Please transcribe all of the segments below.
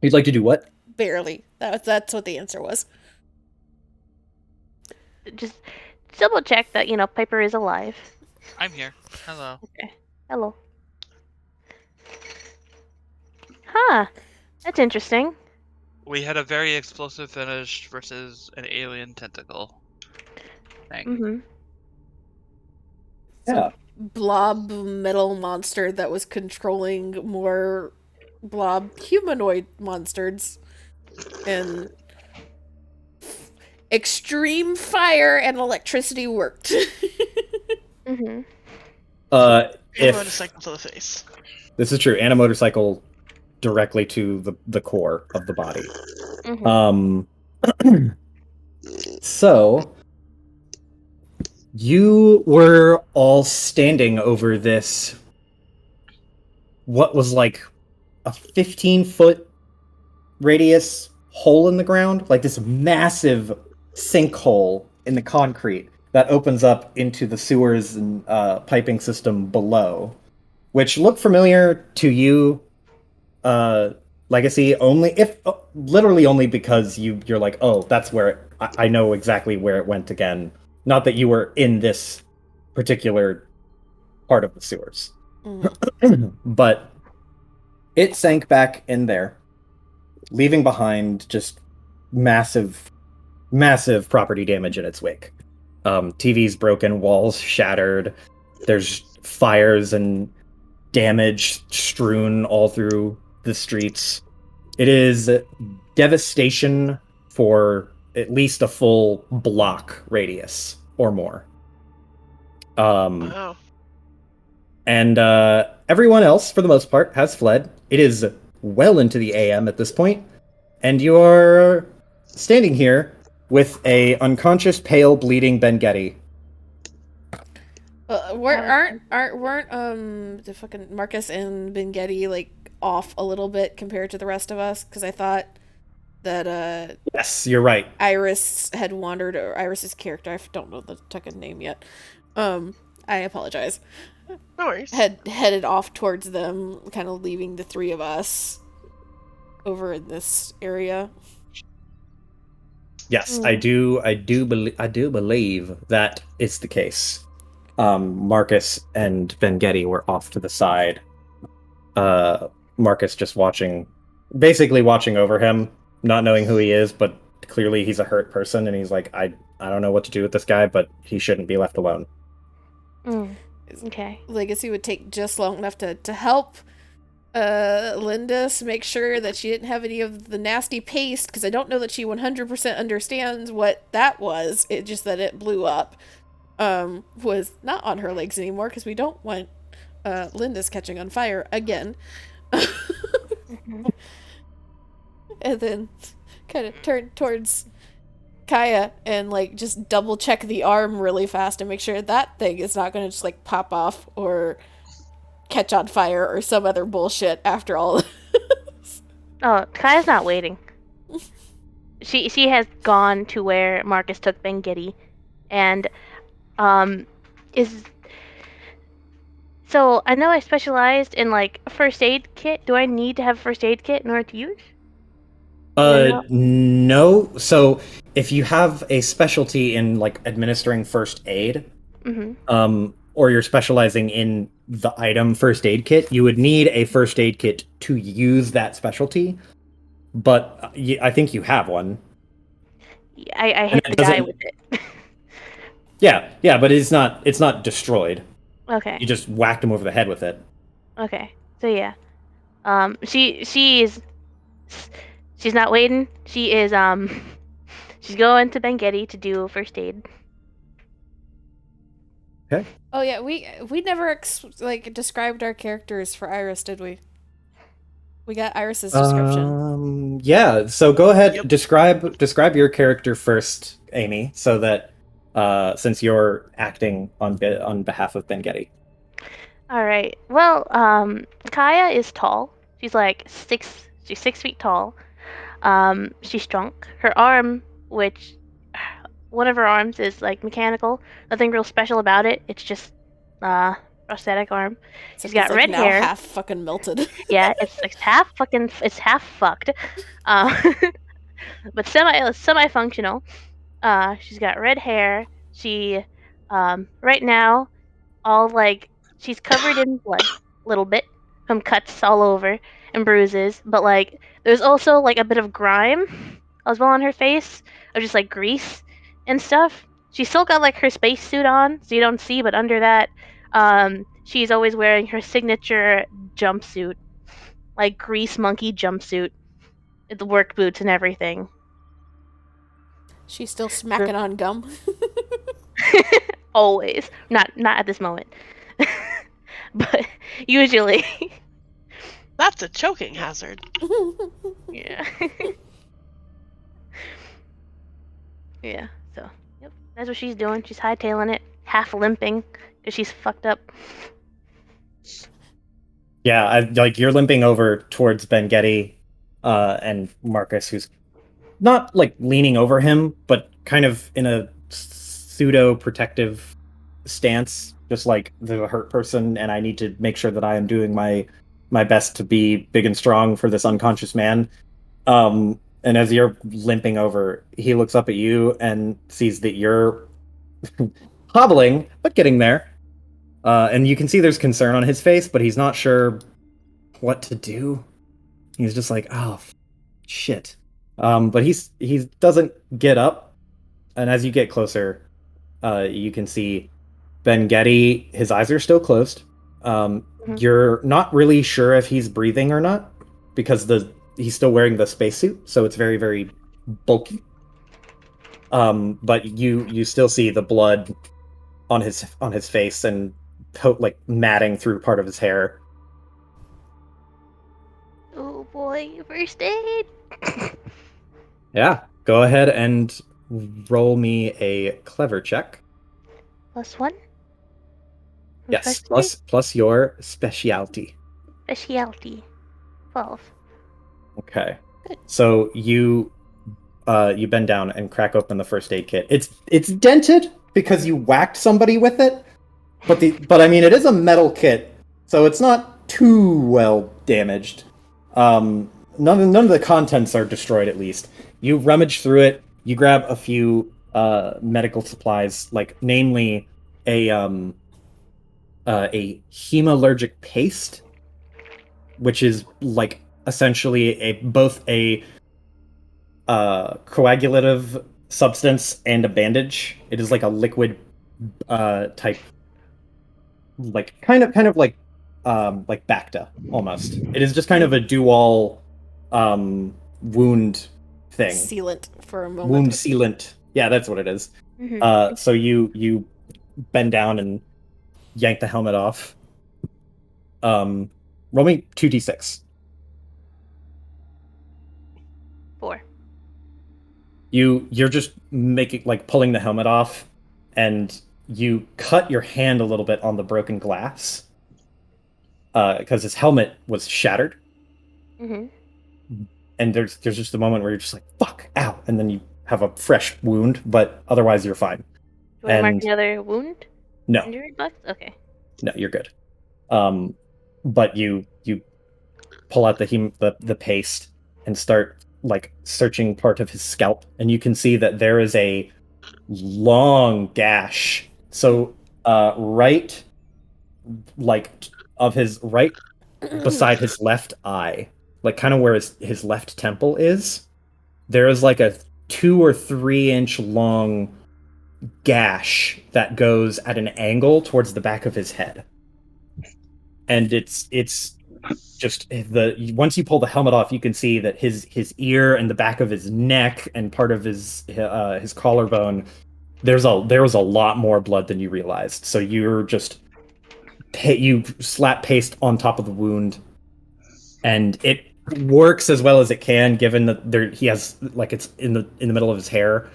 You'd like to do what? Barely. That's what the answer was. Just double check that Piper is alive. I'm here. Hello. Okay. Hello. Huh. That's interesting. We had a very explosive finish versus an alien tentacle thing. Mm-hmm. Yeah. Some blob metal monster that was controlling more blob humanoid monsters. And extreme fire and electricity worked. Mm-hmm. And If motorcycle to the face. this is true, and a motorcycle directly to the core of the body. Mm-hmm. So you were all standing over this, what was like a 15-foot radius hole in the ground, like this massive sinkhole in the concrete that opens up into the sewers and piping system below, which look familiar to you, uh, Legacy, only if literally only because you're like, oh, that's where I know exactly where it went again. Not that you were in this particular part of the sewers, but it sank back in there, leaving behind just massive, massive property damage in its wake. TVs broken, walls shattered. There's fires and damage strewn all through the streets. It is devastation for at least a full block radius or more. Wow. And everyone else, for the most part, has fled. It is well into the AM at this point, and you are standing here with a unconscious, pale, bleeding Ben Getty. Weren't the fucking Marcus and Bengetti like off a little bit compared to the rest of us? Because I thought that Yes, you're right. Iris had wandered, or Iris's character, I don't know the fucking name yet. I apologize. No worries. Had headed off towards them, kind of leaving the three of us over in this area. Yes, I do believe that is the case. Marcus and Ben Getty were off to the side. Marcus just basically watching over him, not knowing who he is, but clearly he's a hurt person, and he's like, I don't know what to do with this guy, but he shouldn't be left alone. Okay. Legacy would take just long enough to help Lindis make sure that she didn't have any of the nasty paste, because I don't know that she 100% understands what that was. It just that it blew up. Was not on her legs anymore, because we don't want Lindis catching on fire again. And then kind of turn towards Kaya and like just double check the arm really fast and make sure that thing is not going to just like pop off or catch on fire or some other bullshit after all. Oh, Kaya's not waiting. She has gone to where Marcus took Bengetti, and is so I know I specialized in like a first aid kit. Do I need to have a first aid kit in order to use? No. So if you have a specialty in like administering first aid, or you're specializing in the item first aid kit, you would need a first aid kit to use that specialty. But I think you have one. I hit the guy with it. Yeah, but it's not destroyed. Okay. You just whacked him over the head with it. Okay. So yeah. She's not waiting. She is she's going to Bengetti to do first aid. Okay. Oh yeah, we never described our characters for Iris, did we? We got Iris's description. Yeah. So go ahead. Yep. Describe your character first, Amy, so that since you're acting on behalf of Ben Getty. All right. Well, Kaya is tall. She's like 6. She's 6 feet tall. She's strong. Her arm, which one of her arms is like mechanical. Nothing real special about it. It's just prosthetic arm. Except She's got it's, like, red now hair. half fucking melted. Yeah, it's half fucked. Uh, but semi functional. She's got red hair. She right now all like she's covered in blood a little bit from cuts all over and bruises, but like there's also like a bit of grime as well on her face, of just like grease and stuff. She's still got like her spacesuit on, so you don't see, but under that, she's always wearing her signature jumpsuit, like grease monkey jumpsuit, with the work boots and everything. She's still smacking on gum. Always, not at this moment, but usually. That's a choking hazard. Yeah. Yeah, so, yep, that's what she's doing. She's hightailing it, half limping, because she's fucked up. Yeah, like you're limping over towards Ben Getty, and Marcus, who's not like leaning over him, but kind of in a pseudo protective stance, just like the hurt person, and I need to make sure that I am doing my best to be big and strong for this unconscious man. And as you're limping over, he looks up at you and sees that you're hobbling, but getting there. And you can see there's concern on his face, but he's not sure what to do. He's just like, oh, shit. But he doesn't get up. And as you get closer, you can see Ben Getty, his eyes are still closed. You're not really sure if he's breathing or not, because he's still wearing the spacesuit, so it's very, very bulky. But you still see the blood on his face and like matting through part of his hair. Oh boy, first aid. Yeah, go ahead and roll me a clever check. +1. Yes, plus your specialty. Specialty. 12. Okay. So you bend down and crack open the first aid kit. It's dented because you whacked somebody with it, but I mean it is a metal kit, so it's not too well damaged. None of the contents are destroyed, at least. You rummage through it. You grab a few medical supplies, like namely a hemalurgic paste, which is like essentially both a coagulative substance and a bandage. It is like a liquid type, like kind of like Bacta almost. It is just kind of a dual wound thing. Sealant for a moment. Wound sealant. Yeah, that's what it is. So you bend down and yank the helmet off. Roll me 2d6. 4. You're just making like pulling the helmet off, and you cut your hand a little bit on the broken glass because his helmet was shattered. And there's just a moment where you're just like, fuck, ow, and then you have a fresh wound, but otherwise you're fine. Do I mark another wound? No. Injury box? Okay. No, you're good. But you pull out the paste and start like searching part of his scalp, and you can see that there is a long gash. So right, like of his right beside his left eye, like kind of where his left temple is, there is like a 2 or 3 inch long gash that goes at an angle towards the back of his head. And it's just once you pull the helmet off, you can see that his ear and the back of his neck and part of his collarbone, there was a lot more blood than you realized. So you slap paste on top of the wound, and it works as well as it can, given that he has like it's in the middle of his hair.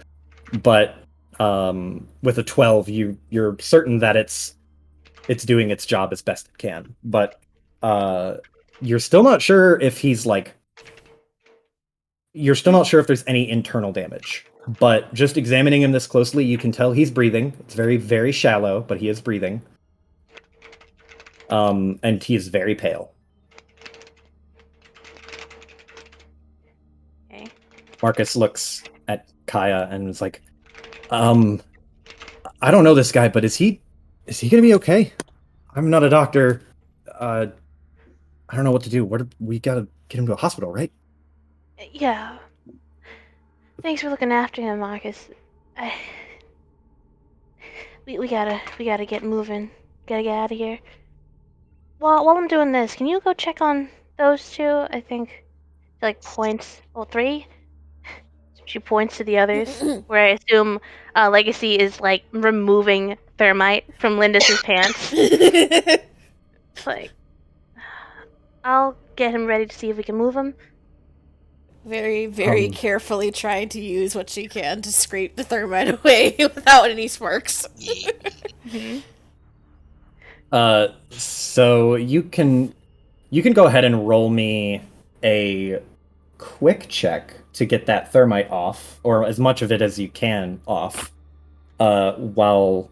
But with a 12, you're certain that it's doing its job as best it can. But you're still not sure if there's any internal damage. But just examining him this closely, you can tell he's breathing. It's very, very shallow, but he is breathing. and he is very pale. Okay. Marcus looks at Kaya and is like, I don't know this guy, but is he gonna be okay? I'm not a doctor. I don't know what to do. We gotta get him to a hospital, right? Yeah. Thanks for looking after him, Marcus. We gotta get moving. Gotta get out of here. While I'm doing this, can you go check on those two? I think, like, points. Well, three. She points to the others, where I assume Legacy is like removing thermite from Lindis's pants. It's like, I'll get him ready to see if we can move him. Very, very Um, carefully trying to use what she can to scrape the thermite away without any sparks. So you can go ahead and roll me a quick check to get that thermite off, or as much of it as you can off, while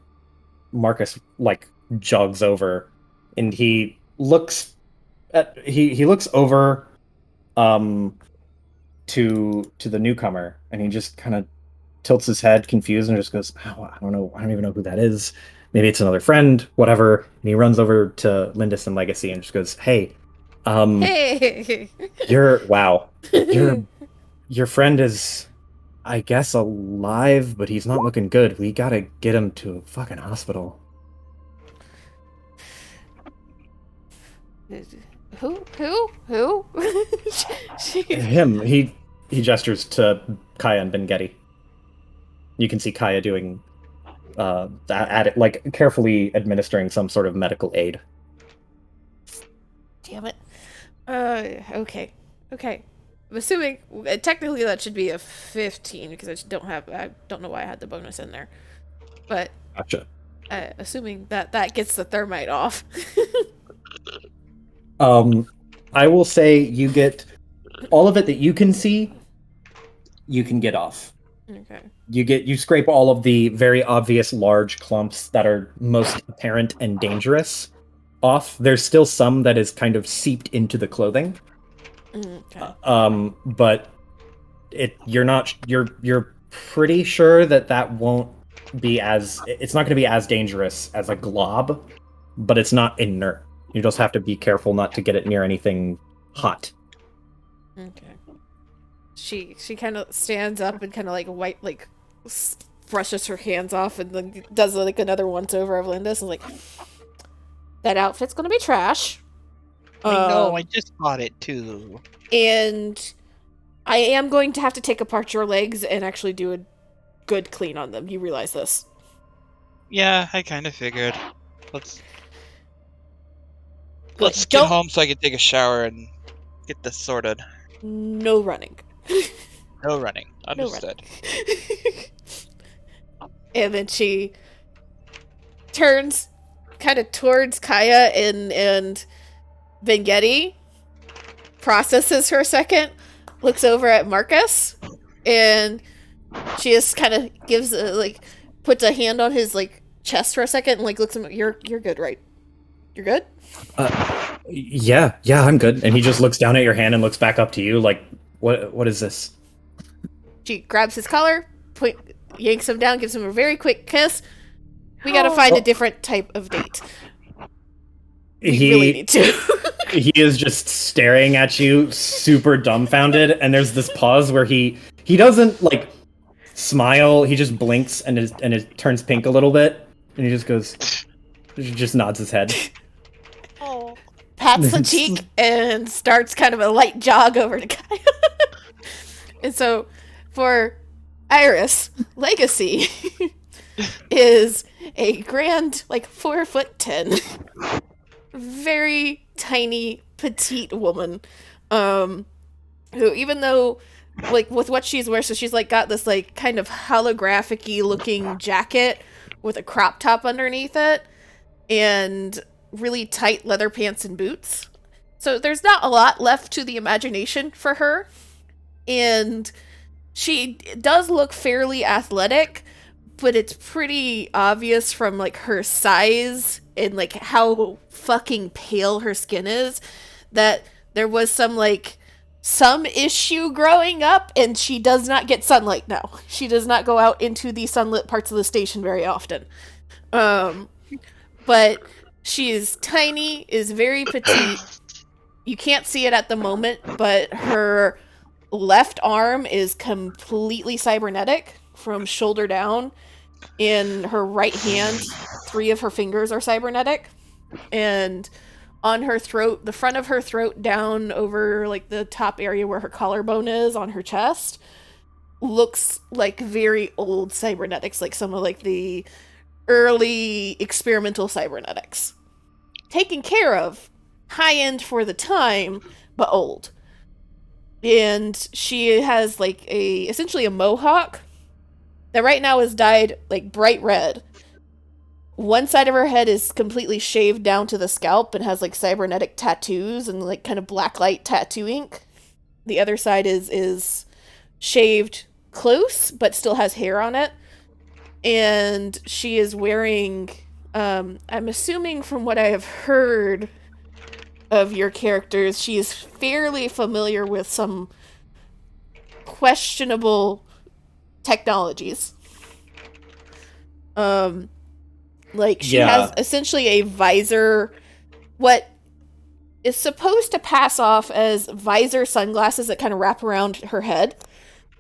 Marcus like jogs over, and he looks over to the newcomer, and he just kind of tilts his head confused and just goes, oh, I don't even know who that is. Maybe it's another friend, whatever. And he runs over to Lindis and Legacy and just goes, hey, Hey! your friend is, I guess, alive, but he's not looking good. We gotta get him to a fucking hospital. Who? Him. He gestures to Kaya and Bengetti. You can see Kaya doing like carefully administering some sort of medical aid. Damn it. Okay. I'm assuming technically that should be a 15 because I don't know why I had the bonus in there. But Gotcha. assuming that gets the thermite off. I will say you get all of it that you can see. You can get off. Okay. You scrape all of the very obvious large clumps that are most apparent and dangerous off. There's still some that is kind of seeped into the clothing. Okay. But you're pretty sure that won't be it's not going to be as dangerous as a glob, but it's not inert. You just have to be careful not to get it near anything hot. Okay. She kind of stands up and kind of brushes her hands off and then does like another once over of Linda's and like, that outfit's gonna be trash. I know, I just bought it too. And I am going to have to take apart your legs and actually do a good clean on them. You realize this? Yeah, I kind of figured. Let's Don't- get home so I can take a shower and get this sorted. No running. No running. No Understood. And then she turns kind of towards Kaya and Bengetti, processes for a second, looks over at Marcus, and she just kind of gives puts a hand on his chest for a second and looks at him. You're good, right? You're good? Yeah, I'm good. And he just looks down at your hand and looks back up to you like, what is this? She grabs his collar, yanks him down, gives him a very quick kiss. We gotta find a different type of date. We really need to. He is just staring at you, super dumbfounded, and there's this pause where he doesn't smile. He just blinks and it turns pink a little bit, and he just goes, he just nods his head. Oh. Pats the cheek and starts kind of a light jog over to Kaya. And so, for Iris, Legacy is a grand, 4'10", very tiny, petite woman, who, even though, with what she's wearing, so she's, got this, kind of holographic-y looking jacket with a crop top underneath it, and really tight leather pants and boots. So there's not a lot left to the imagination for her. And she does look fairly athletic, but it's pretty obvious from like her size and like how fucking pale her skin is that there was some issue growing up, and she does not get sunlight now. She does not go out into the sunlit parts of the station very often. But she is tiny, is very petite. You can't see it at the moment, but her left arm is completely cybernetic from shoulder down. In her right hand, 3 of her fingers are cybernetic. And on her throat, the front of her throat down over like the top area where her collarbone is on her chest, looks like very old cybernetics, like some of like the early experimental cybernetics. Taken care of, high end for the time, but old. And she has like essentially a mohawk that right now is dyed like bright red. One side of her head is completely shaved down to the scalp and has like cybernetic tattoos and like kind of blacklight tattoo ink. The other side is shaved close but still has hair on it. And she is wearing I'm assuming from what I have heard of your characters, she is fairly familiar with some questionable technologies. Like, she has essentially a visor, what is supposed to pass off as visor sunglasses that kind of wrap around her head,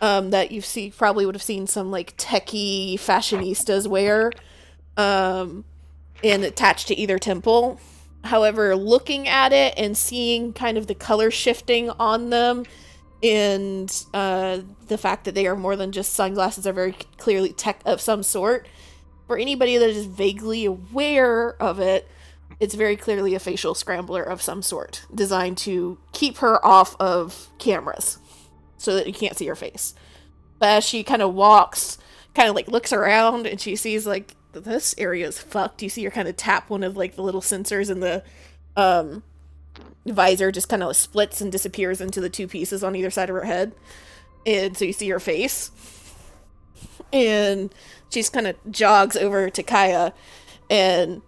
that you probably would have seen some, like, techie fashionistas wear, and attached to either temple. However, looking at it and seeing kind of the color shifting on them, and the fact that they are more than just sunglasses, are very clearly tech of some sort. For anybody that is vaguely aware of it, it's very clearly a facial scrambler of some sort, designed to keep her off of cameras, so that you can't see her face. But as she kind of walks, kind of like looks around, and she sees like, this area is fucked. You see her kind of tap one of like the little sensors in the visor, just kind of splits and disappears into the 2 pieces on either side of her head. And so you see her face. And she's kind of jogs over to Kaya, and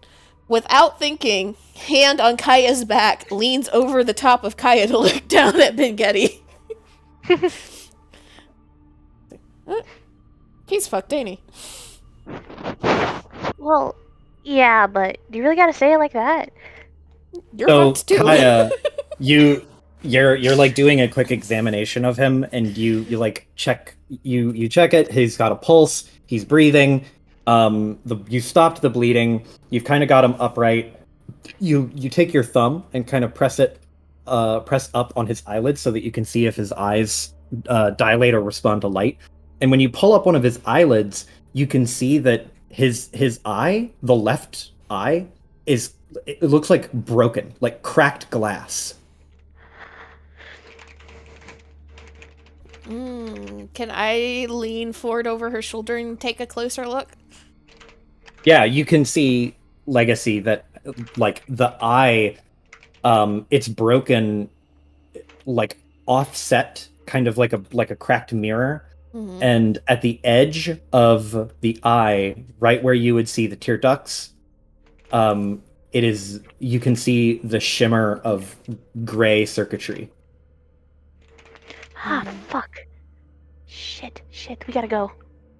without thinking, hand on Kaya's back, leans over the top of Kaya to look down at Ben-Getty. He's fucked, ain't he? Well, yeah, but do you really gotta say it like that? You're So, fucked too. Kaya, you're like doing a quick examination of him, and you like check it. He's got a pulse. He's breathing. You stopped the bleeding. You've kind of got him upright. You take your thumb and kind of press up on his eyelids so that you can see if his eyes dilate or respond to light. And when you pull up one of his eyelids, you can see that his eye, the left eye, it looks like broken, like cracked glass. Can I lean forward over her shoulder and take a closer look? Yeah, you can see Legacy that, like, the eye, it's broken, like, offset, kind of like a cracked mirror. Mm-hmm. And at the edge of the eye, right where you would see the tear ducts, you can see the shimmer of gray circuitry. Ah, fuck. Shit, we gotta go.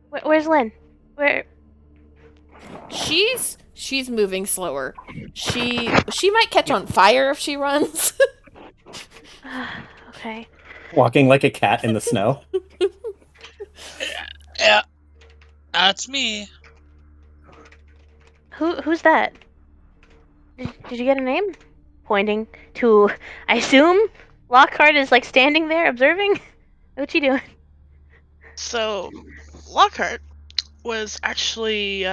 Where's Lynn? Where? She's moving slower. She might catch on fire if she runs. Okay. Walking like a cat in the snow. Yeah, that's me. Who's that? Did you get a name? Pointing to, I assume, Lockhart is like standing there observing? What you doing? So, Lockhart was actually.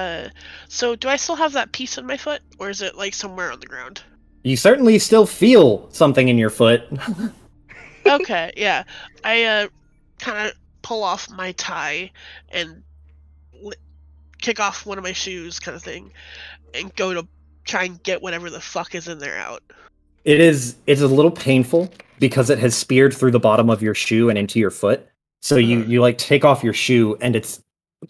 So, do I still have that piece in my foot, or is it like somewhere on the ground? You certainly still feel something in your foot. Okay, yeah. I kind of pull off my tie and kick off one of my shoes, kind of thing, and go to try and get whatever the fuck is in there out. It's a little painful because it has speared through the bottom of your shoe and into your foot. So you like take off your shoe, and it's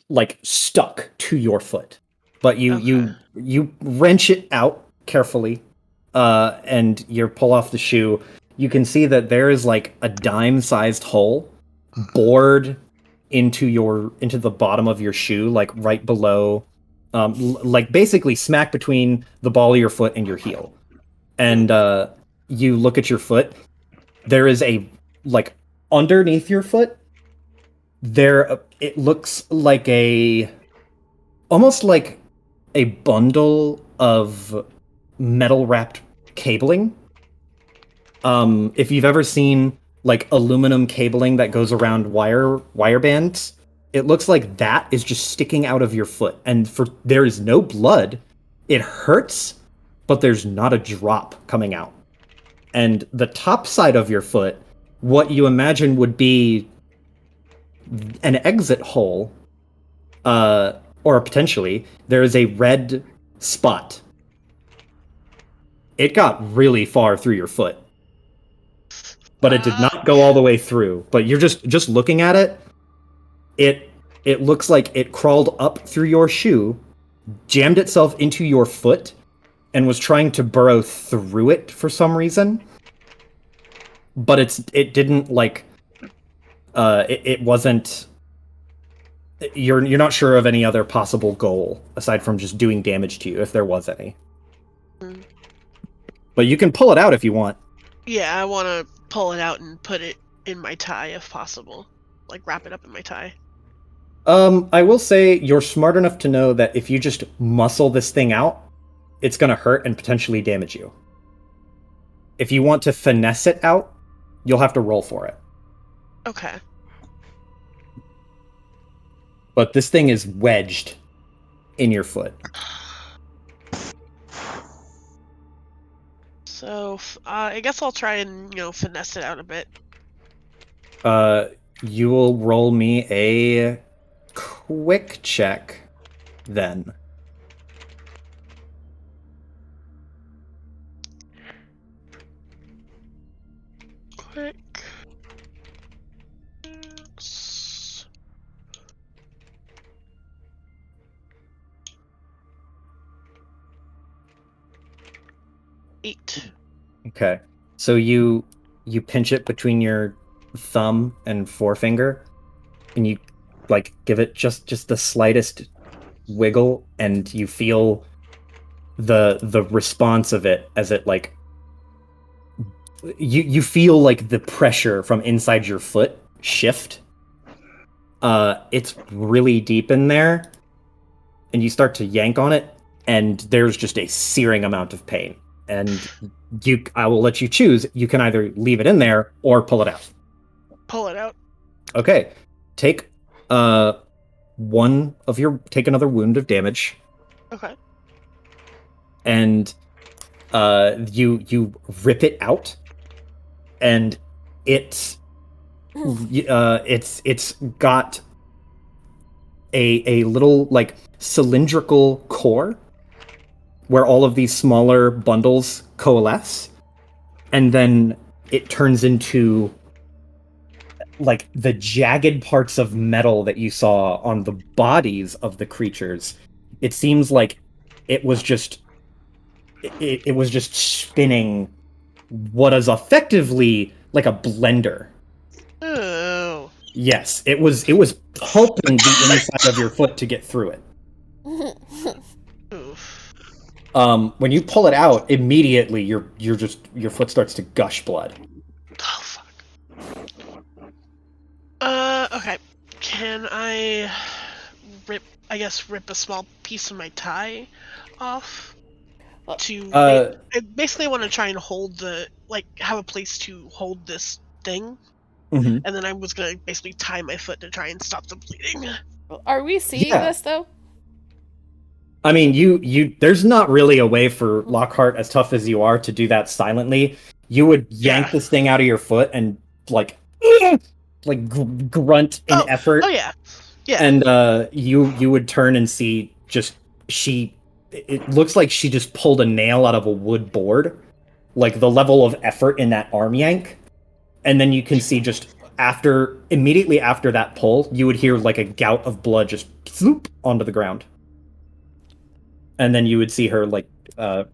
like stuck to your foot. But you Okay. you wrench it out carefully, and you pull off the shoe. You can see that there is like a dime-sized hole bored into the bottom of your shoe, like right below, like basically smack between the ball of your foot and your heel. And you look at your foot. There is a like underneath your foot. It looks like almost like a bundle of metal wrapped cabling. If you've ever seen like aluminum cabling that goes around wire bands, it looks like that is just sticking out of your foot, and there is no blood. It hurts, but there's not a drop coming out. And the top side of your foot, what you imagine would be an exit hole, or potentially, there is a red spot. It got really far through your foot, but it did not go all the way through. But you're just looking at it. It looks like it crawled up through your shoe, jammed itself into your foot, and was trying to burrow through it for some reason. But it didn't like. It wasn't. You're not sure of any other possible goal aside from just doing damage to you, if there was any. Mm. But you can pull it out if you want. Yeah, I want to pull it out and put it in my tie if possible. Like, wrap it up in my tie. I will say you're smart enough to know that if you just muscle this thing out, it's gonna hurt and potentially damage you. If you want to finesse it out, you'll have to roll for it. Okay. But this thing is wedged in your foot. So, I guess I'll try and, finesse it out a bit. You will roll me a quick check then. Quick. Eight. Okay. So you pinch it between your thumb and forefinger, and you like give it just the slightest wiggle, and you feel the response of it as it like you feel like the pressure from inside your foot shift. It's really deep in there, and you start to yank on it, and there's just a searing amount of pain. And I will let you choose. You can either leave it in there or pull it out. Pull it out. Okay. Take take another wound of damage, Okay. and you rip it out, and it's got a little like cylindrical core where all of these smaller bundles coalesce, and then it turns into like the jagged parts of metal that you saw on the bodies of the creatures. It seems like it was just spinning what is effectively like a blender. Oh. Yes, it was pulping the inside of your foot to get through it. Oof. When you pull it out, immediately your foot starts to gush blood. Oh, fuck. Okay. Can I rip a small piece of my tie off? I basically want to try and have a place to hold this thing. Mm-hmm. And then I was going to basically tie my foot to try and stop the bleeding. Are we seeing Yeah. this though? I mean, you there's not really a way for Lockhart, as tough as you are, to do that silently. You would yank Yeah. this thing out of your foot and like grunt in effort. Oh yeah. Yeah. And you would turn and see it looks like she just pulled a nail out of a wood board, like the level of effort in that arm yank. And then you can see just immediately after that pull, you would hear like a gout of blood just zoop onto the ground. And then you would see her like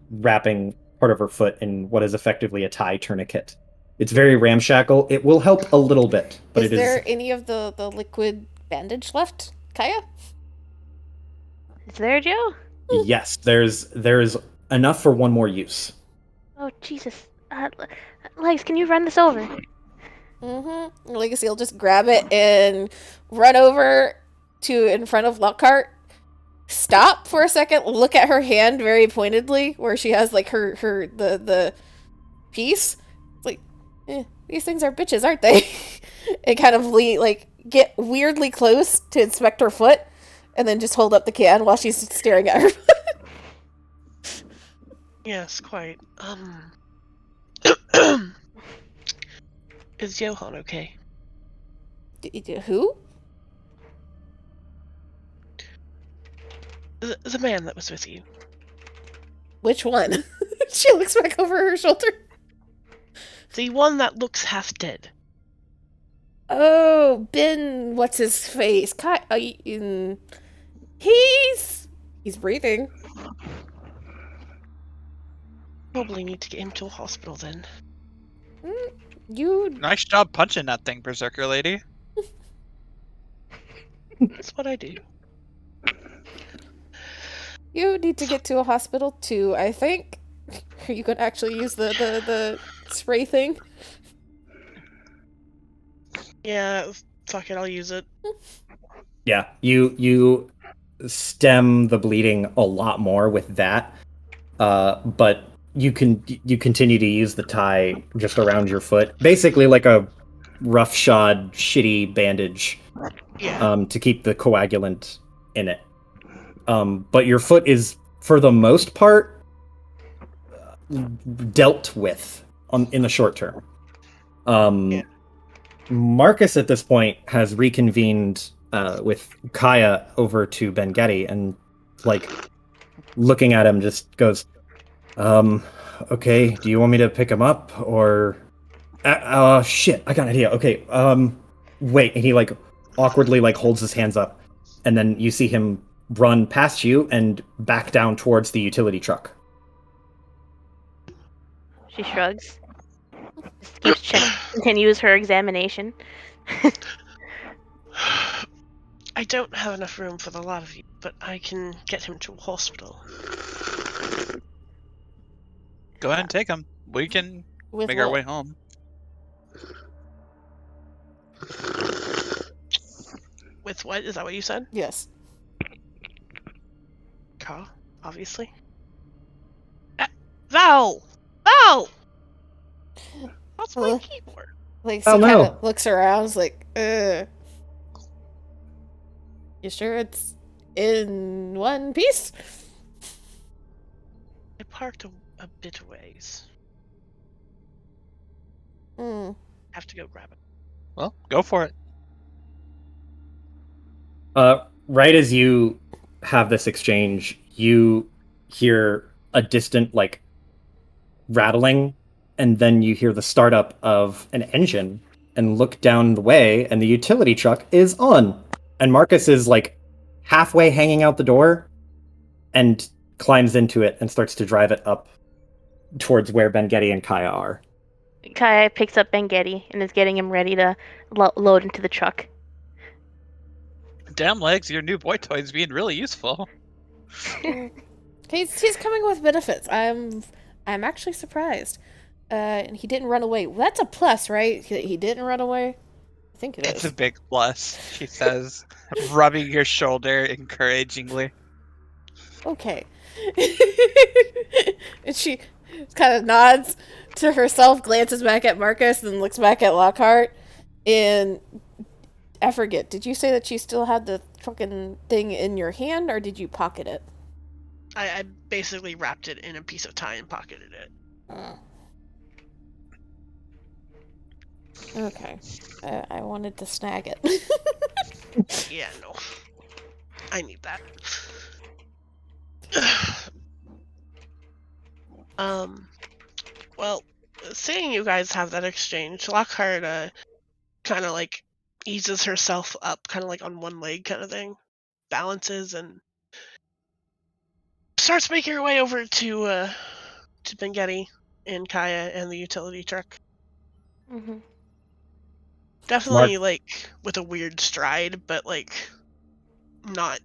wrapping part of her foot in what is effectively a tie tourniquet. It's very ramshackle. It will help a little bit, but Is it is there any of the liquid bandage left, Kaya? Is there, Joe? yes. There's enough for one more use. Oh, Jesus. Legs, can you run this over? Mm-hmm. Legacy will just grab it and run over to in front of Lockhart. Stop for a second, look at her hand very pointedly, where she has like the piece. It's like, these things are bitches, aren't they? And kind of get weirdly close to inspect her foot, and then just hold up the can while she's staring at her foot. Yes, quite. Is Johan okay? Who? The man that was with you. Which one? She looks back over her shoulder. The one that looks half dead. Oh, Ben, what's his face? He's breathing. Probably need to get him to a hospital then. You Nice job punching that thing, Berserker Lady. That's what I do. You need to get to a hospital too, I think. Are you gonna actually use the spray thing? Yeah, fuck it, I'll use it. Yeah, you stem the bleeding a lot more with that, but you continue to use the tie just around your foot, basically like a roughshod, shitty bandage, Yeah. to keep the coagulant in it. But your foot is, for the most part, dealt with in the short term. Yeah. Marcus at this point has reconvened with Kaya over to Ben Getty and, like, looking at him, just goes, okay, do you want me to pick him up, or... shit, I got an idea. Okay, wait, and he, like, awkwardly, like, holds his hands up, and then you see him run past you and back down towards the utility truck. She shrugs. Just keeps continues her examination. I don't have enough room for the lot of you, but I can get him to a hospital. Go ahead and take him. We can With make our what? way home. With what? Is that what you said? Yes. Car, obviously. Val! Val! That's my Hello? keyboard. Like, Oh, she no. kind of looks around, is like, you sure it's in one piece? I parked a bit ways. Hmm. Have to go grab it. Well, go for it. Right as you have this exchange, you hear a distant, like, rattling, and then you hear the startup of an engine, and look down the way, and the utility truck is on. And Marcus is, like, halfway hanging out the door, and climbs into it and starts to drive it up towards where Ben Getty and Kaya are. Kaya picks up Ben Getty and is getting him ready to load into the truck. Damn legs, your new boy toy's being really useful. He's coming with benefits. I'm actually surprised. And he didn't run away. Well, that's a plus, right? He didn't run away? I think it It's is. a big plus, she says, rubbing your shoulder encouragingly. Okay. And she kind of nods to herself, glances back at Marcus, and looks back at Lockhart. And I forget, did you say that you still had the fucking thing in your hand, or did you pocket it? I basically wrapped it in a piece of tie and pocketed it. Okay. I wanted to snag it. Yeah, no. I need that. Well, seeing you guys have that exchange, Lockhart kind of like eases herself up, kind of like on one leg, kind of thing, balances, and starts making her way over to Bengetti and Kaya and the utility truck. Mm-hmm. Definitely like with a weird stride, but like not.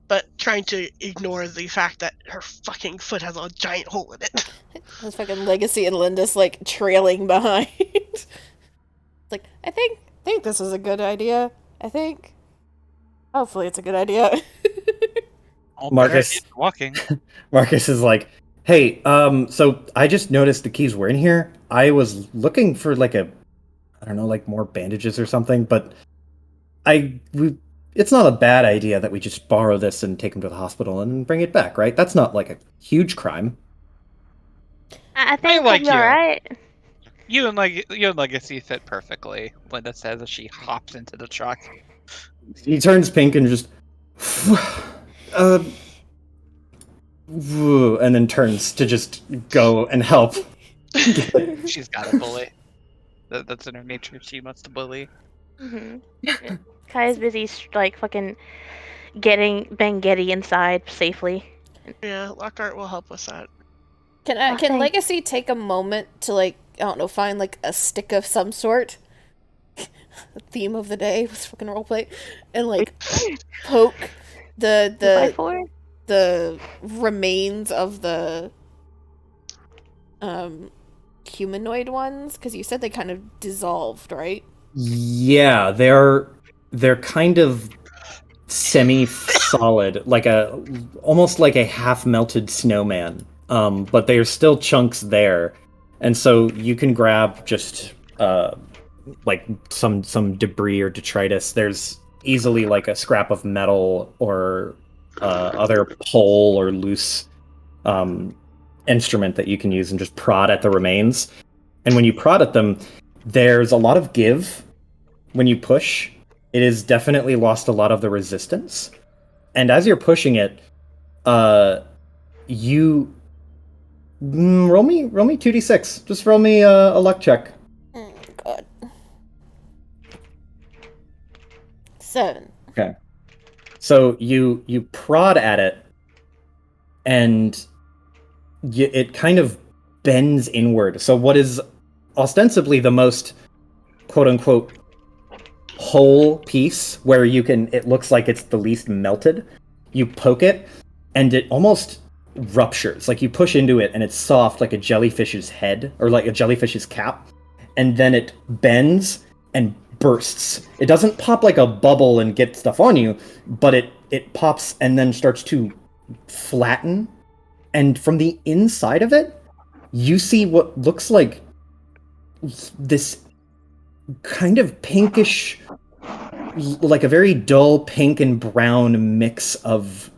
But trying to ignore the fact that her fucking foot has a giant hole in it. This fucking Legacy and Linda's like trailing behind. It's like, I think this is a good idea. I think. Hopefully it's a good idea. All Marcus. better than walking. Marcus is like, hey, so I just noticed the keys were in here. I was looking for like I don't know, like more bandages or something, but it's not a bad idea that we just borrow this and take him to the hospital and bring it back, right? That's not like a huge crime. I think like we'll be you. alright. You and Legacy fit perfectly, Linda says as she hops into the truck. He turns pink and just, and then turns to just go and help. She's got a bully. That's in her nature. She wants to bully. Mm-hmm. Yeah. Kaya's busy, like, fucking getting Bengetti inside safely. Yeah, Lockhart will help with that. Can Oh, thanks. Legacy take a moment to, like, I don't know, find like a stick of some sort? The theme of the day was fucking roleplay, and like poke the 2x4? the remains of the humanoid ones, because you said they kind of dissolved, right? Yeah, they're kind of semi-solid, like almost like a half-melted snowman. But they are still chunks there, and so you can grab just like some debris or detritus. There's easily like a scrap of metal or other pole or loose instrument that you can use and just prod at the remains. And when you prod at them, there's a lot of give when you push. It has definitely lost a lot of the resistance. And as you're pushing it, you roll me 2d6. Just roll me a luck check. God. 7. Okay. So you prod at it, and it kind of bends inward. So what is ostensibly the most quote-unquote whole piece, where it looks like it's the least melted, you poke it, and it almost ruptures. Like you push into it, and it's soft like a jellyfish's head, or like a jellyfish's cap, and then it bends and bursts. It doesn't pop like a bubble and get stuff on you, but it pops and then starts to flatten. And from the inside of it, you see what looks like this kind of pinkish, like a very dull pink and brown mix of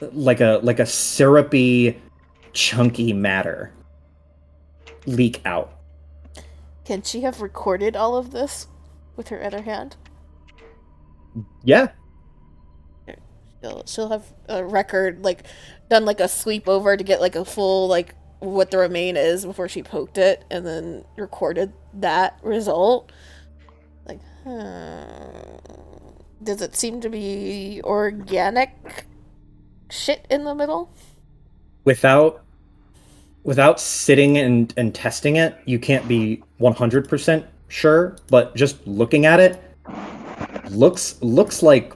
like a syrupy, chunky matter leak out. Can she have recorded all of this with her other hand? Yeah. She'll have a record, like, done like a sweep over to get like a full, like, what the remain is before she poked it, and then recorded that result. Like, does it seem to be organic shit in the middle? Without sitting and testing it, you can't be 100% sure, but just looking at it, looks like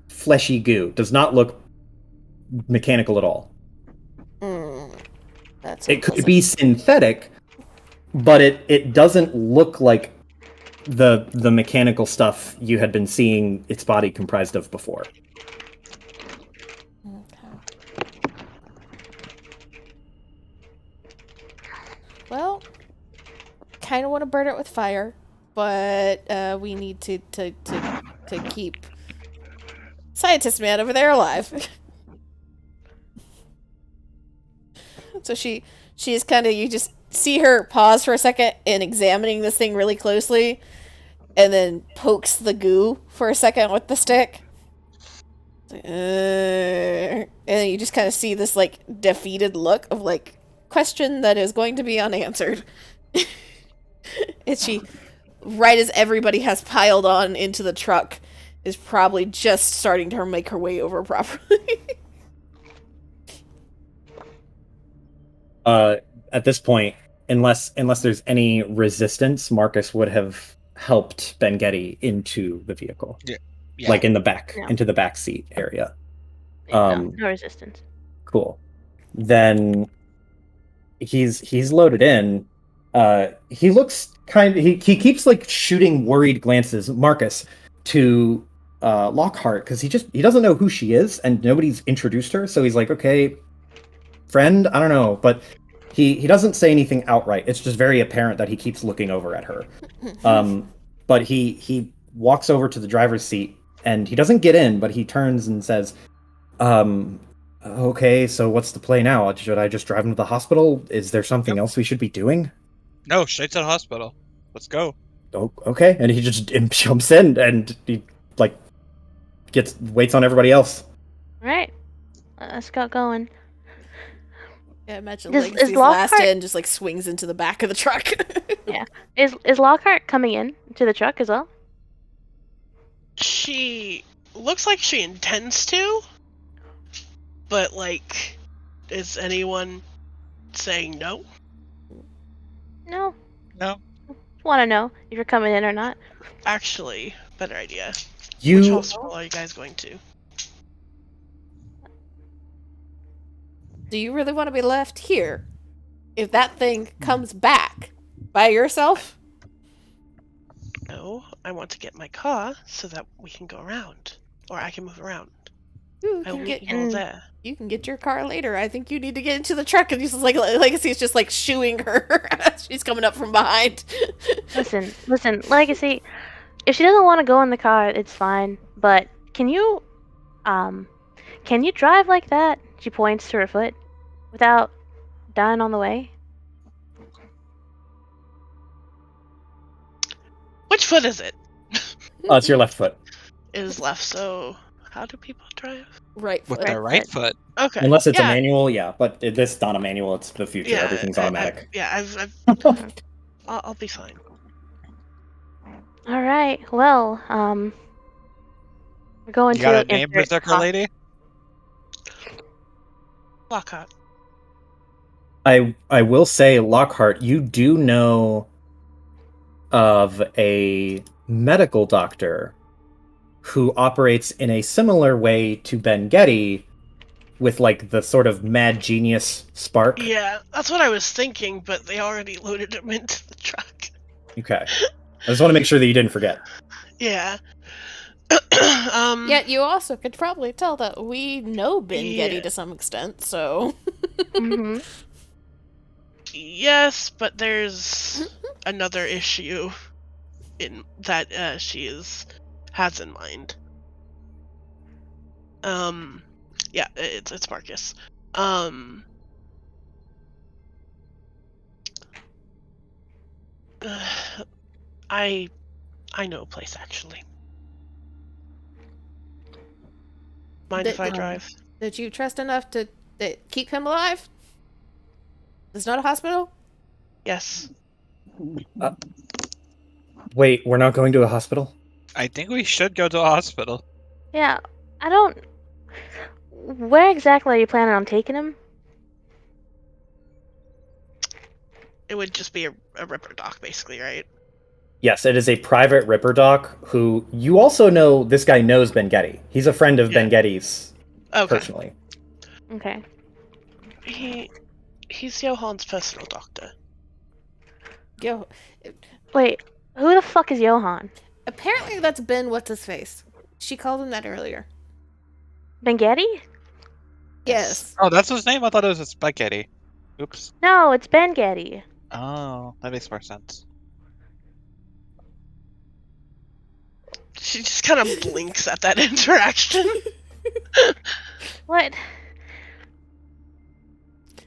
fleshy goo. Does not look mechanical at all. That's It could be synthetic, but it doesn't look like the mechanical stuff you had been seeing its body comprised of before. Well, kind of want to burn it with fire, but we need to keep Scientist Man over there alive. So she is kind of, you just see her pause for a second in examining this thing really closely, and then pokes the goo for a second with the stick. And then you just kind of see this like defeated look of like question that is going to be unanswered. And she right as everybody has piled on into the truck, is probably just starting to make her way over properly. At this point, unless there's any resistance, Marcus would have helped Ben Getty into the vehicle, Yeah. like in the back, No. into the back seat area. No resistance. Cool. Then he's loaded in. He looks he keeps like shooting worried glances, Marcus, to Lockhart, because he doesn't know who she is and nobody's introduced her, so he's like, okay, friend, I don't know, but he doesn't say anything outright. It's just very apparent that he keeps looking over at her. But he walks over to the driver's seat and he doesn't get in, but he turns and says, okay, so what's the play now? Should I just drive him to the hospital? Is there something else we should be doing? No, straight to the hospital. Let's go. Oh, okay. And he just jumps in and he like waits on everybody else. All right, let's get going. Yeah, imagine Is Legacy's Lockhart- last in just like swings into the back of the truck. Is Lockhart coming in to the truck as well? She looks like she intends to, but like, is anyone saying no? No. No. Want to know if you're coming in or not? Actually, better idea. Which You hospital are you guys going to? Do you really want to be left here? If that thing comes back by yourself? No, I want to get my car so that we can go around, or I can move around. You I will can meet get you all there. you can get your car later. I think you need to get into the truck. And he's just like Legacy's just like shooing her as she's coming up from behind. Listen, Legacy. If she doesn't want to go in the car, it's fine. But can you drive like that? She points to her foot, without dying on the way. Which foot is it? Oh, it's your left foot. It is left, so how do people drive? Right With foot. their right foot. Okay. Unless it's yeah, a manual, yeah. But this is not a manual, it's the future. yeah, Everything's automatic. I'll be fine. All right. Well, we're going You got to a name, insert Berserker hos- lady? Lockhart. I will say, Lockhart, you do know of a medical doctor who operates in a similar way to Ben Getty, with like the sort of mad genius spark. Yeah, that's what I was thinking, but they already loaded him into the truck. Okay. I just want to make sure that you didn't forget. Yeah. Yet you also could probably tell that we know Ben Getty Yeah. to some extent, so Mhm. Yes, but there's another issue in that she has in mind. Yeah, it's Marcus. I know a place actually. Mind if I That- drive? that you trust enough to keep him alive? It's not a hospital? Yes. Wait, we're not going to a hospital? I think we should go to a hospital. Yeah, I don't. Where exactly are you planning on taking him? It would just be a Ripper doc, basically, right? Yes, it is a private Ripper doc who you also know. This guy knows Ben Getty. He's a friend of Ben Yeah. Getty's Okay. personally. Okay. He's Johan's personal doctor. Yo, Wait, who the fuck is Johan? apparently that's Ben what's-his-face. She called him that earlier. Ben Getty? Yes. Oh, that's his name? I thought it was a spaghetti. Oops. No, it's Ben Getty. Oh, that makes more sense. She just kind of blinks at that interaction. What?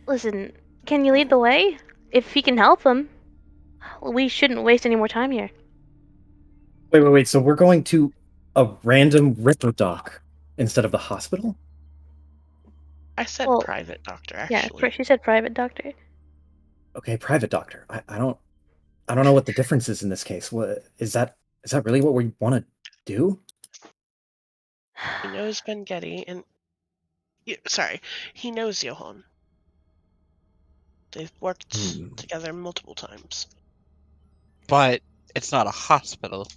Listen, can you lead the way? If he can help him, we shouldn't waste any more time here. Wait. So we're going to a random Ripper doc instead of the hospital? I said Well, private doctor, Yeah, actually. she said private doctor. Okay, private doctor. I don't I don't know what the difference is in this case. What is that? Is that really what we want to do? He knows Ben Getty, and sorry, he knows Johan. They've worked together multiple times. But it's not a hospital.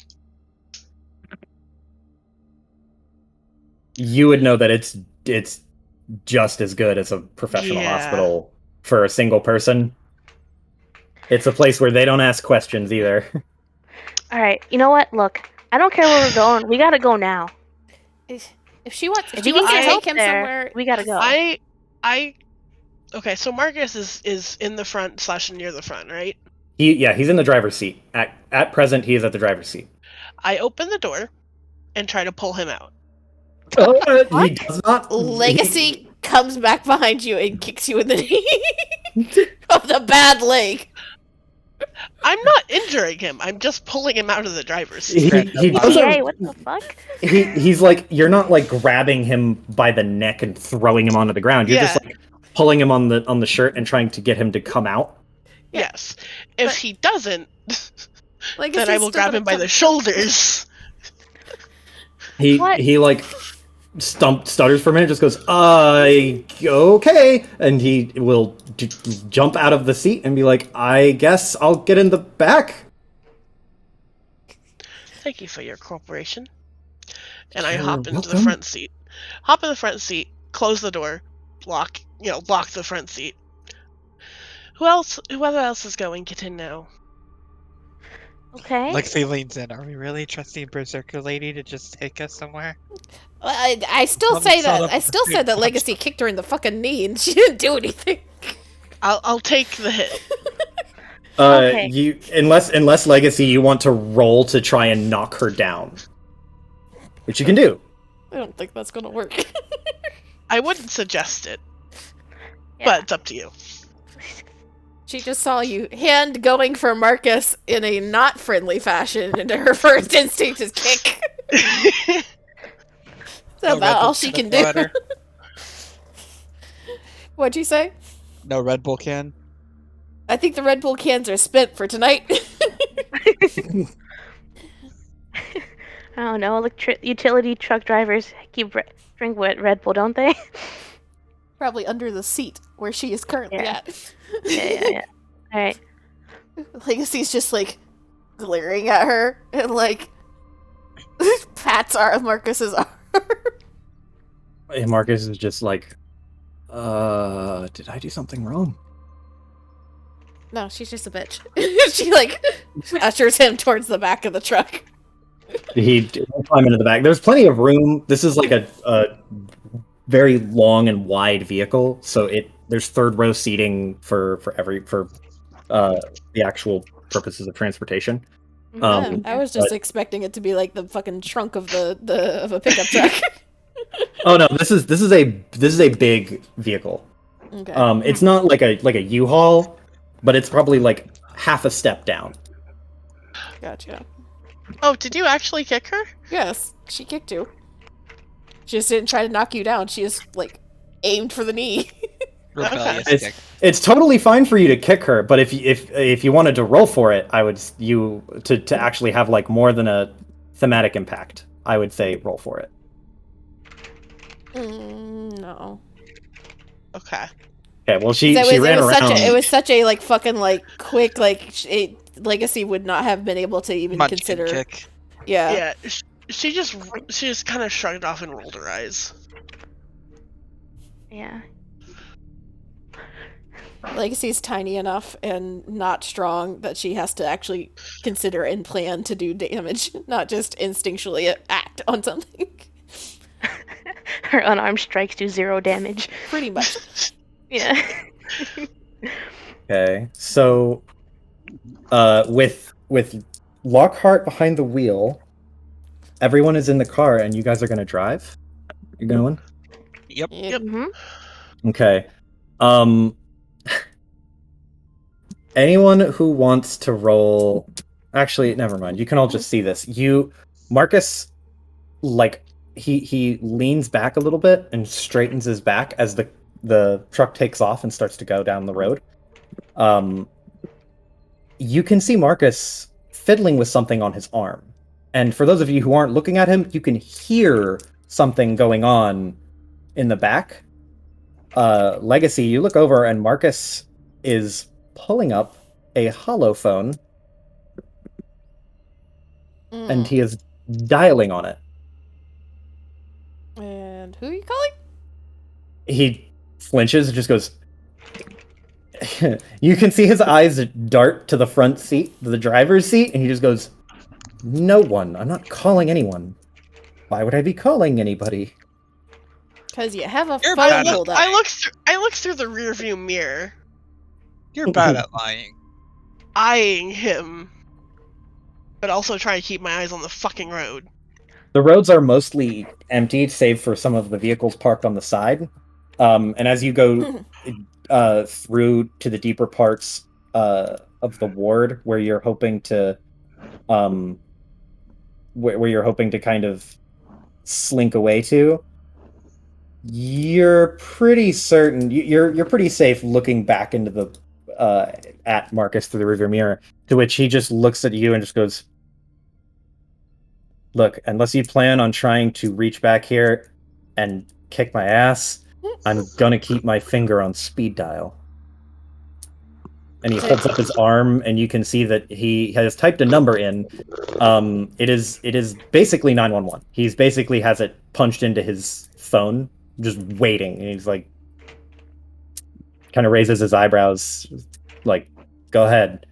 You would know that it's just as good as a professional Yeah. hospital for a single person. It's a place where they don't ask questions either. All right. You know what? Look, I don't care where we're going. We gotta go now. If she wants, if If she you can wants to get take help him there, somewhere, we gotta go. Okay, so Marcus is in the front / near the front, right? He's in the driver's seat. At present, he is at the driver's seat. I open the door and try to pull him out. He does not. Legacy comes back behind you and kicks you in the knee of the bad leg. I'm not injuring him. I'm just pulling him out of the driver's seat. He doesn't. Hey, what the fuck? He's like, you're not like grabbing him by the neck and throwing him onto the ground. You're just like pulling him on the shirt and trying to get him to come out. Yes. If he doesn't, Like, then I will grab him by the shoulders. What? He like stutters for a minute, just goes, okay, and he will jump out of the seat and be like, I guess I'll get in the back. Thank you for your cooperation. And I You're hop into the welcome. front seat. Hop in the front seat, close the door, lock the front seat. Whoever else is going, get in now. Okay. Lexi leans in. Are we really trusting Berserker Lady to just take us somewhere? I still Let say me set that. up I a still food said that box. Legacy kicked her in the fucking knee and she didn't do anything. I'll take the hit. Okay. You unless Legacy, you want to roll to try and knock her down, which you can do. I don't think that's gonna work. I wouldn't suggest it, Yeah. but it's up to you. She just saw you hand going for Marcus in a not friendly fashion, and her first instinct is kick. That's No about Red all Bull she peanut can do. butter? What'd you say? No Red Bull can? I think the Red Bull cans are spent for tonight. I don't know. Utility truck drivers drink Red Bull, don't they? Probably under the seat where she is currently Yeah. at. Yeah. All right. Legacy's just like glaring at her and like pats Marcus's arm. And Marcus is just like, did I do something wrong? No, she's just a bitch. She like ushers him towards the back of the truck. He climb into the back. There's plenty of room. This is like a very long and wide vehicle, so there's third row seating for the actual purposes of transportation. I was just expecting it to be like the fucking trunk of of a pickup truck. Oh no, this is a big vehicle. Okay. It's not like a U-Haul, but it's probably like half a step down. Gotcha. Oh, did you actually kick her? Yes, she kicked you. She just didn't try to knock you down. She just like aimed for the knee. Rebellious It's kick. it's totally fine for you to kick her, but if you wanted to roll for it, I would to actually have like more than a thematic impact. I would say roll for it. No. Okay. Okay, well she It ran was around. it was such a like fucking like quick like Legacy would not have been able to even Munchkin consider. kick. Yeah. Yeah. She just kind of shrugged off and rolled her eyes. Yeah. Legacy's tiny enough and not strong that she has to actually consider and plan to do damage, not just instinctually act on something. Her unarmed strikes do 0 damage. Pretty much. Yeah. Okay, so with Lockhart behind the wheel, everyone is in the car, and you guys are gonna drive. You're going. Yep. Yep. hmm Okay. Anyone who wants to roll, actually, never mind. You can all just see this. Marcus, like he leans back a little bit and straightens his back as the truck takes off and starts to go down the road. you can see Marcus fiddling with something on his arm. And for those of you who aren't looking at him, you can hear something going on in the back. Legacy, you look over and Marcus is pulling up a holophone and he is dialing on it. And who are you calling? He flinches and just goes. You can see his eyes dart to the front seat, the driver's seat, and he just goes, "No one. I'm not calling anyone. Why would I be calling anybody?" Because you have a You're phone bad at hold up. I look through the rearview mirror, You're bad at lying. eyeing him, but also trying to keep my eyes on the fucking road. The roads are mostly empty, save for some of the vehicles parked on the side. And as you go through to the deeper parts of the ward, where you're hoping to, where you're hoping to kind of slink away to, you're pretty certain you're pretty safe looking back into the at Marcus through the rearview mirror. To which he just looks at you and just goes, "Look, unless you plan on trying to reach back here and kick my ass, I'm gonna keep my finger on speed dial." And he holds up his arm, and you can see that he has typed a number in. It is basically 911. He's basically has it punched into his phone, just waiting. And he's like, kind of raises his eyebrows, like, "Go ahead."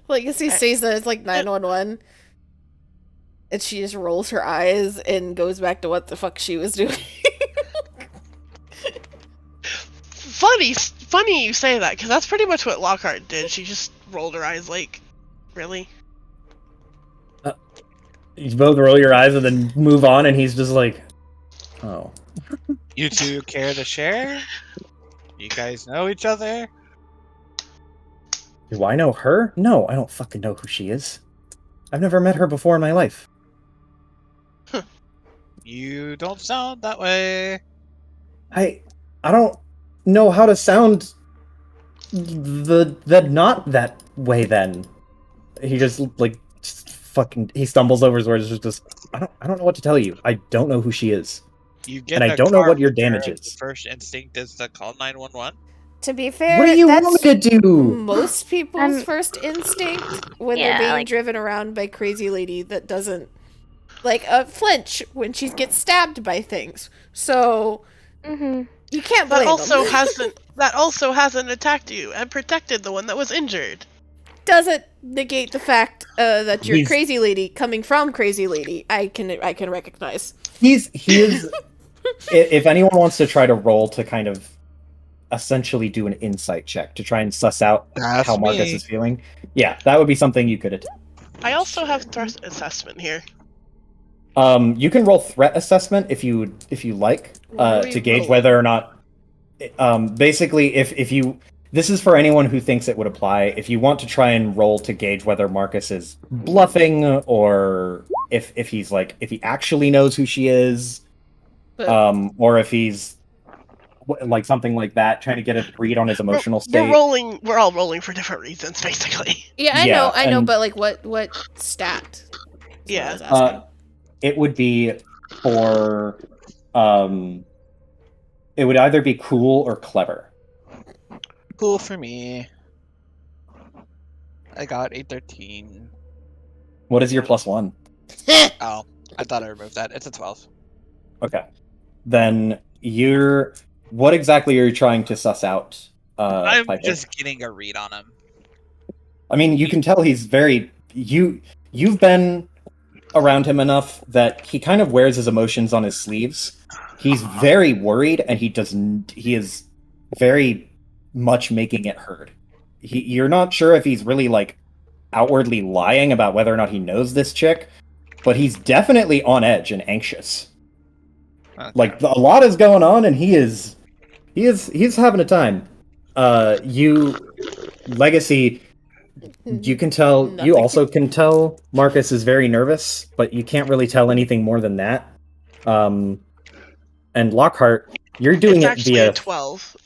Legacy says that it's like 911. And she just rolls her eyes and goes back to what the fuck she was doing. Funny you say that, because that's pretty much what Lockhart did. She just rolled her eyes like, really? You both roll your eyes and then move on, and he's just like, "Oh." You two care to share? You guys know each other? Do I know her? No, I don't fucking know who she is. I've never met her before in my life. You don't sound that way. I don't know how to sound not that way then. He just he stumbles over his words, just I don't know what to tell you. I don't know who she is. You get And I in a don't know car what your with her, damage the is. First instinct is to call 911. To be fair, What do you that's want me to do? most people's I'm- first instinct when Yeah, they're being like- driven around by crazy lady that doesn't flinch when she gets stabbed by things. So Mm-hmm. you can't That blame also hasn't attacked you and protected the one that was injured. Doesn't negate the fact that you're He's- crazy lady coming from crazy lady. I can recognize. He is. If anyone wants to try to roll to kind of essentially do an insight check to try and suss out That's how Marcus me. is feeling, yeah, that would be something you could attempt. I also have threat assessment here. You can roll threat assessment if you like What do to we gauge roll? whether or not. Basically, if you this is for anyone who thinks it would apply. If you want to try and roll to gauge whether Marcus is bluffing or if he actually knows who she is, But or if he's like something like that, trying to get a read on his emotional state. We're all rolling for different reasons, basically. yeah, yeah, I know, and- but like what stat? Is what I Yeah. was asking. It would be for it would either be cool or clever. Cool for me. I got a 13. What is your +1? Oh, I thought I removed that. It's a 12. Okay. Then what exactly are you trying to suss out? I'm Piper? just getting a read on him. I mean, you can tell he's very you've been around him enough that he kind of wears his emotions on his sleeves. He's very worried, and he is very much making it heard. You're not sure if he's really like outwardly lying about whether or not he knows this chick, but he's definitely on edge and anxious. Okay. Like a lot is going on, and he's having a time. Legacy, you can tell. Nothing. You also can tell Marcus is very nervous, but you can't really tell anything more than that. And Lockhart, You're doing it's it actually via a 12.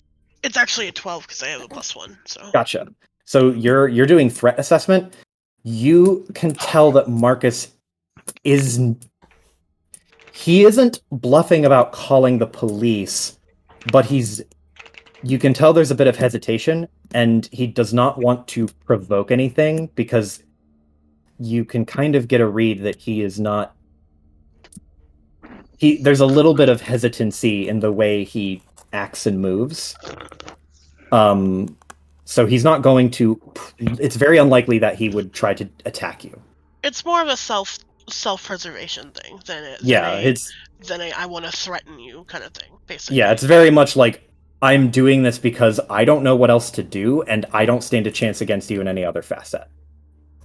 It's actually a 12 because I have a +1. So Gotcha. So you're doing threat assessment. You can tell that Marcus he isn't bluffing about calling the police, but you can tell there's a bit of hesitation, and he does not want to provoke anything because you can kind of get a read that he is not. There's a little bit of hesitancy in the way he acts and moves. So he's not going to. It's very unlikely that he would try to attack you. it's more of a self-preservation thing than I want to threaten you kind of thing, basically. Yeah, it's very much like I'm doing this because I don't know what else to do, and I don't stand a chance against you in any other facet.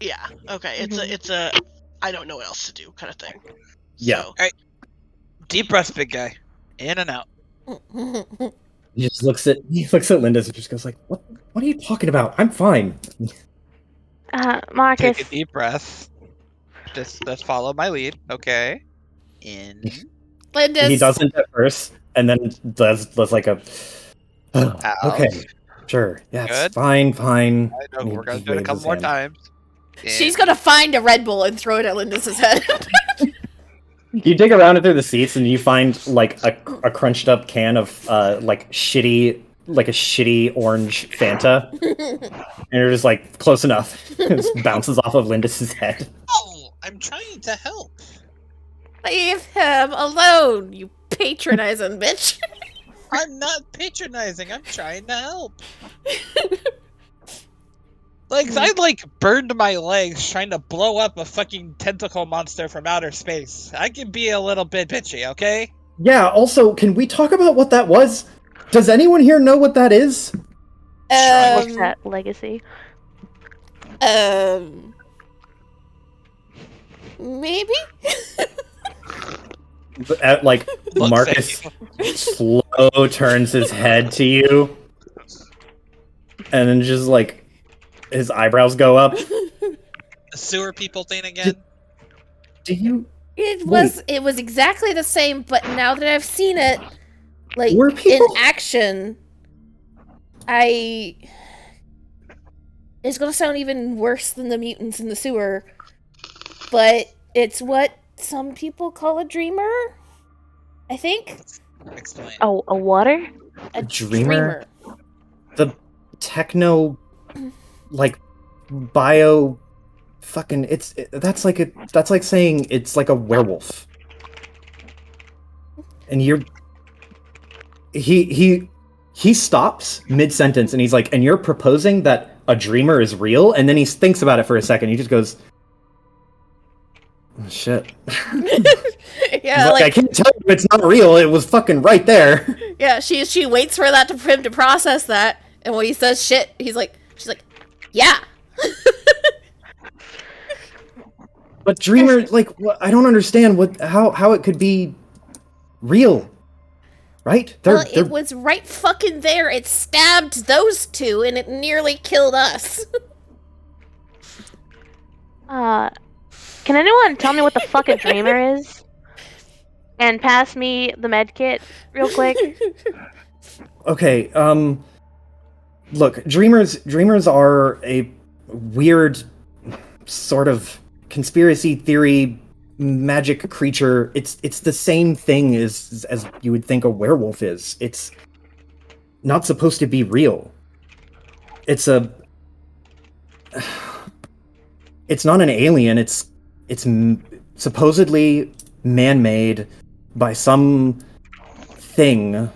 Yeah. Okay. It's a I don't know what else to do kind of thing. Yeah. So, Deep breaths, big guy. In and out. He just looks at Linda's and just goes like, "What are you talking about? I'm fine." Marcus. Take a deep breath. Just follow my lead, okay? In. Linda's. He doesn't at first, and then does like a. Okay, sure, yeah, Good. Fine. I know, And we're he gonna do it a waves couple his more hand. times. She's gonna find a Red Bull and throw it at Linda's head. You dig around through the seats and you find like a crunched up can of like a shitty orange Fanta, and you're just like close enough. It just bounces off of Lindis's head. Oh, I'm trying to help. Leave him alone, you patronizing bitch. I'm not patronizing. I'm trying to help. I burned my legs trying to blow up a fucking tentacle monster from outer space. I can be a little bit bitchy, okay? Yeah. Also, can we talk about what that was? Does anyone here know what that is? What's that legacy? Maybe? Like Look, Marcus thank slow turns his head to you, and then just like his eyebrows go up. The sewer people thing again? Do you? It was exactly the same, but now that I've seen it, like Were in people- action, it's gonna sound even worse than the mutants in the sewer, but it's what some people call a dreamer, I think. Explain. Oh, a water? A Dreamer? The techno, like bio, fucking. That's like saying it's like a werewolf, and he stops mid sentence and he's like, and you're proposing that a dreamer is real, and then he thinks about it for a second. He just goes, oh, shit. Yeah, I can't tell you it's not real. It was fucking right there. yeah. She waits for that for him to process that, and when he says shit, she's like, yeah. But dreamer, like, I don't understand how it could be real, right? It was right fucking there. It stabbed those two, and it nearly killed us. Can anyone tell me what the fuck a dreamer is? And pass me the med kit real quick. Okay, look, dreamers are a weird sort of conspiracy theory magic creature. It's the same thing as you would think a werewolf is. It's not supposed to be real. It's not an alien. It's supposedly man-made by some thing.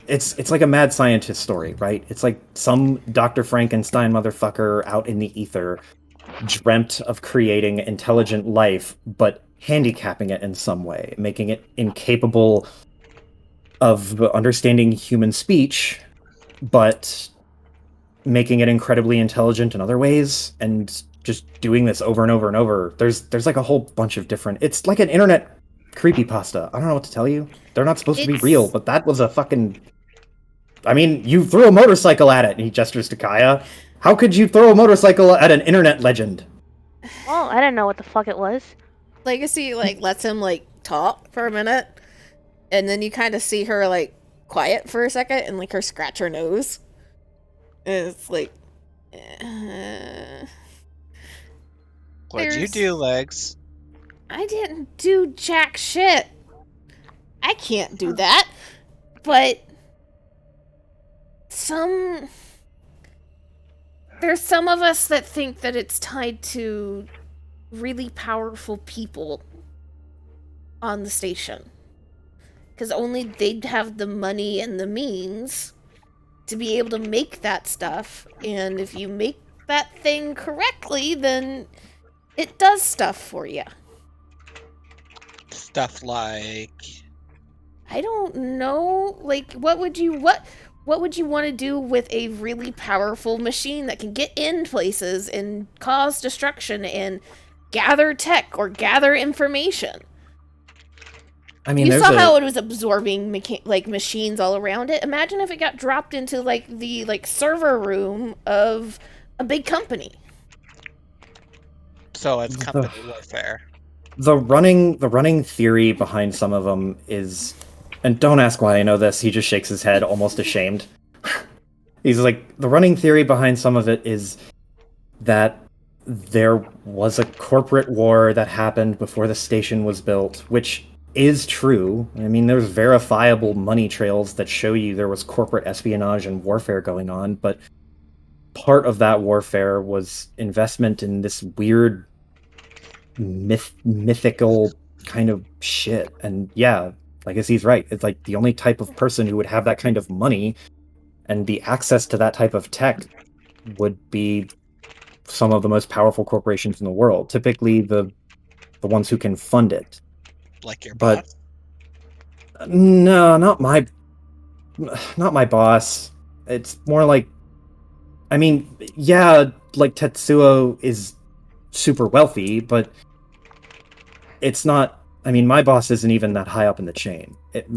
It's like a mad scientist story, right? It's like some Dr. Frankenstein motherfucker out in the ether dreamt of creating intelligent life, but handicapping it in some way, making it incapable of understanding human speech, but making it incredibly intelligent in other ways, and just doing this over and over and over. There's like a whole bunch of different. It's like an internet creepypasta. I don't know what to tell you. They're not supposed to be real, but that was a fucking. I mean, you threw a motorcycle at it, and he gestures to Kaya. How could you throw a motorcycle at an internet legend? Well, I didn't know what the fuck it was. Legacy lets him talk for a minute, And then you kind of see her like quiet for a second and like her scratch her nose. And it's like What'd you There's- do, Legs? I didn't do jack shit. I can't do that. But there's some of us that think that it's tied to really powerful people on the station. Because only they'd have the money and the means to be able to make that stuff. And if you make that thing correctly, then it does stuff for you. Stuff like. I don't know. Like, what would you want to do with a really powerful machine that can get in places and cause destruction and gather tech or gather information? I mean, You there's saw a, how it was absorbing like machines all around it. Imagine if it got dropped into like the like server room of a big company. So it's company warfare. the running theory behind some of them is, and don't ask why I know this. He just shakes his head, almost ashamed. He's like, the running theory behind some of it is that there was a corporate war that happened before the station was built, which is true. I mean, there's verifiable money trails that show you there was corporate espionage and warfare going on, but part of that warfare was investment in this weird mythical kind of shit. And yeah, I guess he's right. It's like the only type of person who would have that kind of money and the access to that type of tech would be some of the most powerful corporations in the world, typically the ones who can fund it. Like your But boss. no, not my boss. It's more like, I mean, yeah, like Tetsuo is super wealthy, but it's not. I mean, my boss isn't even that high up in the chain. It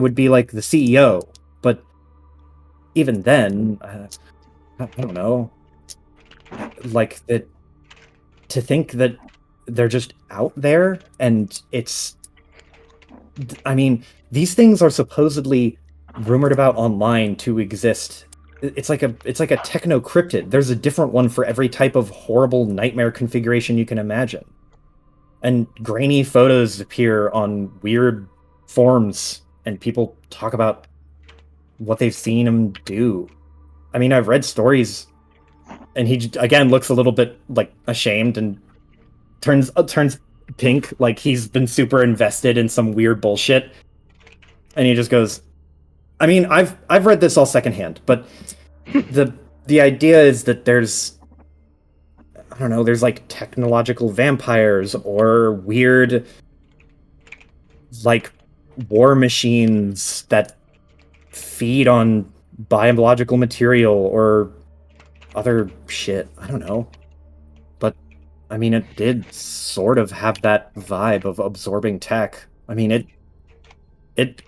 would be like the CEO, but even then, I don't know. Like that, to think that they're just out there and it's. I mean, these things are supposedly rumored about online to exist. It's like a techno cryptid. There's a different one for every type of horrible nightmare configuration you can imagine. And grainy photos appear on weird forums, and people talk about what they've seen him do. I mean, I've read stories, and he again looks a little bit like ashamed and turns pink, like he's been super invested in some weird bullshit. And he just goes, I mean, I've read this all secondhand, but the idea is that there's, I don't know, there's like technological vampires or weird like war machines that feed on biological material or other shit. I don't know. But I mean, it did sort of have that vibe of absorbing tech. I mean, it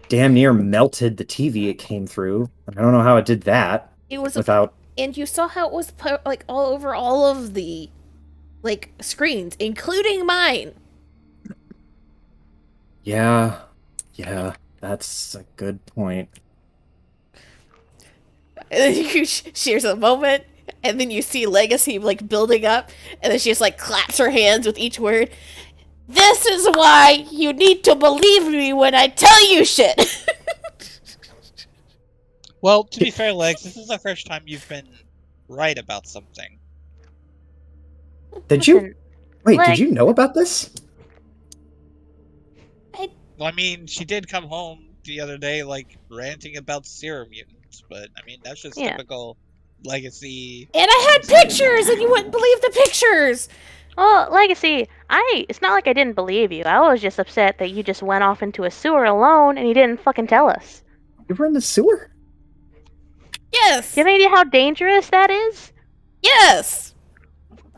damn near melted the TV it came through. I don't know how it did that It was without. and you saw how it was like all over all of the like screens, including mine. Yeah, that's a good point. And then you shares a moment, and then you see Legacy like building up, and then she just like claps her hands with each word. This is why you need to believe me when I tell you shit. Well, to be fair, Legs, this is the first time you've been right about something. Did you Listen, wait? like- Did you know about this? Well, I mean, she did come home the other day, like, ranting about serum mutants, but, I mean, that's just Yeah. typical Legacy. And I had pictures, and you wouldn't believe the pictures. Well, Legacy, it's not like I didn't believe you. I was just upset that you just went off into a sewer alone and you didn't fucking tell us. You were in the sewer? Yes, Do you have any idea how dangerous that is? yes.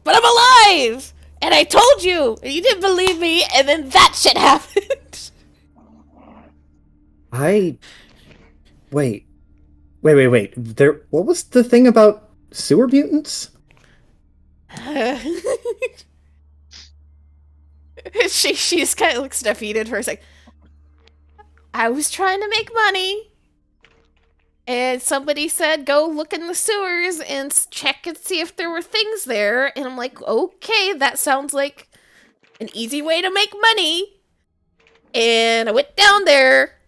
But I'm alive, and I told you, and you didn't believe me, and then that shit happened. Wait. There. What was the thing about sewer mutants? She just kind of looks defeated for a sec. I was trying to make money. And somebody said, go look in the sewers and check and see if there were things there. And I'm like, okay, that sounds like an easy way to make money. And I went down there,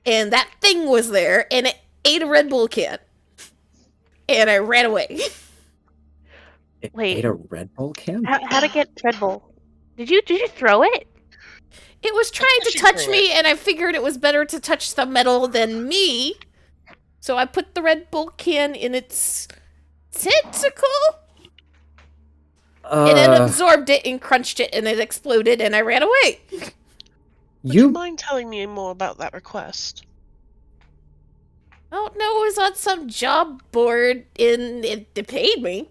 and that thing was there, and it ate a Red Bull can. And I ran away. It Wait. ate a Red Bull can? How to get Red Bull? Did you throw it? It was trying to She touch threw me, and I figured it was better to touch the metal than me. So I put the Red Bull can in its tentacle, and it absorbed it and crunched it, and it exploded, and I ran away. Would you You mind telling me more about that request? I don't know, it was on some job board, and it paid me.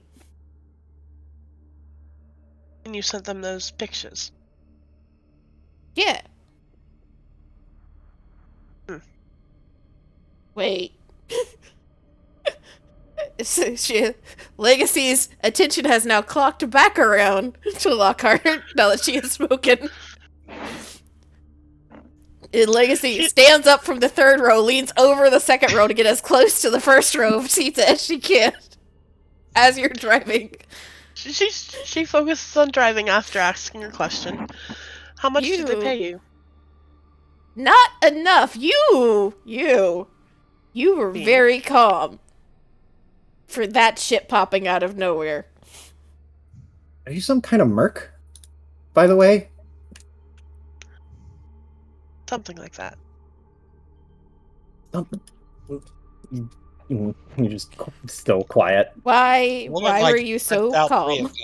And you sent them those pictures? Yeah. Hmm. Wait. Legacy's attention has now clocked back around to Lockhart now that she has spoken. And Legacy stands up from the third row, leans over the second row to get as close to the first row of seats as she can as you're driving. She focuses on driving after asking her question. How much did they You- pay you? Not enough. You were Me? very calm for that shit popping out of nowhere. are you some kind of merc? By the way? Something like that. You're just still quiet. Why Woman, why like, were you so sent out 3 calm? of them.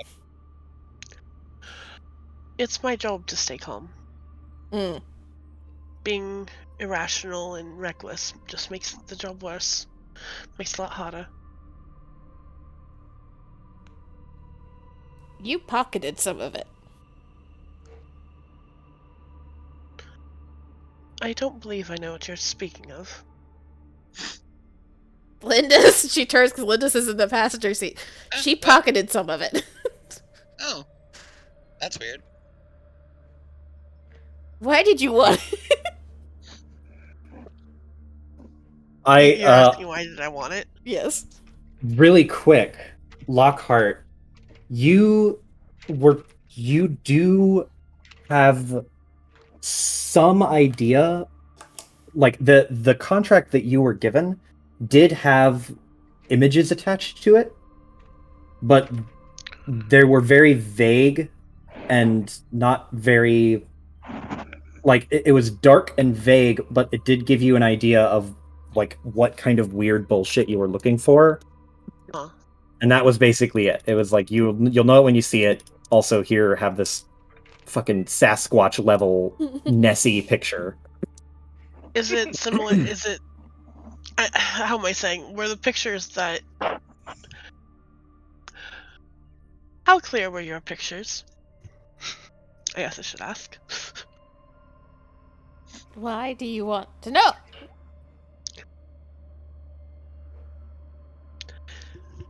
It's my job to stay calm. Mm. Being irrational and reckless just makes the job worse. Makes it a lot harder. You pocketed some of it. I don't believe I know what you're speaking of. Linda's, she turns because Linda's is in the passenger seat. She pocketed some of it. Oh, that's weird. Why did you want it? You're asking why did I want it? Yes. Really quick, Lockhart, you do have some idea, like the contract that you were given did have images attached to it, but they were very vague and not very, like, it was dark and vague, but it did give you an idea of like what kind of weird bullshit you were looking for. Huh. And that was basically it. It was like you'll know it when you see it. Also, here have this fucking Sasquatch level Nessie picture. Is it similar? Is it? How am I saying? Were the pictures that? How clear were your pictures? I guess I should ask. Why do you want to know?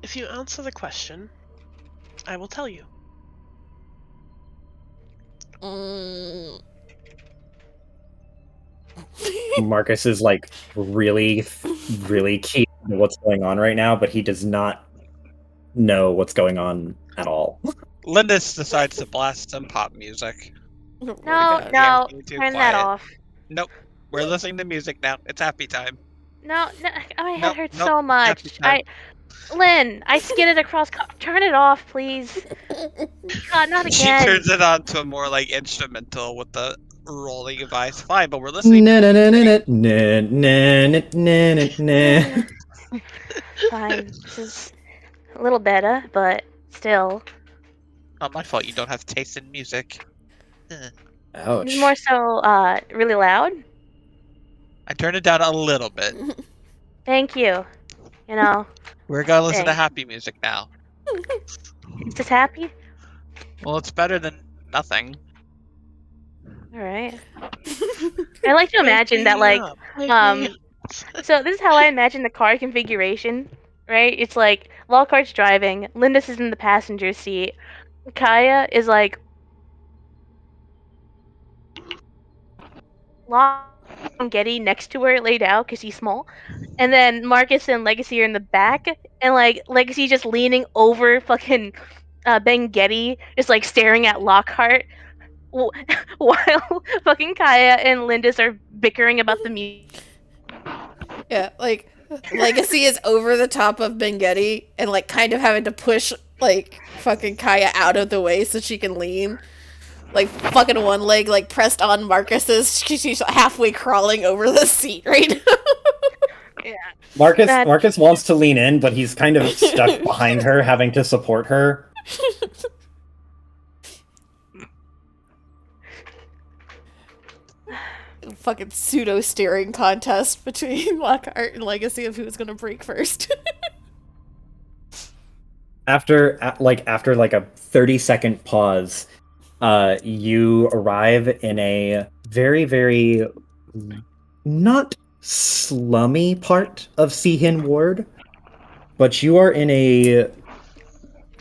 If you answer the question, I will tell you. Mm. Marcus is like really keen on what's going on right now, but he does not know what's going on at all. Lindis decides to blast some pop music. Oh my No, God. no, being too turn that quiet. off. Nope. We're listening to music now. It's happy time. No, my head Nope, hurts nope, so much. happy Lynn, I skidded across. Turn it off, please. God, not She again. turns it on to a more like instrumental with the rolling of eyes. Fine, but we're listening. Na na na na na na na na na na. Fine, this is a little better, but still. Not my fault. You don't have taste in music. Ouch. It's more so, really loud. I turned it down a little bit. Thank you. You know, We're gonna listen to Hey. happy music now. is this happy? Well, it's better than nothing. Alright. I like to imagine that, like, so this is how I imagine the car configuration, right? It's like, Lockhart's driving, Lindis is in the passenger seat, Kaya is like... Getty next to her laid out because he's small, and then Marcus and Legacy are in the back, and like Legacy just leaning over fucking Ben Getty, just like staring at Lockhart, while fucking Kaya and Lindis are bickering about the music. Yeah, like Legacy is over the top of Bengetti and like kind of having to push like fucking Kaya out of the way so she can lean. Like fucking one leg like pressed on Marcus's. She's halfway crawling over the seat right now. Yeah. Marcus wants to lean in, but he's kind of stuck behind her, having to support her. Fucking pseudo steering contest between Lockhart and Legacy of who's gonna break first. After a 30-second pause, you arrive in a very, very not slummy part of Seahin Ward, but you are in a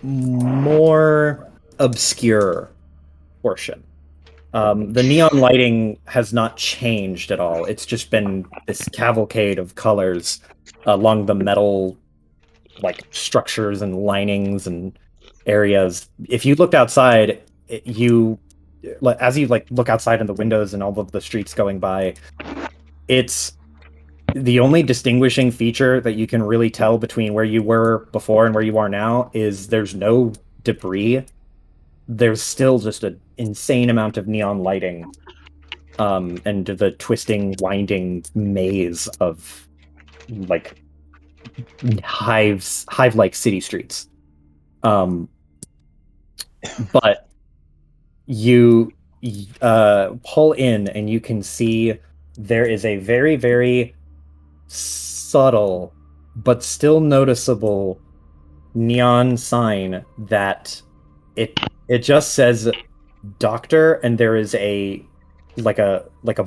more obscure portion. The neon lighting has not changed at all. It's just been this cavalcade of colors along the metal structures and linings and areas. If you looked outside, as you look outside in the windows and all of the streets going by, it's the only distinguishing feature that you can really tell between where you were before and where you are now is there's no debris. There's still just an insane amount of neon lighting, and the twisting, winding maze of hive-like city streets. But you pull in and you can see there is a very, very subtle but still noticeable neon sign that it just says doctor, and there is a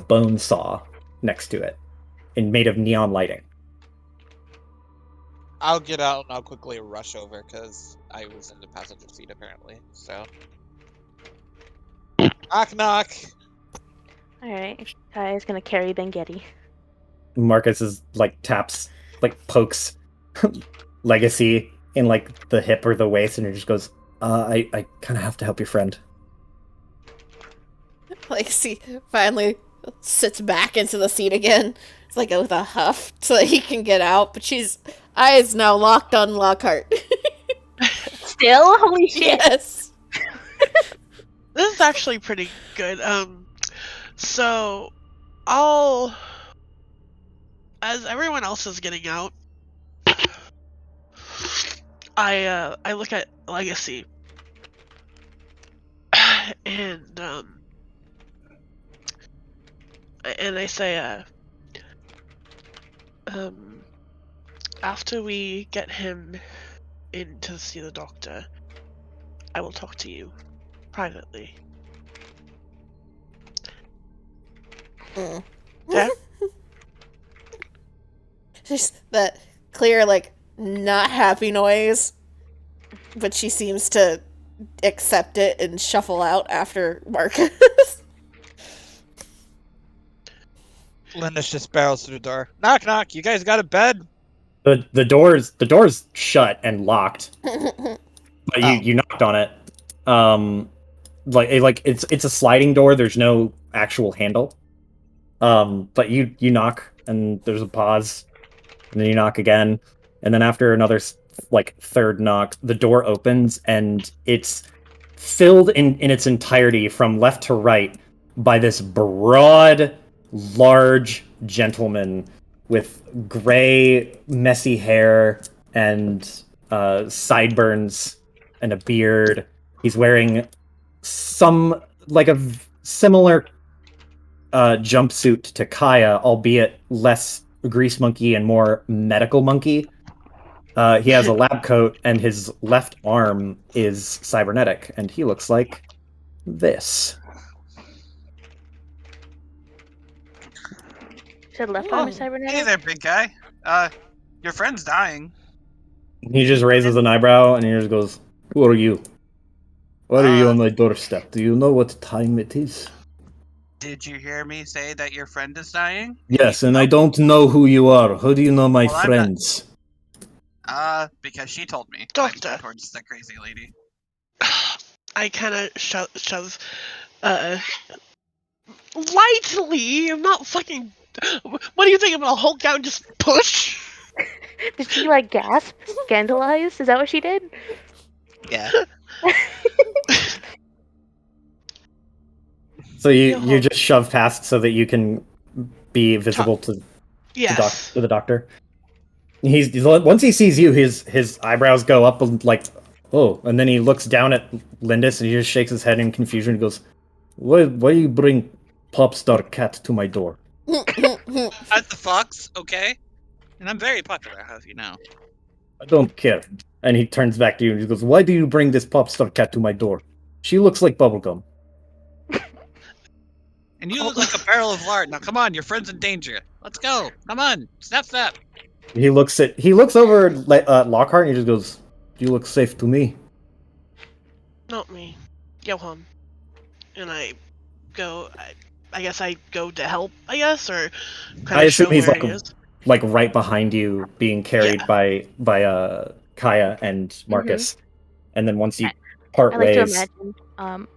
bone saw next to it and made of neon lighting. I'll get out and I'll quickly rush over because I was in the passenger seat apparently. So, knock knock. All right, Kaya's gonna carry Bengetti. Marcus is pokes Legacy in the hip or the waist, and he just goes, I kind of have to help your friend. Legacy finally sits back into the seat again. It's with a huff so that he can get out, but she's eyes now locked on Lockhart. Still? Holy shit. Yes. This is actually pretty good. So as everyone else is getting out, I look at Legacy, and I say, after we get him in to see the doctor, I will talk to you privately. Yeah? Just that clear, not happy noise, but she seems to accept it and shuffle out after Marcus. Linus just barrels through the door. Knock knock. You guys got a bed? The door's shut and locked, but you knocked on it. It's a sliding door. There's no actual handle. But you knock and there's a pause, and then you knock again, and then after another third knock, the door opens and it's filled in its entirety from left to right by this broad, large gentleman with gray, messy hair and sideburns and a beard. He's wearing a similar jumpsuit to Kaya, albeit less grease monkey and more medical monkey. He has a lab coat, and his left arm is cybernetic, and he looks like this. Said left arm is Hey cybernetic. there, big guy. Your friend's dying. He just raises an eyebrow, and he just goes, "Who are you? Why are you on my doorstep? Do you know what time it is?" Did you hear me say that your friend is dying? Yes, and I don't know who you are. How do you know my Well, I'm not- friends? Because she told me. Doctor. I'm towards the crazy lady. I kind of shove, lightly. I'm not fucking. What do you think? I'm gonna Hulk out and just push? Did she like gasp, scandalized? Is that what she did? Yeah. So Yo. you just shove past so that you can be visible to Yes. the doctor. He's once he sees you, his eyebrows go up like, oh, and then he looks down at Lindis and he just shakes his head in confusion and goes, why you bring Popstar Cat to my door? At the Fox, okay? And I'm very popular, how do you know? I don't care. And he turns back to you and he goes, why do you bring this Popstar Cat to my door? She looks like bubblegum. And you look like a barrel of lard. Now come on, your friend's in danger. Let's go. Come on. Snap. He looks over at Lockhart and he just goes, you look safe to me. Not me. Johan. And I go. I guess I go to help. I guess, or kind I of assume show he's where like he is. like right behind you, being carried by Kaya and Marcus. And then once you part I like to ways, imagine.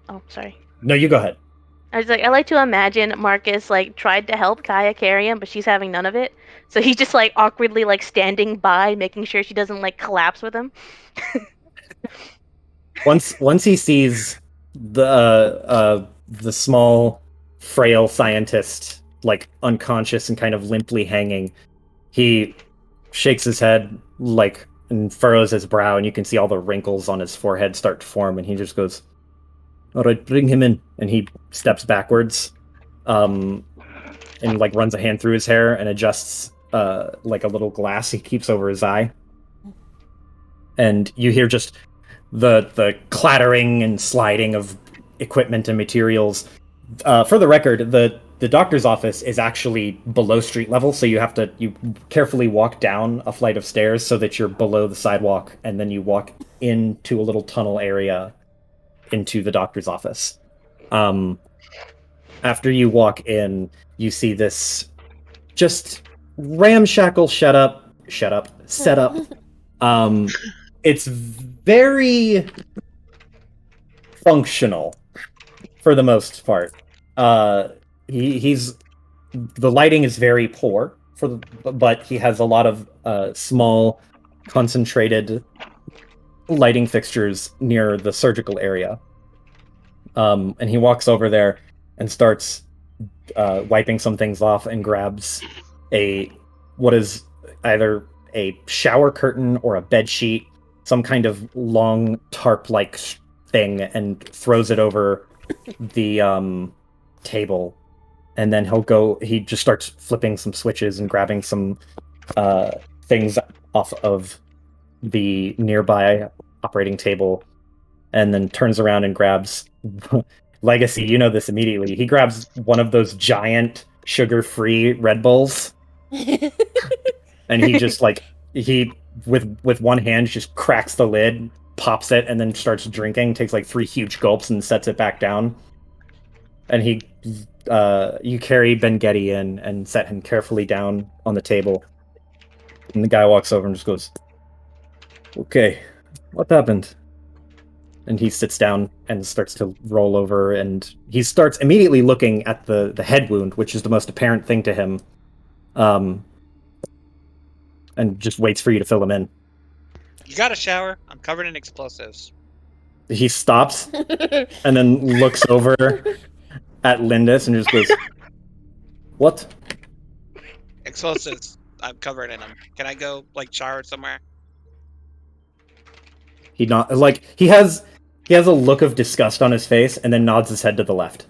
Oh, sorry. no, you go ahead. I was like, I like to imagine Marcus like tried to help Kaya carry him, but she's having none of it. So he's just like awkwardly like standing by, making sure she doesn't like collapse with him. Once he sees the small, frail scientist like unconscious and kind of limply hanging, he shakes his head like and furrows his brow, and you can see all the wrinkles on his forehead start to form, and he just goes, all right, bring him in. And he steps backwards, and like runs a hand through his hair and adjusts like a little glass he keeps over his eye. And you hear just the clattering and sliding of equipment and materials. For the record, the doctor's office is actually below street level, so you carefully walk down a flight of stairs so that you're below the sidewalk, and then you walk into a little tunnel area into the doctor's office. After you walk in, you see this just ramshackle setup. It's very functional for the most part. He's the lighting is very poor but he has a lot of small concentrated lighting fixtures near the surgical area. And he walks over there and starts wiping some things off and grabs what is either a shower curtain or a bed sheet, some kind of long tarp-like thing, and throws it over the table. And then he just starts flipping some switches and grabbing some things off of the nearby operating table, and then turns around and grabs Legacy. You know this immediately. He grabs one of those giant sugar-free Red Bulls, and he just with one hand just cracks the lid, pops it, and then starts drinking. Takes like 3 huge gulps and sets it back down. And you carry Ben Getty in and set him carefully down on the table. And the guy walks over and just goes, "Okay, what happened?" And he sits down and starts to roll over, and he starts immediately looking at the head wound, which is the most apparent thing to him, and just waits for you to fill him in. You got a shower. I'm covered in explosives. He stops and then looks over at Lindis and just goes, "What?" Explosives. I'm covered in them. Can I go shower somewhere? He has a look of disgust on his face and then nods his head to the left.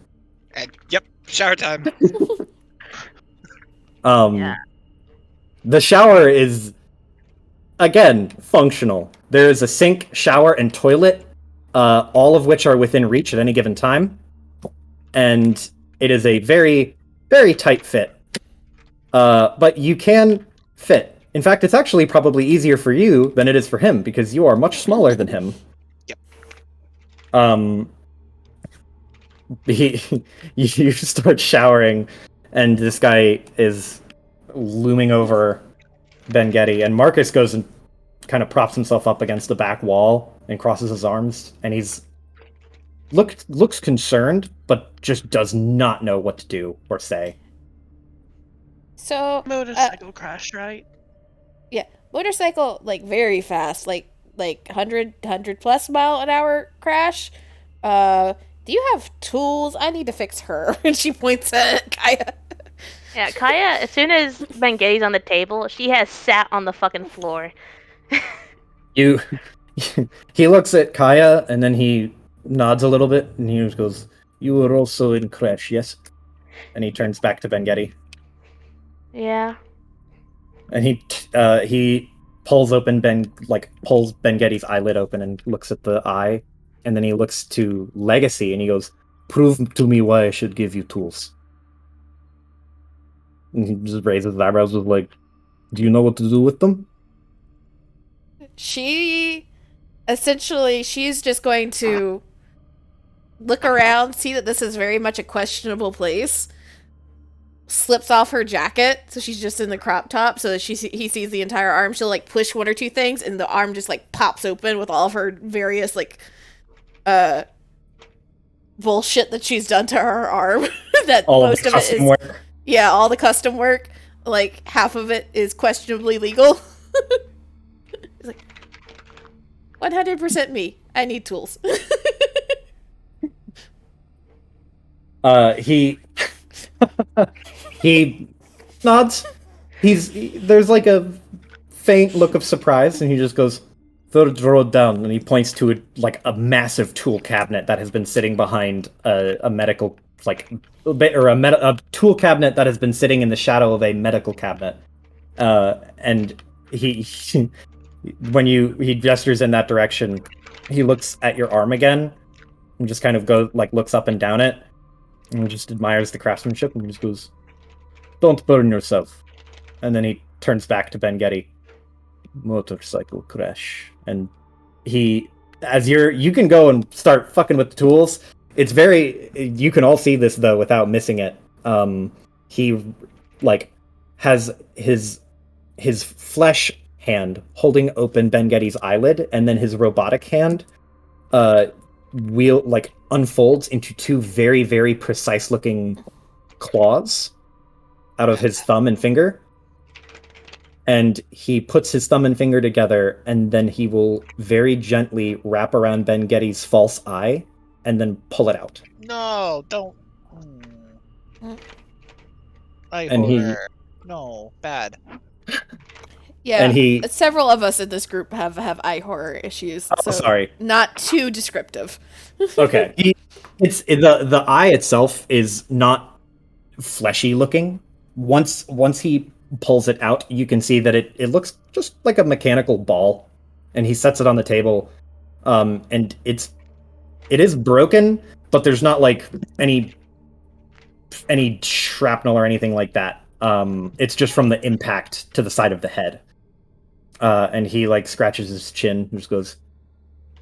And yep, shower time. Yeah. The shower is again functional. There is a sink, shower, and toilet, all of which are within reach at any given time, and it is a very, very tight fit. But you can fit. In fact, it's actually probably easier for you than it is for him, because you are much smaller than him. Yep. You start showering, and this guy is looming over Ben Getty, and Marcus goes and kind of props himself up against the back wall and crosses his arms, and he's looks concerned, but just does not know what to do or say. So Motorcycle crash, right? motorcycle, like, very fast, like 100 plus mile an hour crash. Do you have tools? I need to fix her. And she points at Kaya. Yeah, Kaya, as soon as Benghetti's on the table, she has sat on the fucking floor. You, he looks at Kaya, and then he nods a little bit, and he just goes, "You were also in crash, yes?" And he turns back to Ben Getty, Yeah. and he pulls Ben Getty's eyelid open and looks at the eye, and then he looks to Legacy, and he goes, "Prove to me why I should give you tools." And he just raises his eyebrows with like, "Do you know what to do with them?" She's just going to look around, see that this is very much a questionable place, slips off her jacket, so she's just in the crop top, so that he sees the entire arm. She'll like push one or two things, and the arm just like pops open with all of her various bullshit that she's done to her arm. That All most of of it custom is work. all the custom work. Like half of it is questionably legal. It's like 100% me. I need tools. He he nods. There's like a faint look of surprise, and he just goes, "Throw it down," and he points to a massive tool cabinet that has been sitting behind a medical a tool cabinet that has been sitting in the shadow of a medical cabinet. And he he gestures in that direction, he looks at your arm again and just kind of looks up and down it and just admires the craftsmanship and just goes, "Don't burn yourself." And then he turns back to Ben Getty. "Motorcycle crash." And you can go and start fucking with the tools. It's you can all see this though without missing it. He has his flesh hand holding open Ben Getty's eyelid, and then his robotic hand unfolds into two very, very precise looking claws out of his thumb and finger. And he puts his thumb and finger together, and then he will very gently wrap around Ben Getty's false eye and then pull it out. No, don't. No, bad. Yeah, And several of us in this group have eye horror issues. So sorry. Not too descriptive. Okay. The eye itself is not fleshy looking. Once he pulls it out, you can see that it looks just like a mechanical ball, and he sets it on the table. And it is broken, but there's not like any shrapnel or anything like that. It's just from the impact to the side of the head. And he scratches his chin and just goes,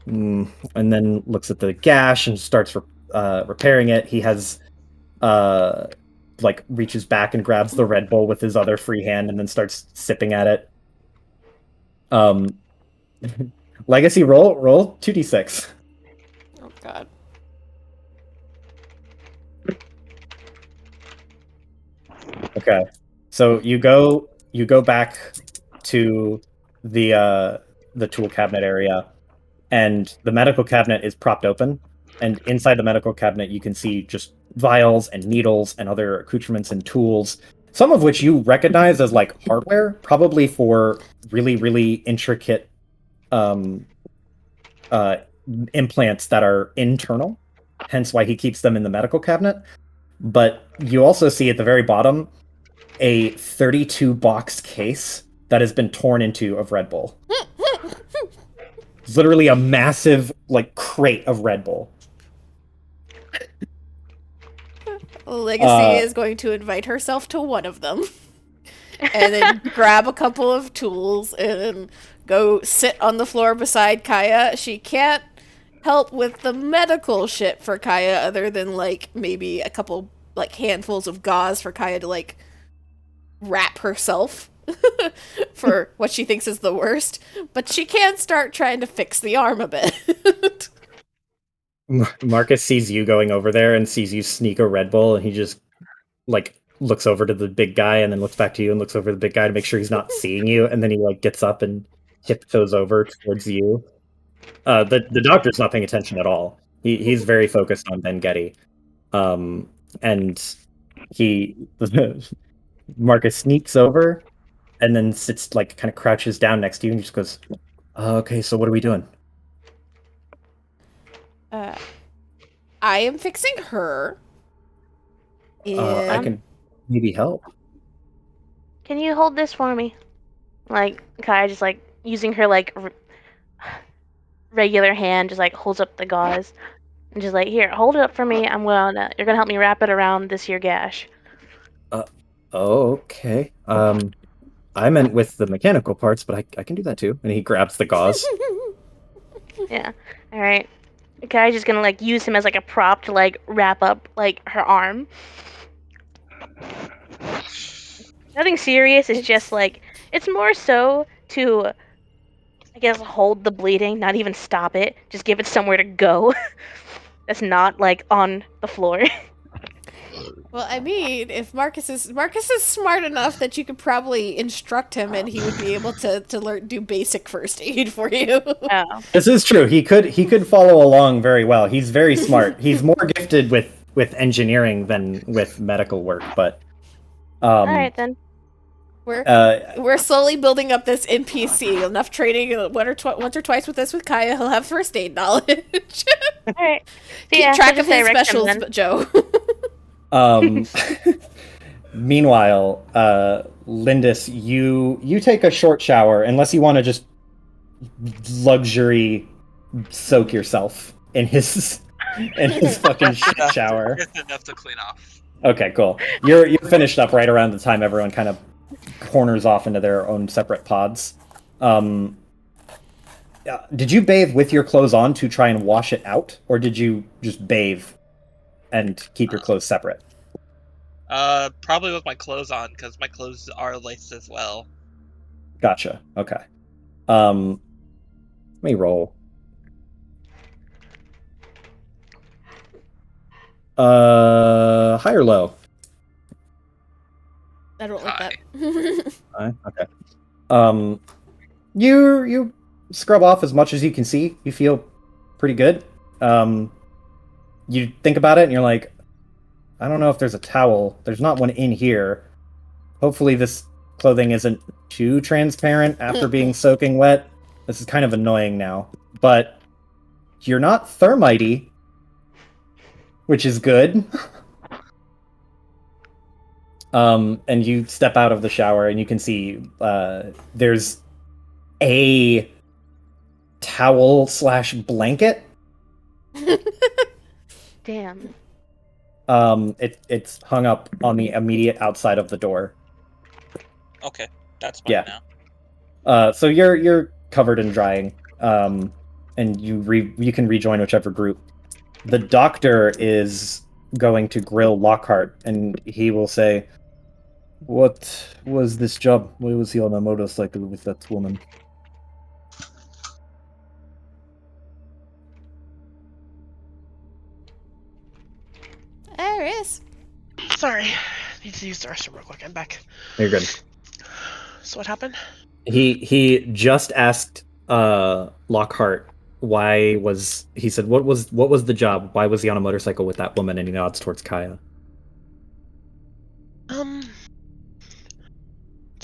and then looks at the gash and starts repairing it. He has reaches back and grabs the Red Bull with his other free hand and then starts sipping at it. Legacy roll 2d6. Oh god. Okay. So you go back to the tool cabinet area, and the medical cabinet is propped open, and inside the medical cabinet you can see just vials and needles and other accoutrements and tools, some of which you recognize as hardware, probably for really, really intricate implants that are internal, hence why he keeps them in the medical cabinet. But you also see at the very bottom a 32 box case that has been torn into of Red Bull. It's literally a massive crate of Red Bull. Legacy is going to invite herself to one of them, and then grab a couple of tools and go sit on the floor beside Kaya. She can't help with the medical shit for Kaya other than like maybe a couple like handfuls of gauze for Kaya to like wrap herself for what she thinks is the worst, but she can start trying to fix the arm a bit. Marcus sees you going over there and sees you sneak a Red Bull, and he just like looks over to the big guy and then looks back to you and looks over to the big guy to make sure he's not seeing you, and then he like gets up and tiptoes over towards you. The doctor's not paying attention at all. He's very focused on Ben Getty. And he Marcus sneaks over and then sits like kind of crouches down next to you and just goes, okay, so what are we doing? I am fixing her. I And can maybe help. Can you hold this for me? Like, Kaya just like using her like regular hand, just like holds up the gauze and just like, here, hold it up for me. You're gonna help me wrap it around this here gash. Oh, okay. I meant with the mechanical parts, but I can do that too. And he grabs the gauze. Yeah. All right. Kaya's just gonna like use him as like a prop to like wrap up like her arm. Nothing serious. It's just like it's more so to, I guess, hold the bleeding, not even stop it. Just give it somewhere to go. That's not like on the floor. well, I mean, if Marcus is smart enough that you could probably instruct him and he would be able to do basic first aid for you. Oh. This is true. He could follow along very well. He's very smart. He's more gifted with engineering than with medical work, but All right then. We're slowly building up this NPC. Enough training once or twice with this with Kaya, he'll have first aid knowledge. All right. Keep track of his specials, Joe. Meanwhile, Lindis, you take a short shower unless you want to just luxury soak yourself in his fucking shit shower. It's enough to clean off. Okay, cool. You're finished up right around the time everyone kind of corners off into their own separate pods. Did you bathe with your clothes on to try and wash it out, or did you just bathe and keep your clothes separate? Probably with my clothes on, because my clothes are laced as well. Gotcha. Okay. Let me roll. High or low? I don't like that. Okay. You scrub off as much as you can see. You feel pretty good. You think about it and you're like, I don't know if there's a towel. There's not one in here. Hopefully this clothing isn't too transparent after being soaking wet. This is kind of annoying now. But you're not thermite-y, which is good. And you step out of the shower and you can see there's a towel/blanket. Damn. It's hung up on the immediate outside of the door. Okay, that's fine Yeah. now. So you're covered in drying. And you can rejoin whichever group. The doctor is going to grill Lockhart, and he will say, "What was this job? Why was he on a motorcycle with that woman?" Aris. Sorry. Need to use the restroom real quick. I'm back. You're good. So what happened? He just asked Lockhart he said what was the job? Why was he on a motorcycle with that woman? And he nods towards Kaya. To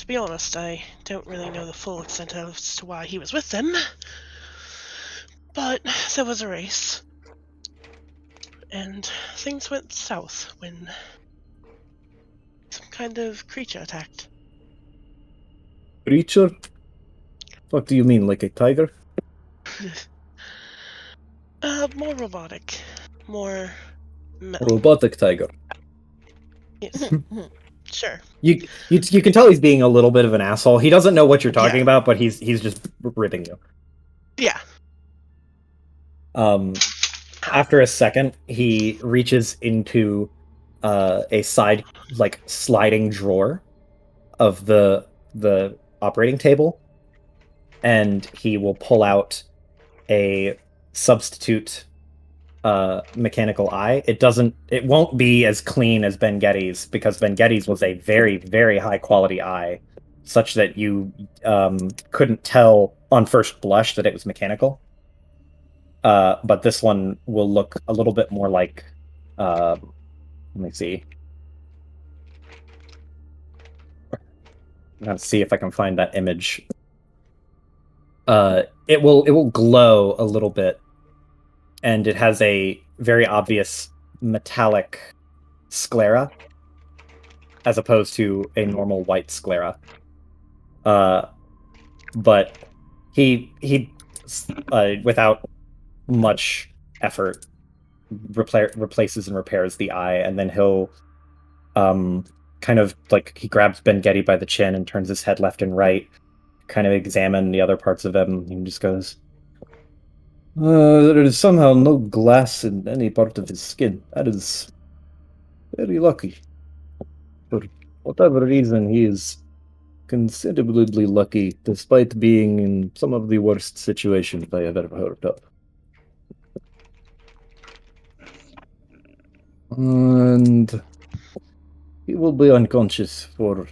be honest, I don't really know the full extent as to why he was with them. But there was a race. And things went south when some kind of creature attacked. Creature? What do you mean, like a tiger? More robotic. More Robotic tiger. Yes. Sure. You can tell he's being a little bit of an asshole. He doesn't know what you're talking Yeah. about, but he's just ribbing you. Yeah. After a second, he reaches into a side, like, sliding drawer of the operating table, and he will pull out a substitute mechanical eye. It won't be as clean as Ben Geddes, because Ben Geddes was a very, very high quality eye, such that you couldn't tell on first blush that it was mechanical. But this one will look a little bit more like, let me see. Let's see if I can find that image. It will glow a little bit, and it has a very obvious metallic sclera, as opposed to a normal white sclera. But he without much effort replaces and repairs the eye, and then he'll kind of like, he grabs Ben Geddy by the chin and turns his head left and right, kind of examine the other parts of him, and just goes, there is somehow no glass in any part of his skin. That is very lucky. For whatever reason, he is considerably lucky, despite being in some of the worst situations I have ever heard of. And he will be unconscious for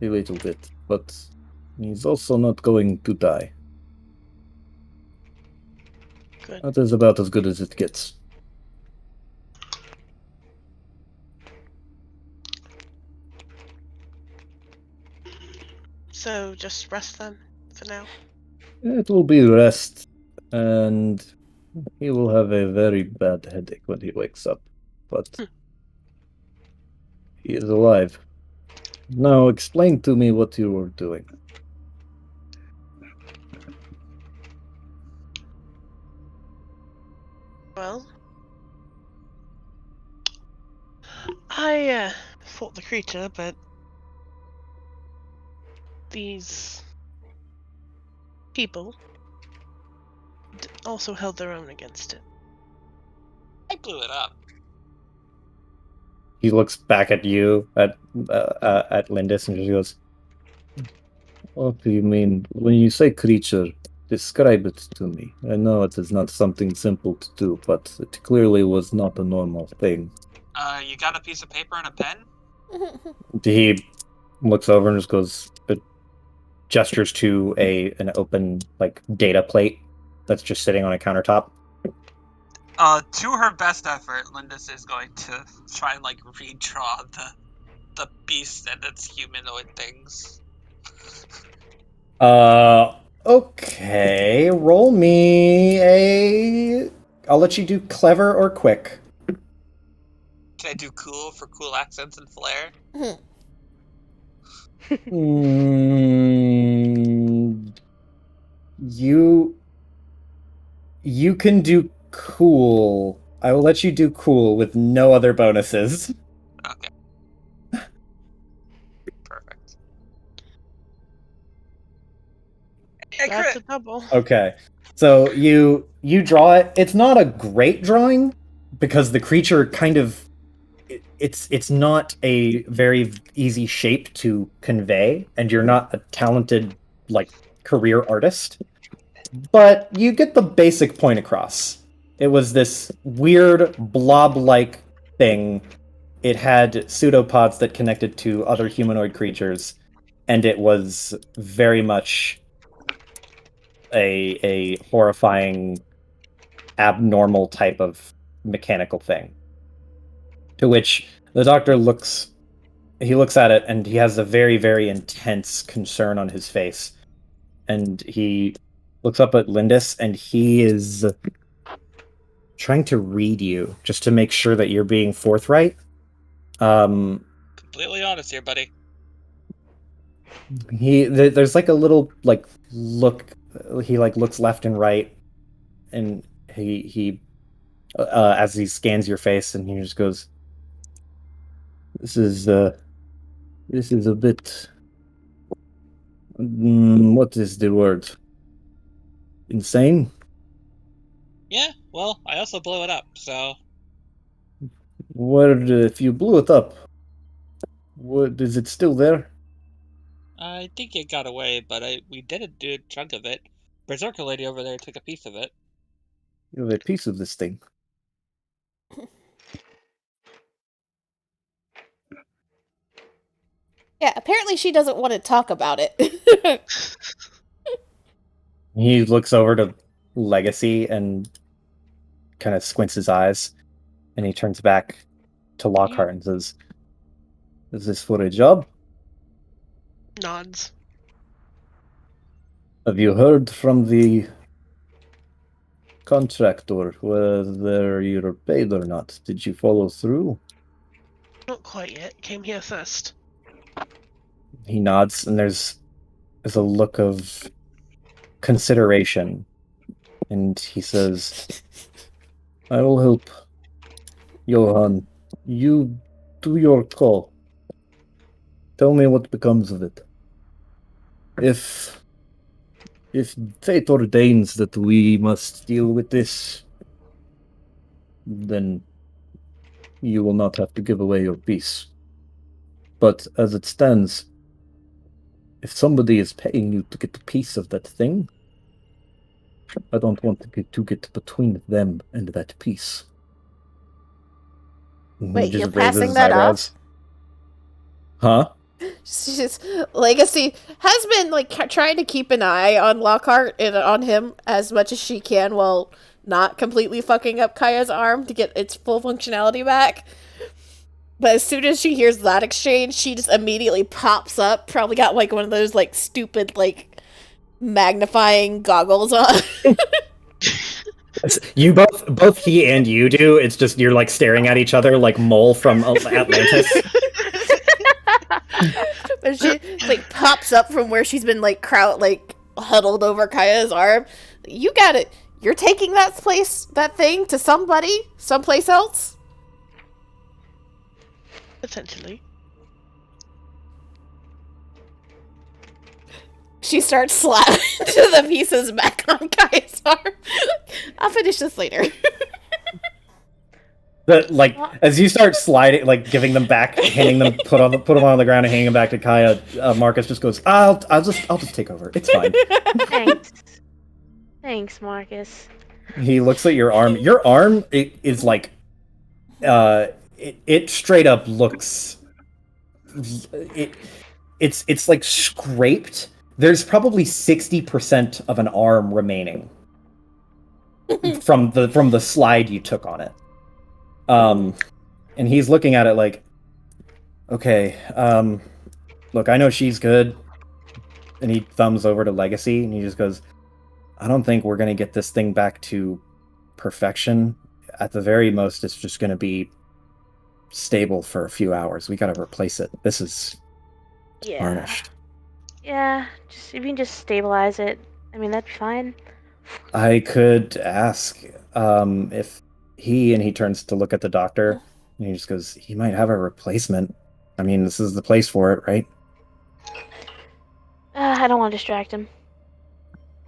a little bit, but he's also not going to die. Good. That is about as good as it gets. So just rest then, for now. It will be rest, and he will have a very bad headache when he wakes up, but he is alive. Now, explain to me what you were doing. Well, I fought the creature, but these people also held their own against it. I blew it up. He looks back at you, at Lindis, and just goes, "What do you mean? When you say creature, describe it to me. I know it is not something simple to do, but it clearly was not a normal thing." You got a piece of paper and a pen? He looks over and just goes, gestures to an open, like, data plate that's just sitting on a countertop. To her best effort, Lindis is going to try and, like, redraw the beast and its humanoid things. Okay. Roll me a... I'll let you do clever or quick. Can I do cool for cool accents and flair? You can do cool. I will let you do cool with no other bonuses. Okay. Perfect. Hey, That's crit! a double. Okay. So you draw it. It's not a great drawing, because the creature kind of, it's not a very easy shape to convey, and you're not a talented, like, career artist. But you get the basic point across. It was this weird blob-like thing. It had pseudopods that connected to other humanoid creatures, and it was very much a horrifying, abnormal type of mechanical thing. To which the doctor looks at it, and he has a very, very intense concern on his face. And he looks up at Lindis, and he is trying to read you, just to make sure that you're being forthright. Completely honest here, buddy. There's like a little, like, look. He, like, looks left and right, and he as he scans your face, and he just goes, This is a bit. What is the word? Insane? Yeah, well, I also blew it up, so... If you blew it up, what is it still there? I think it got away, but we didn't do a chunk of it. Berserker lady over there took a piece of it. You have a piece of this thing. Yeah, apparently she doesn't want to talk about it. He looks over to Legacy and kind of squints his eyes, and he turns back to Lockhart and says, "Is this for a job? Nods. Have you heard from the contractor whether you're paid or not? Did you follow through?" Not quite yet. Came here first. He nods, and there's a look of consideration, and he says, "I will help. Johan, you do your call. Tell me what becomes of it. If fate ordains that we must deal with this, then you will not have to give away your piece. But as it stands, if somebody is paying you to get a piece of that thing, I don't want to get between them and that piece." And he Wait, just you're raises passing his that eyebrows. Huh? She's Legacy has been like trying to keep an eye on Lockhart and on him as much as she can while not completely fucking up Kaya's arm to get its full functionality back. But as soon as she hears that exchange, she just immediately pops up. Probably got like one of those like stupid like magnifying goggles on. You both he and you do. It's just you're like staring at each other like Mole from Atlantis. But she like pops up from where she's been like huddled over Kaya's arm. You got it. You're taking that thing to someplace else? Potentially. She starts slapping the pieces back on Kaya's arm. I'll finish this later. But like as you start sliding, like giving them back, handing them, put them on the ground and handing them back to Kaya, Marcus just goes, I'll just take over. It's fine." Thanks, Marcus. He looks at your arm. Your arm is like, it straight up looks, it's like scraped. There's probably 60% of an arm remaining from the slide you took on it. And he's looking at it like, okay, look, I know she's good. And he thumbs over to Legacy, and he just goes, I don't think we're going to get this thing back to perfection. At the very most, it's just going to be stable for a few hours. We got to replace it. This is tarnished. Yeah, if you can just stabilize it, I mean, that'd be fine. I could ask if he turns to look at the doctor, and he just goes, he might have a replacement. I mean, this is the place for it, right? I don't want to distract him.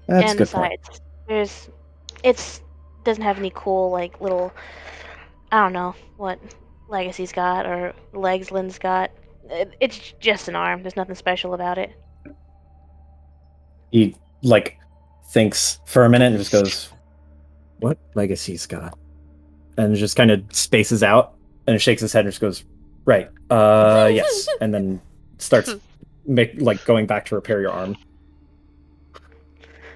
That's And a good point. besides, it doesn't have any cool, like, little, I don't know what Legacy's got or legs Lynn's got. It's just an arm. There's nothing special about it. He, like, thinks for a minute and just goes, what Legacy's got? And just kind of spaces out and shakes his head and just goes, right, yes. And then starts going back to repair your arm.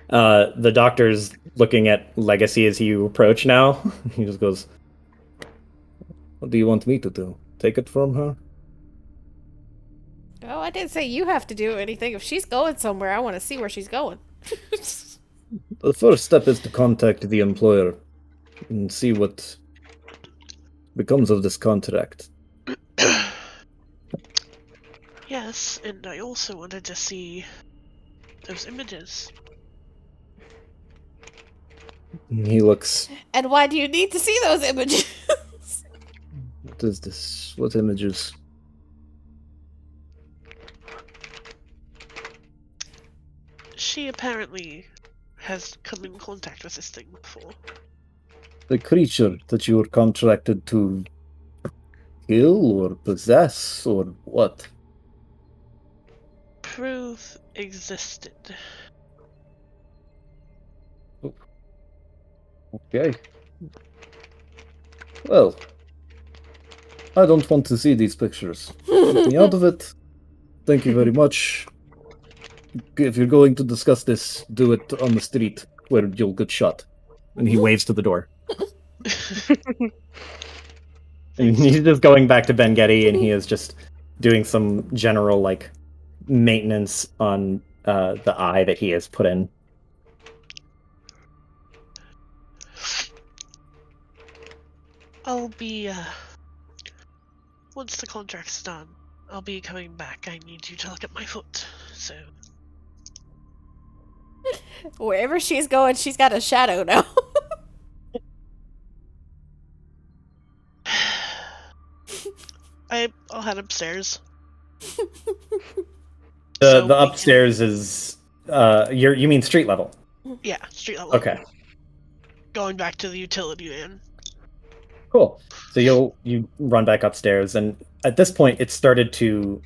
The doctor's looking at Legacy as you approach now. He just goes, what do you want me to do? Take it from her? Oh, I didn't say you have to do anything. If she's going somewhere, I want to see where she's going. The first step is to contact the employer and see what becomes of this contract. Yes, and I also wanted to see those images. He looks... And why do you need to see those images? What is this? What images? She apparently has come in contact with this thing before. The creature that you were contracted to kill or possess or what? Proof existed. Okay. Well, I don't want to see these pictures. Get me out of it. Thank you very much. If you're going to discuss this, do it on the street where you'll get shot. And he waves to the door. And he's just going back to Ben Getty, and he is just doing some general like maintenance on the eye that he has put in. I'll be, once the contract's done, I'll be coming back. I need you to look at my foot, so... Wherever she's going, she's got a shadow now. I'll head upstairs. The So we can- upstairs is you mean street level? Yeah, street level. Okay, Going back to the utility van. cool. So you run back upstairs, and at this point, it started to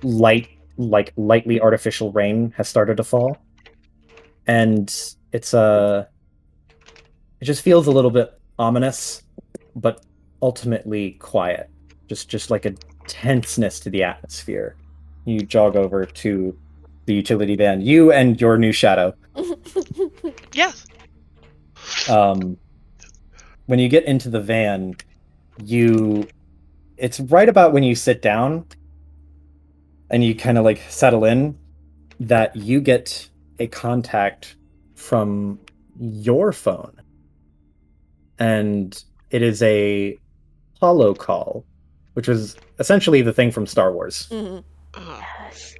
lightly artificial rain has started to fall, and it just feels a little bit ominous, but ultimately quiet. Just like a tenseness to the atmosphere. You jog over to the utility van, you and your new shadow. Yes. When you get into the van, it's right about when you sit down and you kind of like settle in that you get a contact from your phone. And it is a holo call, which was essentially the thing from Star Wars. Mhm. Yes.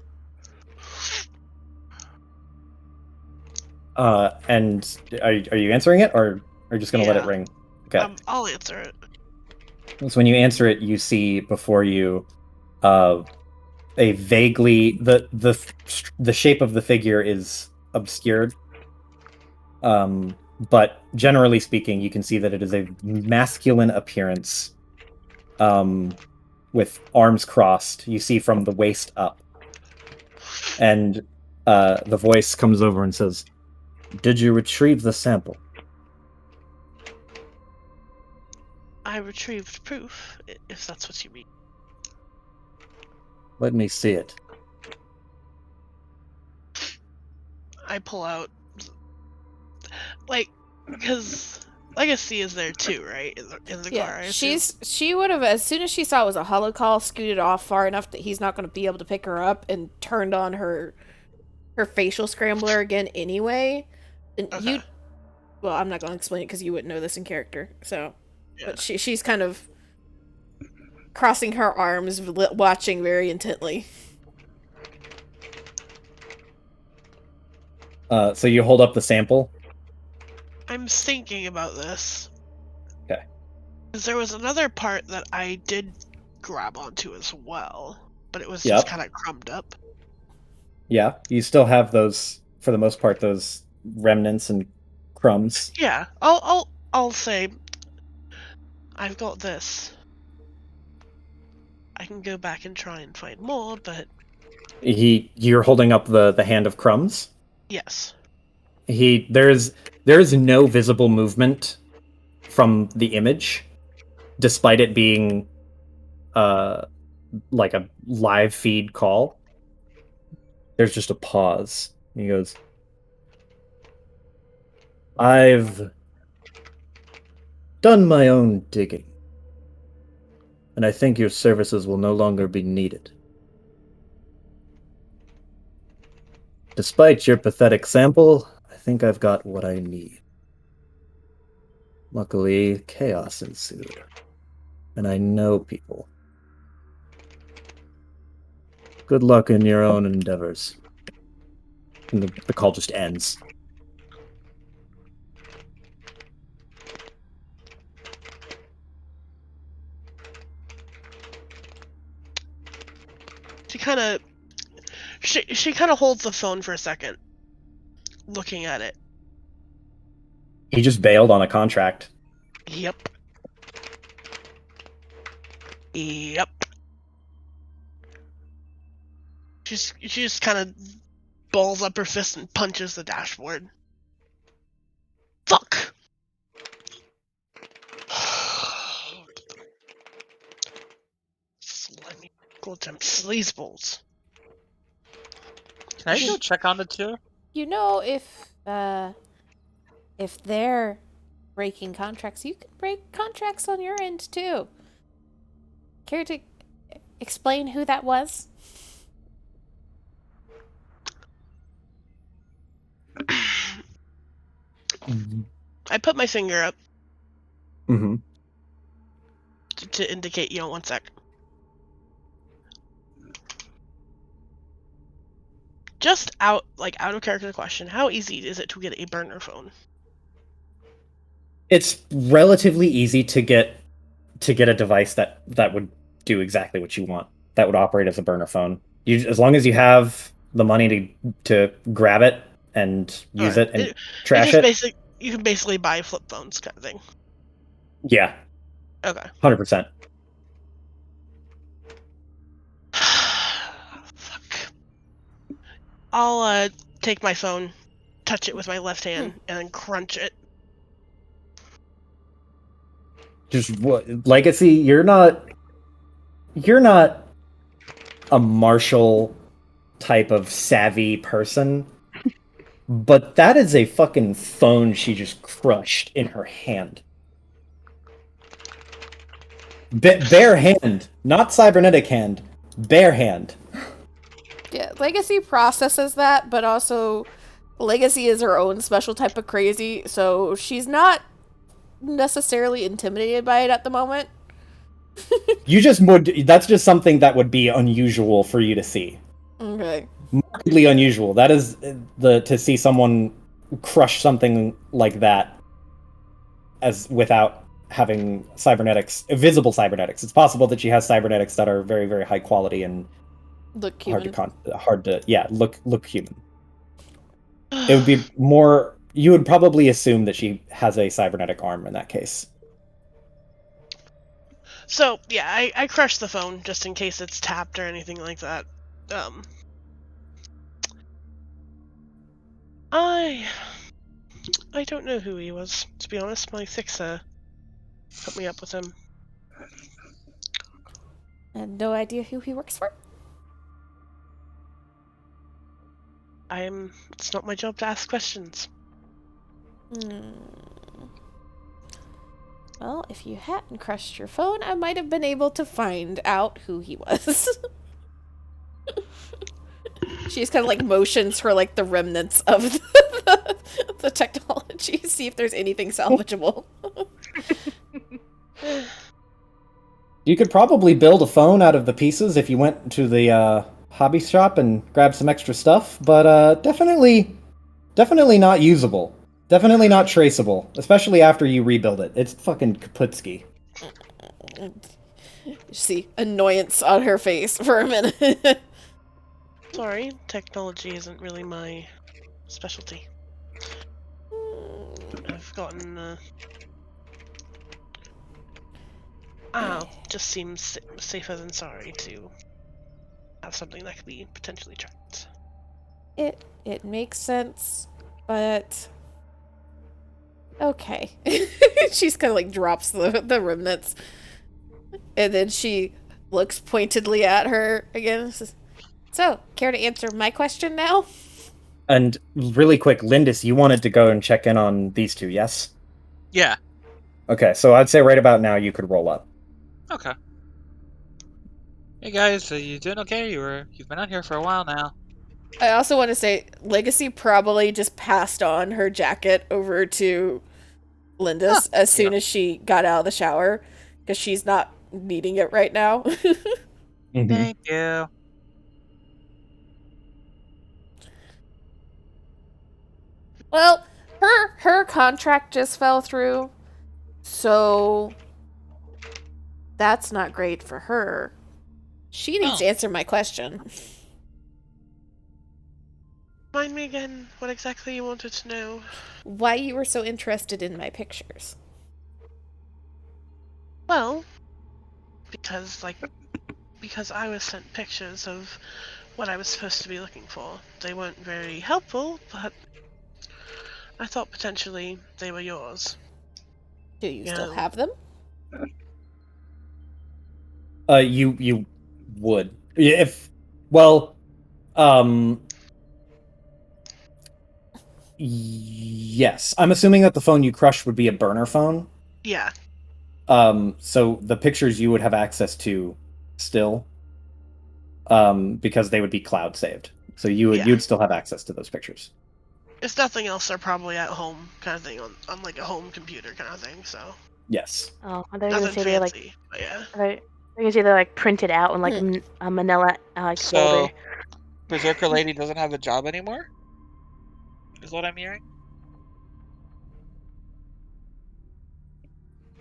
And are you answering it, or are you just going to let it Yeah. ring? Okay. I'll answer it. So when you answer it, you see before you a vaguely the shape of the figure is obscured. But generally speaking, you can see that it is a masculine appearance, with arms crossed. You see from the waist up, and the voice comes over and says, "Did you retrieve the sample?" I retrieved proof, if that's what you mean. Let me see it. I pull out, like, because Legacy is there too, right? In the car. I assume? She would have, as soon as she saw it was a holocall, scooted off far enough that he's not going to be able to pick her up, and turned on her facial scrambler again anyway. And Okay. well, I'm not going to explain it because you wouldn't know this in character. So, Yeah. but she's kind of crossing her arms, watching very intently. So you hold up the sample. I'm thinking about this. Okay. Because there was another part that I did grab onto as well, but it was Yep. just kind of crumbed up. Yeah, you still have those, for the most part, those remnants and crumbs. Yeah, I'll say I've got this. I can go back and try and find more, but You're holding up the hand of crumbs. yes. There's no visible movement from the image, despite it being like a live feed call. There's just a pause. He goes, "I've done my own digging, and I think your services will no longer be needed. Despite your pathetic sample, I think I've got what I need. Luckily, chaos ensued, and I know people. Good luck in your own endeavors." And the call just ends. She kind of holds the phone for a second, looking at it. He just bailed on a contract. Yep. Yep. She just kind of balls up her fist and punches the dashboard. Fuck! Slimy goddamn sleazeballs. Can I go check on the two? You know, if they're breaking contracts, you can break contracts on your end too. Care to explain who that was? I put my finger up Mm-hmm. to indicate, one sec. Just out of character question, how easy is it to get a burner phone? It's relatively easy to get a device that would do exactly what you want. That would operate as a burner phone. As long as you have the money to grab it and use Alright. it and trash it. You can basically buy flip phones kind of thing. Yeah, Okay. 100%. Fuck. I'll take my phone, touch it with my left hand, and then crunch it. Just what Legacy? You're not a Marshall type of savvy person, but that is a fucking phone she just crushed in her hand. Bare hand, not cybernetic hand. Bare hand. Yeah, Legacy processes that, but also Legacy is her own special type of crazy, so she's not necessarily intimidated by it at the moment. That's just something that would be unusual for you to see. Okay. Markedly unusual. That is to see someone crush something like that as without having visible cybernetics. It's possible that she has cybernetics that are very, very high quality and Look human. look human. It would be more. You would probably assume that she has a cybernetic arm in that case. So, yeah, I crushed the phone just in case it's tapped or anything like that. I don't know who he was, to be honest. My fixer put me up with him. I had no idea who he works for. It's not my job to ask questions. Well, if you hadn't crushed your phone, I might have been able to find out who he was. She just kind of like motions for like the remnants of the technology, see if there's anything salvageable. You could probably build a phone out of the pieces if you went to the hobby shop and grabbed some extra stuff, but definitely not usable. Definitely not traceable, especially after you rebuild it. It's fucking kaputski. See annoyance on her face for a minute. Sorry, technology isn't really my specialty. I've gotten just seems safer than sorry to have something that could be potentially tracked. It makes sense, but okay. She's kind of like drops the remnants, and then she looks pointedly at her again. Says, so, care to answer my question now? And really quick, Lindis, you wanted to go and check in on these two, yes? Yeah. Okay, so I'd say right about now you could roll up. Okay. Hey guys, are you doing okay? You've been out here for a while now. I also want to say Legacy probably just passed on her jacket over to Lindis as soon as she got out of the shower, because she's not needing it right now. Mm-hmm. Thank you. Well, her contract just fell through, so that's not great for her. She needs to answer my question. Mind me again what exactly you wanted to know. Why you were so interested in my pictures? Well, because I was sent pictures of what I was supposed to be looking for. They weren't very helpful, but I thought potentially they were yours. Do you still Yeah. have them? You would if well, um, yes. I'm assuming that the phone you crushed would be a burner phone. Yeah. So the pictures you would have access to still, because they would be cloud saved. So Yeah. you'd still have access to those pictures. If nothing else, they're probably at home kind of thing on like a home computer kind of thing. So Yes. Oh, I thought you were gonna nothing say they're like, fancy, but yeah. I thought you were gonna say they're like printed out in like a manila like So, folder. Berserker Lady doesn't have a job anymore? Is what I'm hearing?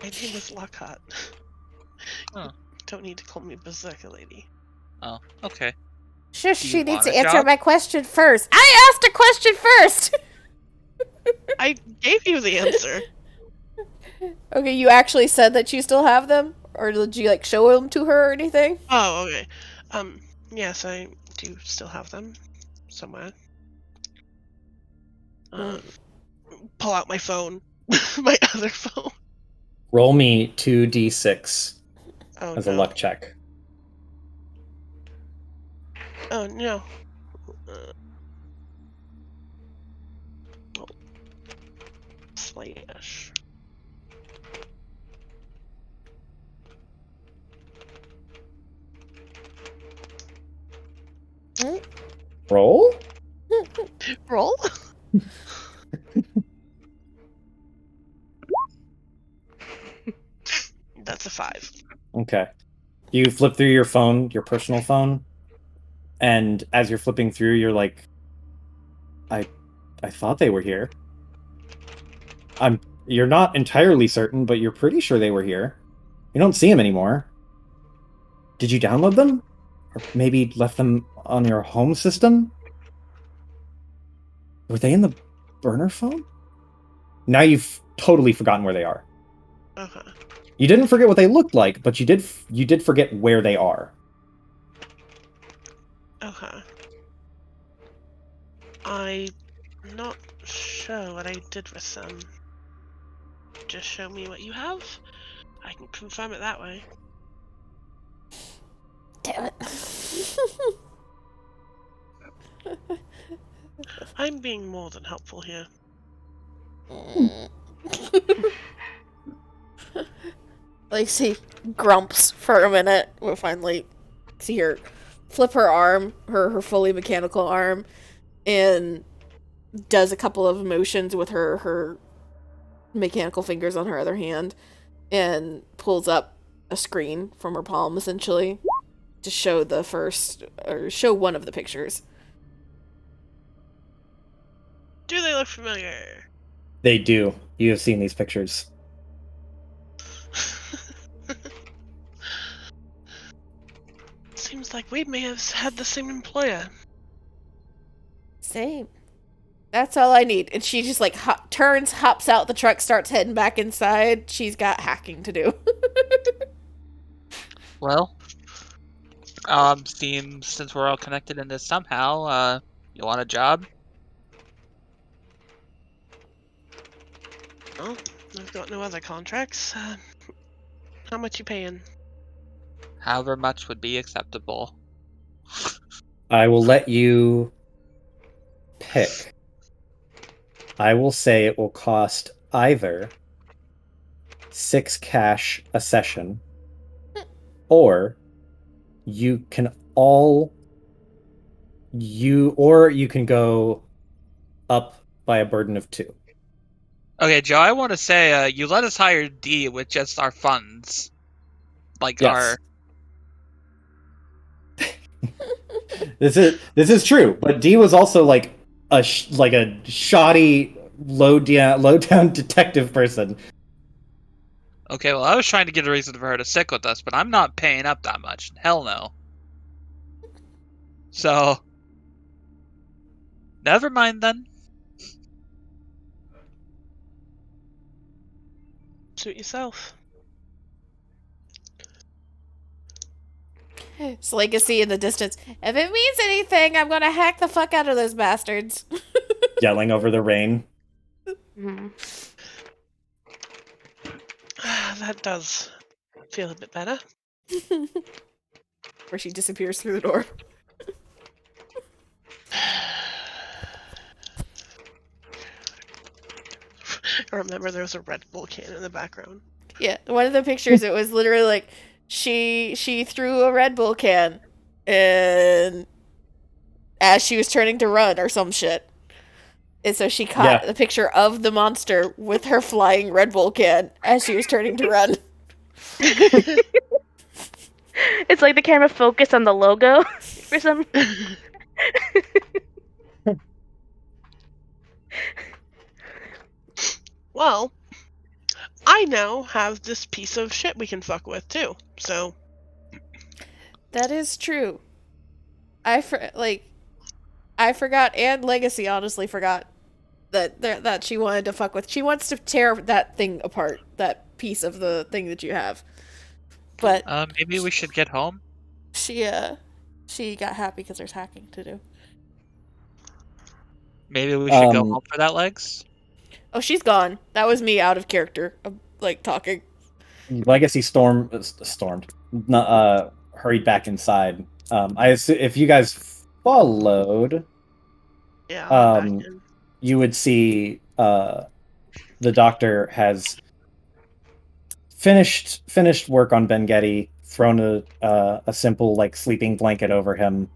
My name is Lockhart. Oh. Don't need to call me Berserker Lady. Oh, okay. Shush, Do you she needs want to a answer job? my question first. I asked a question first! I gave you the answer. Okay, you actually said that you still have them? Or did you, like, show them to her or anything? Oh, okay. Yes, I do still have them somewhere. Pull out my phone, my other phone. Roll me 2d6 Oh as no. a luck check. Oh no. Slash. Roll? Roll? That's a 5. Okay. You flip through your phone, your personal phone, and as you're flipping through, you're like, I thought they were here. You're not entirely certain, but you're pretty sure they were here. You don't see them anymore. Did you download them? Or maybe left them on your home system? Were they in the burner phone? Now you've totally forgotten where they are. Okay. You didn't forget what they looked like, but you did forget where they are. Okay. I'm not sure what I did with them. Just show me what you have. I can confirm it that way. Damn it. I'm being more than helpful here. Like, see, grumps for a minute. We'll finally see her flip her arm, her fully mechanical arm, and does a couple of motions with her mechanical fingers on her other hand, and pulls up a screen from her palm, essentially, to show the first, or show one of the pictures. Do they look familiar? They do. You have seen these pictures. Seems like we may have had the same employer. Same. That's all I need. And she just, like, turns, hops out the truck, starts heading back inside. She's got hacking to do. Well, seems since we're all connected in this somehow, you want a job? Well, I've got no other contracts. How much you paying? However much would be acceptable. I will let you pick. I will say it will cost either 6 cash a session, or you can go up by a burden of 2. Okay, Joe, I want to say you let us hire D with just our funds. Like Yes. This is true, but D was also like a shoddy low down detective person. Okay, well, I was trying to get a reason for her to stick with us, but I'm not paying up that much. Hell no. So, Never mind then. Suit yourself. It's Legacy in the distance. If it means anything, I'm gonna hack the fuck out of those bastards. Yelling over the rain. Mhm. That does feel a bit better. Where she disappears through the door. I remember there was a Red Bull can in the background. Yeah, one of the pictures, it was literally like she threw a Red Bull can, and as she was turning to run or some shit, and so she caught Yeah. the picture of the monster with her flying Red Bull can as she was turning to run. It's like the camera focused on the logo for some. Well, I now have this piece of shit we can fuck with too. So That is true. I forgot, and Legacy honestly forgot that she wanted to fuck with. She wants to tear that thing apart, that piece of the thing that you have. But Maybe we should get home. she got happy because there's hacking to do. Maybe we should go Um, home for that, Legs. Oh, she's gone. That was me out of character, like talking. Legacy stormed. Hurried back inside. If you guys followed, yeah. Um, you would see the doctor has finished work on Ben Getty, thrown a simple like sleeping blanket over him,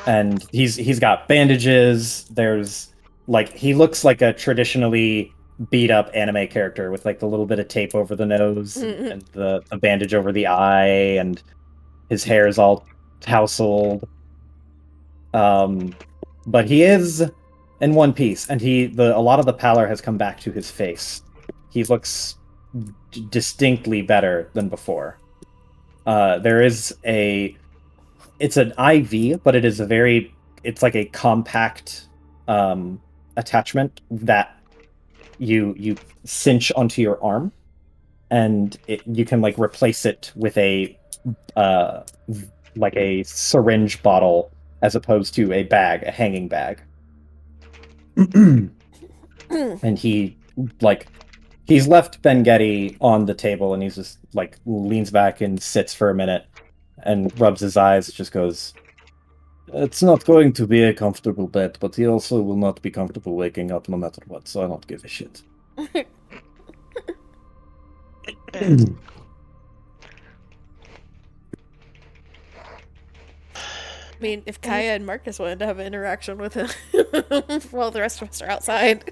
and he's got bandages. There's like he looks like a traditionally beat up anime character with like the little bit of tape over the nose Mhm. and the bandage over the eye, and his hair is all tousled. But he is in one piece, and a lot of the pallor has come back to his face. He looks distinctly better than before. It's an IV, but it's like a compact attachment that you cinch onto your arm, and you can like replace it with a like a syringe bottle as opposed to a hanging bag. And he's left Ben Getty on the table, and he's just like leans back and sits for a minute and rubs his eyes. Just goes, "It's not going to be a comfortable bed, but he also will not be comfortable waking up no matter what, so I don't give a shit." I mean, if Kaya and Marcus wanted to have an interaction with him while the rest of us are outside.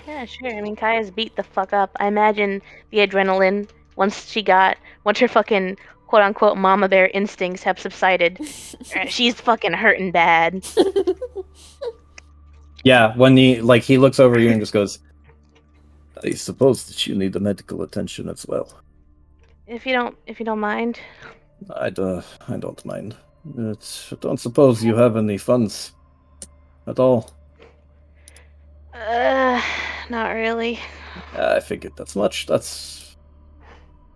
Yeah, sure. I mean, Kaya's beat the fuck up. I imagine the adrenaline once her fucking quote unquote mama bear instincts have subsided. She's fucking hurting bad. Yeah, when he looks over you and just goes, "I suppose that you need the medical attention as well." If you don't mind. I don't mind. I don't suppose you have any funds at all. Not really. I figured that's much.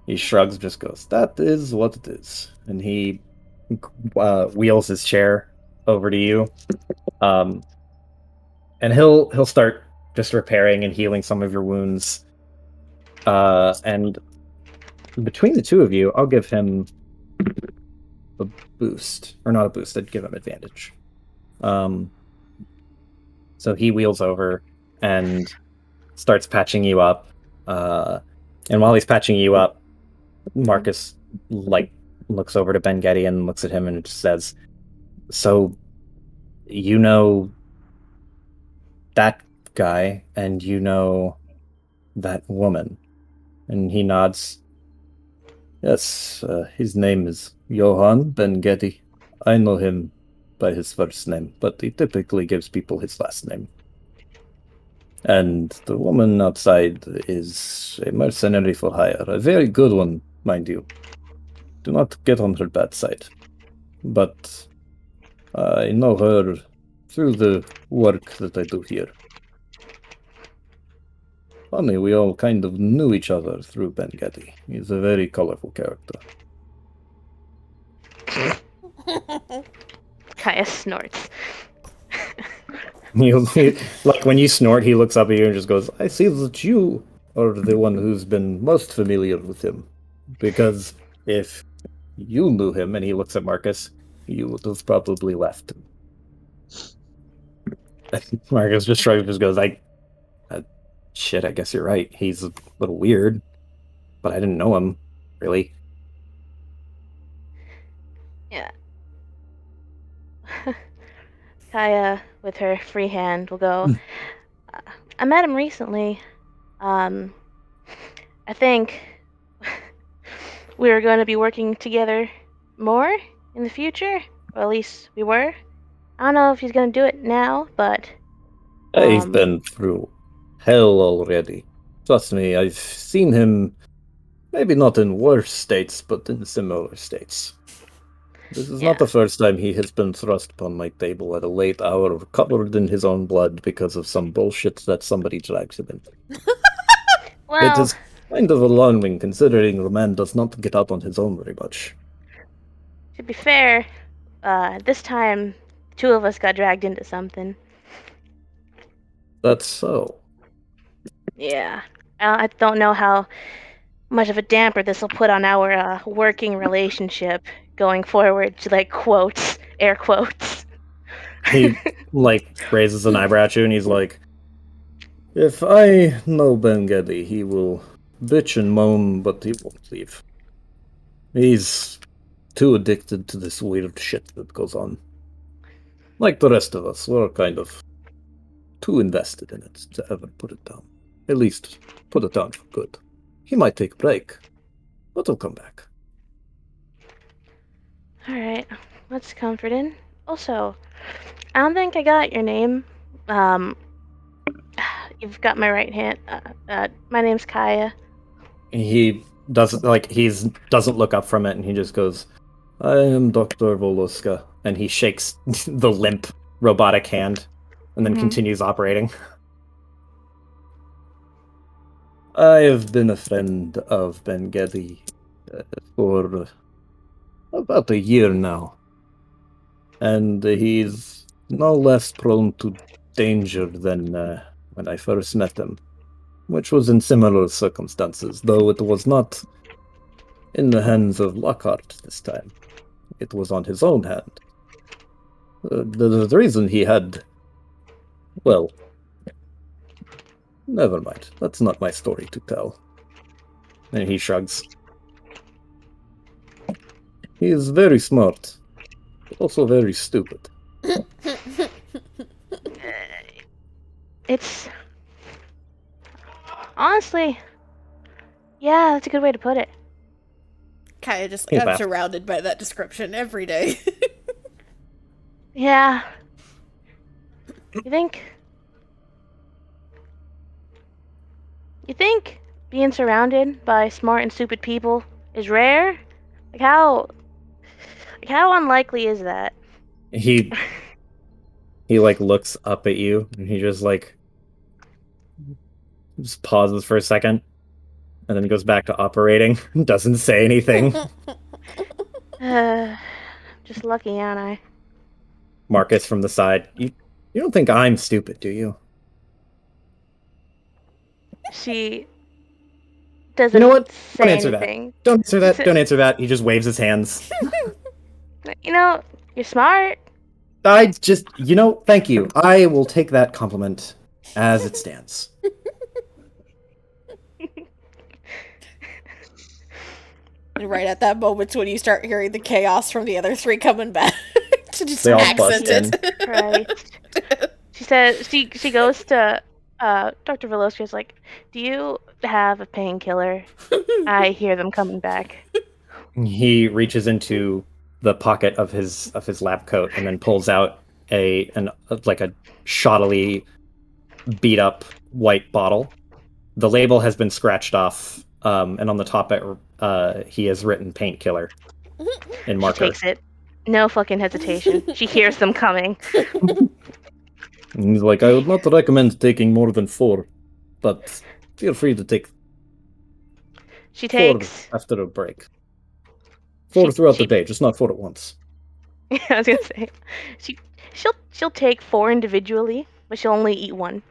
He shrugs, just goes, "That is what it is," and he wheels his chair over to you, and he'll start just repairing and healing some of your wounds. And between the two of you, I'll give him a boost, or not a boost. I'd give him advantage. So he wheels over and starts patching you up. And while he's patching you up, Marcus looks over to Ben Getty and looks at him and just says, "So, you know that guy, and you know that woman?" And he nods. "Yes, his name is Johann Ben Getty. I know him by his first name, but he typically gives people his last name. And the woman outside is a mercenary for hire, a very good one, mind you. Do not get on her bad side. But I know her through the work that I do here. Funny, we all kind of knew each other through Ben Getty. He's a very colorful character. Kaya snorts. Like when you snort, he looks up at you and just goes, I see that you are the one who's been most familiar with him. Because if you knew him, and he looks at Marcus, you would have probably left him. Marcus just shrugs and just goes, shit, I guess you're right. He's a little weird, but I didn't know him, really. Yeah. Kaya, with her free hand, will go, I met him recently. I think we were going to be working together more in the future, or at least we were. I don't know if he's going to do it now, but I've been through hell already. Trust me, I've seen him, maybe not in worse states, but in similar states. This is not the first time he has been thrust upon my table at a late hour, covered in his own blood because of some bullshit that somebody drags him into. well, It is kind of alarming, considering the man does not get out on his own very much. to be fair, this time, two of us got dragged into something. That's so. Yeah. I don't know how much of a damper this will put on our working relationship going forward, to like quotes, air quotes. He, raises an eyebrow at you and he's like, if I know Ben Geddy, he will bitch and moan, but he won't leave. He's too addicted to this weird shit that goes on. Like the rest of us, we're kind of too invested in it to ever put it down. At least, put it down for good. He might take a break, but he'll come back. Alright, that's comforting. Also, I don't think I got your name. You've got my right hand. My name's Kaya. He doesn't look up from it, and he just goes, I am Dr. Voloska. And he shakes the limp robotic hand, and then continues operating. I have been a friend of Ben Geddy for about a year now. And he's no less prone to danger than when I first met him, which was in similar circumstances, though it was not in the hands of Lockhart this time. It was on his own hand. The reason he had... Well, never mind. That's not my story to tell. And he shrugs. He is very smart, but also very stupid. It's... Honestly... Yeah, that's a good way to put it. Kaya just Hey, I'm Beth. surrounded by that description every day. Yeah. You think being surrounded by smart and stupid people is rare? Like how unlikely is that? He looks up at you, and he just pauses for a second, and then goes back to operating. Doesn't say anything. Just lucky, aren't I? Marcus from the side. You don't think I'm stupid, do you? She doesn't You know what? say Don't answer anything. that. Don't answer that. Don't answer that. He just waves his hands. You know, you're smart. Thank you. I will take that compliment as it stands. And right at that moment when you start hearing the chaos from the other three coming back. To just They all accent bust it. Christ. She says she goes to Dr. Veloski is like, do you have a painkiller? I hear them coming back. He reaches into the pocket of his lab coat and then pulls out a shoddily beat up white bottle. The label has been scratched off, and on the top he has written painkiller in She marker. takes it. No fucking hesitation. She hears them coming. And he's like, I would not recommend taking more than 4, but feel free to take She 4 takes. after a break. 4 throughout the day, just not 4 at once. I was gonna say, she'll take 4 individually, but she'll only eat 1.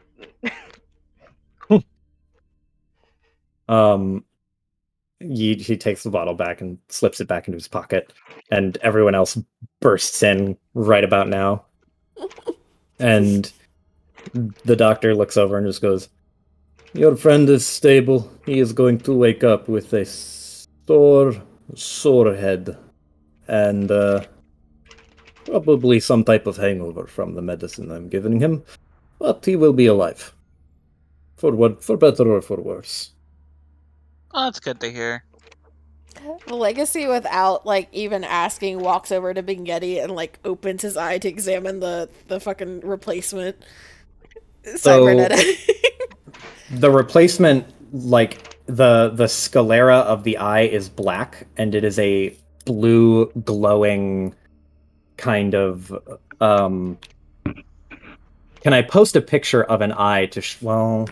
He takes the bottle back and slips it back into his pocket, and everyone else bursts in right about now. And the doctor looks over and just goes, "Your friend is stable. He is going to wake up with a sore head, and probably some type of hangover from the medicine I'm giving him, but he will be alive. For better or for worse." Oh, that's good to hear. Legacy, without like even asking, walks over to Bingetti and like opens his eye to examine the fucking replacement cybernetic. The replacement, like the sclera of the eye is black, and it is a blue glowing kind of can I post a picture of an eye to well,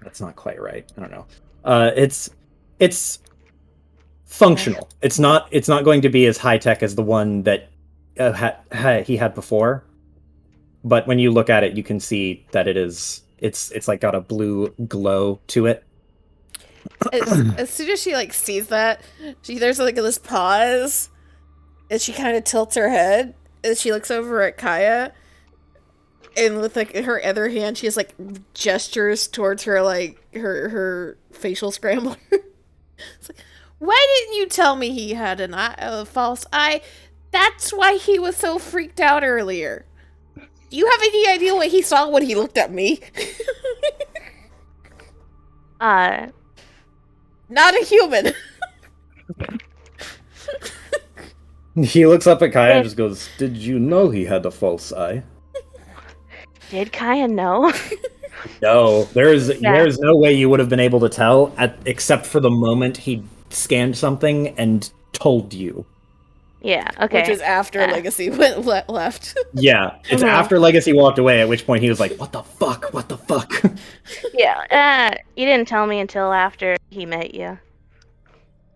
that's not quite right. I don't know. It's functional. It's not going to be as high tech as the one that he had before, but when you look at it, you can see that it's like got a blue glow to it. As soon as she like sees that, there's like this pause, and she kind of tilts her head, and she looks over at Kaya, and with like her other hand, she has like gestures towards her like her facial scrambler. It's like, why didn't you tell me he had a false eye? That's why he was so freaked out earlier. Do you have any idea what he saw when he looked at me? Not a human. He looks up at Kaya and just goes, "Did you know he had a false eye?" Did Kaya know? No, there's no way you would have been able to tell, except for the moment he scanned something and told you. Yeah, okay. Which was after Legacy went left. Yeah, it's after Legacy walked away, at which point he was like, "What the fuck? What the fuck?" Yeah, you didn't tell me until after he met you.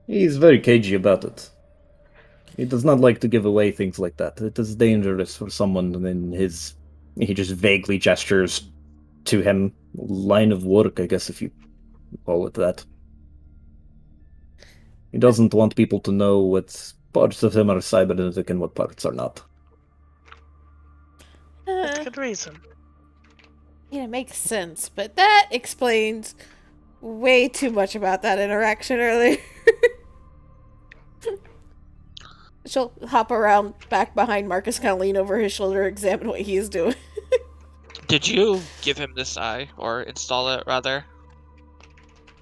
He's very cagey about it. He does not like to give away things like that. It is dangerous for someone in his... He just vaguely gestures to him. Line of work, I guess, if you call it that. He doesn't want people to know what parts of him are cybernetic and what parts are not. That's a good reason. Yeah, it makes sense, but that explains way too much about that interaction earlier. She'll hop around back behind Marcus, kind of lean over his shoulder, examine what he's doing. Did you give him this eye, or install it, rather?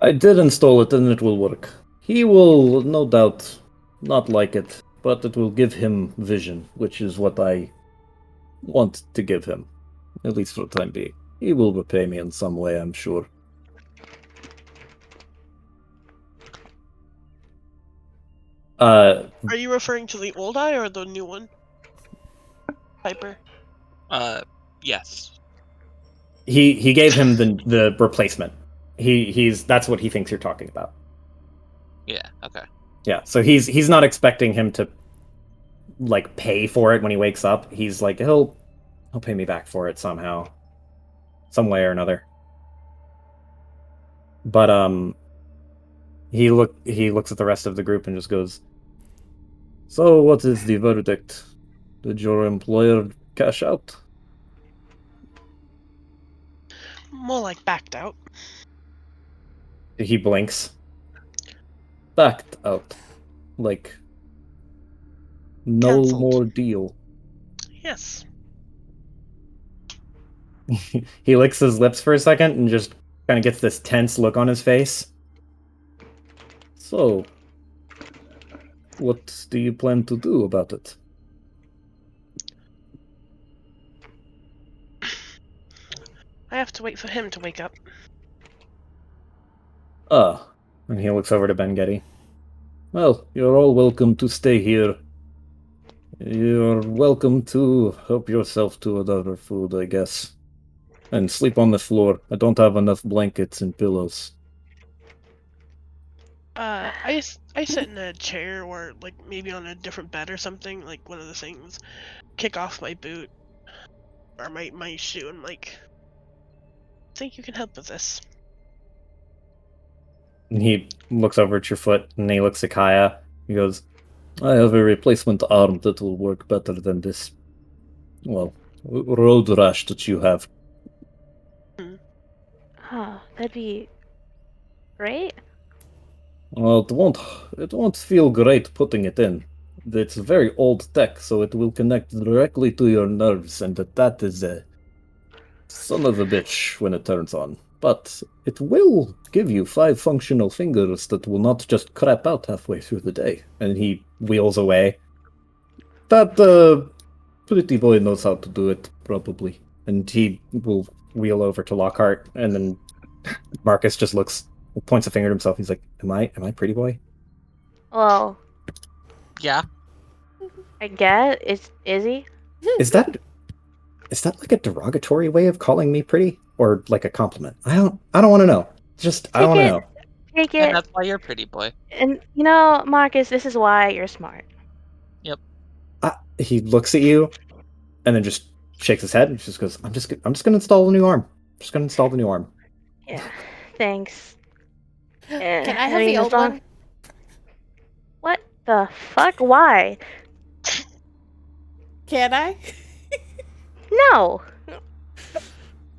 I did install it and it will work. He will, no doubt, not like it, but it will give him vision, which is what I want to give him, at least for the time being. He will repay me in some way, I'm sure. Are you referring to the old eye or the new one? Piper? Yes. He gave him the replacement. That's what he thinks you're talking about. Yeah, okay. Yeah, so he's not expecting him to like pay for it when he wakes up. He's like, he'll pay me back for it somehow. Some way or another. But he looks at the rest of the group and just goes, "So what is the verdict? Did your employer cash out?" More like backed out. He blinks. Backed out. Like, no Cancelled. more deal. Yes. He licks his lips for a second and just kind of gets this tense look on his face. So, what do you plan to do about it? I have to wait for him to wake up. And he looks over to Ben Getty. Well, you're all welcome to stay here. You're welcome to help yourself to another food, I guess. And sleep on the floor. I don't have enough blankets and pillows. I sit in a chair or like maybe on a different bed or something, like one of the things. Kick off my boot or my shoe and like, think you can help with this. And he looks over at your foot and he looks at Kaya. He goes, I have a replacement arm that will work better than this, well, road rash that you have. Oh, that'd be great. Well, it won't feel great putting it in. It's very old tech, so it will connect directly to your nerves, and that is a son of a bitch when it turns on. But it will give you 5 functional fingers that will not just crap out halfway through the day. And he wheels away. That pretty boy knows how to do it, probably. And he will wheel over to Lockhart, and then Marcus just points a finger at himself. He's like, "Am I pretty boy?" Well, Yeah. I guess is he? Is that like a derogatory way of calling me pretty, or like a compliment? I don't want to know. I Take want to it. know. Take And it. that's why you're pretty boy. And you know, Marcus, this is why you're smart. He looks at you, and then just shakes his head and just goes, "I'm just gonna install the new arm. Just gonna install the new arm." Yeah. Thanks. Can I have mean, the as old long- one? What the fuck? Why? Can I? No.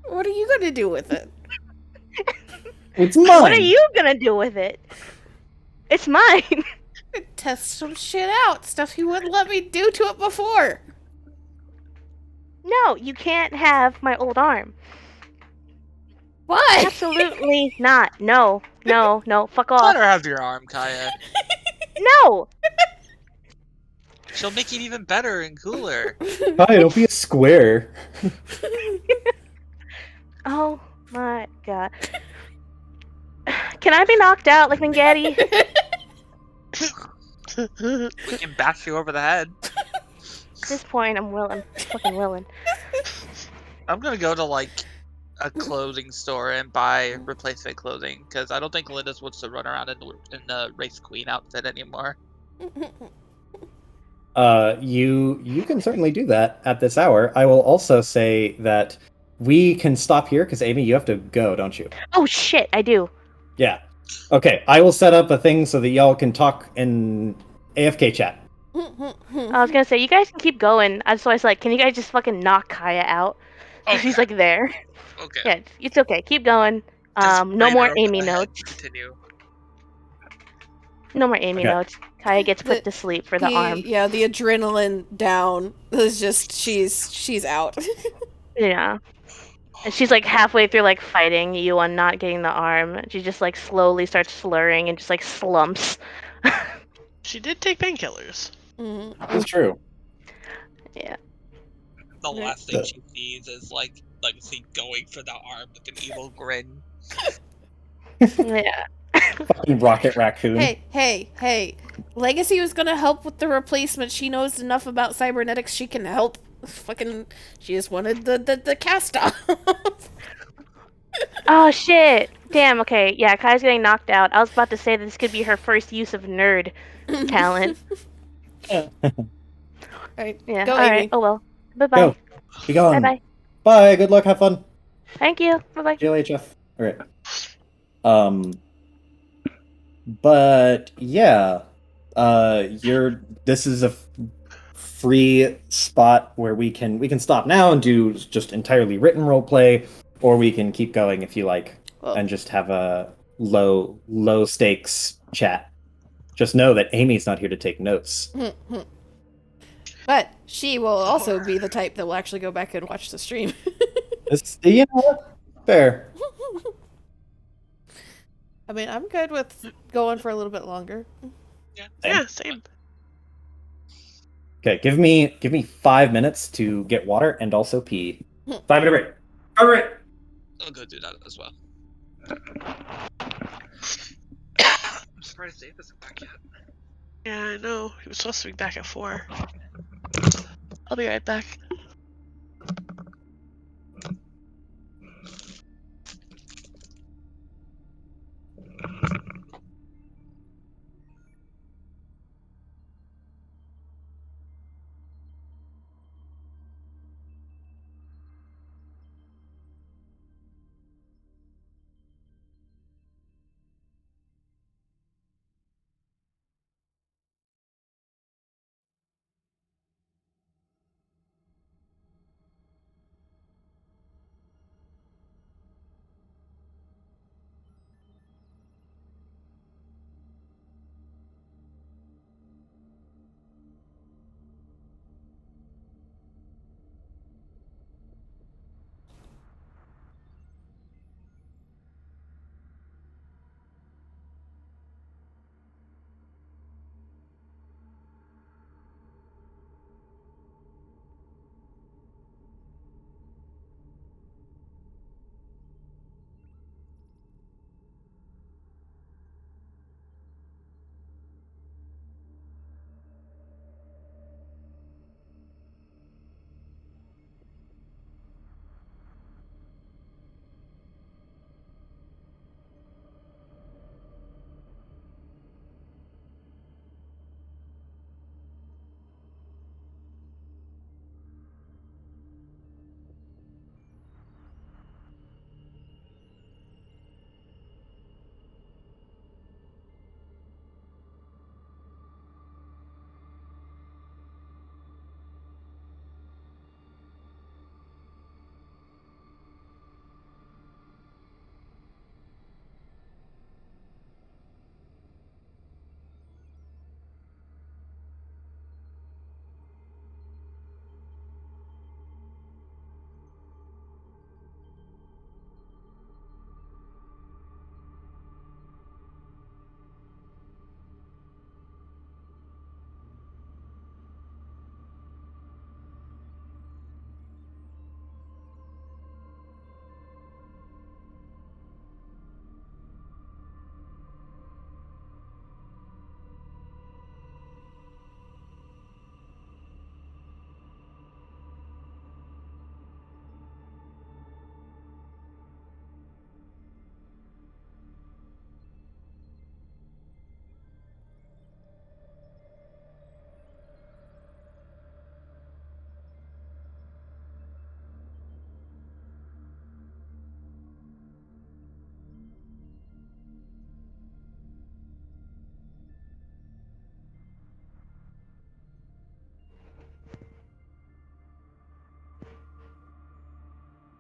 What are you gonna do with it? It's mine. What are you gonna do with it? It's mine. Test some shit out. Stuff he wouldn't let me do to it before. No, you can't have my old arm. Why? Absolutely not. No. Fuck Let off. her have your arm, Kaya. No. She'll make it even better and cooler. Hi, don't be a square. Oh my god. Can I be knocked out like Mingatti? We can bash you over the head. At this point, I'm willing. Fucking willing. I'm gonna go to like a clothing store and buy replacement clothing because I don't think Linus wants to run around in the race queen outfit anymore. You can certainly do that at this hour. I will also say that we can stop here because Amy, you have to go, don't you? Oh shit, I do. Yeah. Okay, I will set up a thing so that y'all can talk in AFK chat. I was gonna say, you guys can keep going. So I was like, can you guys just fucking knock Kaya out? She's like there. Okay. Yeah, it's okay. Keep going. Just No right more over Amy the head. notes. Continue. No more Amy Okay. notes. Kaya gets put The- to sleep for the arm. Yeah, the adrenaline down is just she's out. Yeah. And she's like halfway through like fighting you on not getting the arm. She just like slowly starts slurring and just like slumps. She did take painkillers. Mhm. It's true. Yeah. The Okay. last thing she sees is like Legacy going for the arm with an evil grin. Yeah. Fucking Rocket Raccoon. Hey. Legacy was gonna help with the replacement. She knows enough about cybernetics. She can help. Fucking, she just wanted the cast off. Oh shit. Damn, okay. Yeah, Kaya's getting knocked out. I was about to say that this could be her first use of nerd talent. Alright, Yeah. go Alright. Amy. Oh well. Bye-bye. Go. Be gone. Bye-bye. Bye. Good luck. Have fun. Thank you. Bye-bye. JLHF. All right. But yeah, this is a free spot where we can stop now and do just entirely written role play, or we can keep going if you like, Well- and just have a low stakes chat. Just know that Amy's not here to take notes. But she will also be the type that will actually go back and watch the stream. You know what? Fair. I mean, I'm good with going for a little bit longer. Yeah, same. Okay, give me 5 minutes to get water and also pee. 5 minute break. All right. I'll go do that as well. I'm surprised Dave isn't back yet. Yeah, I know. He was supposed to be back at 4. I'll be right back.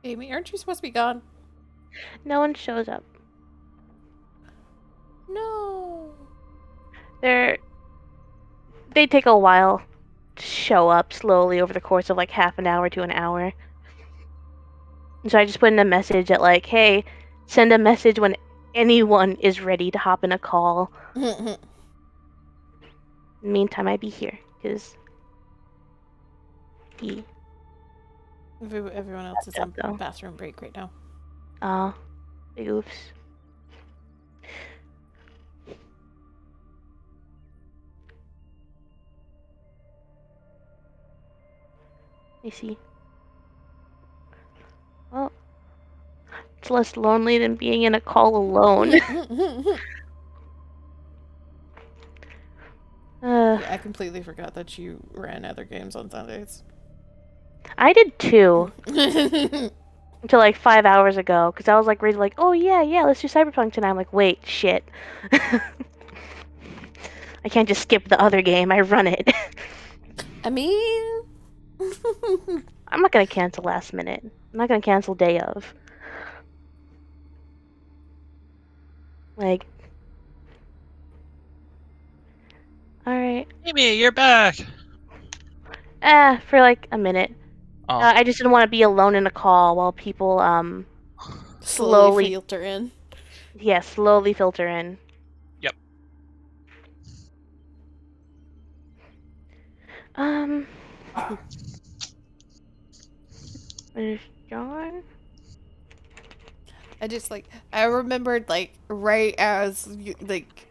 Amy, aren't you supposed to be gone? No one shows up. No. They take a while to show up slowly over the course of like half an hour to an hour. So I just put in a message at like, hey, send a message when anyone is ready to hop in a call. In the meantime, I'd be here, because Everyone else is on though. bathroom break right now. Big oops. I see. Well, it's less lonely than being in a call alone. Yeah, I completely forgot that you ran other games on Sundays. I did too. Until like 5 hours ago, because I was like ready, like, oh yeah, let's do Cyberpunk tonight. I'm like, wait, shit. I can't just skip the other game. I run it. I mean, I'm not gonna cancel last minute. I'm not gonna cancel day of. Like, all right. Amy, you're back. For like a minute. Oh. I just didn't want to be alone in a call while people slowly slowly filter in. slowly filter in. Yep. Is John? I remembered like right as you, like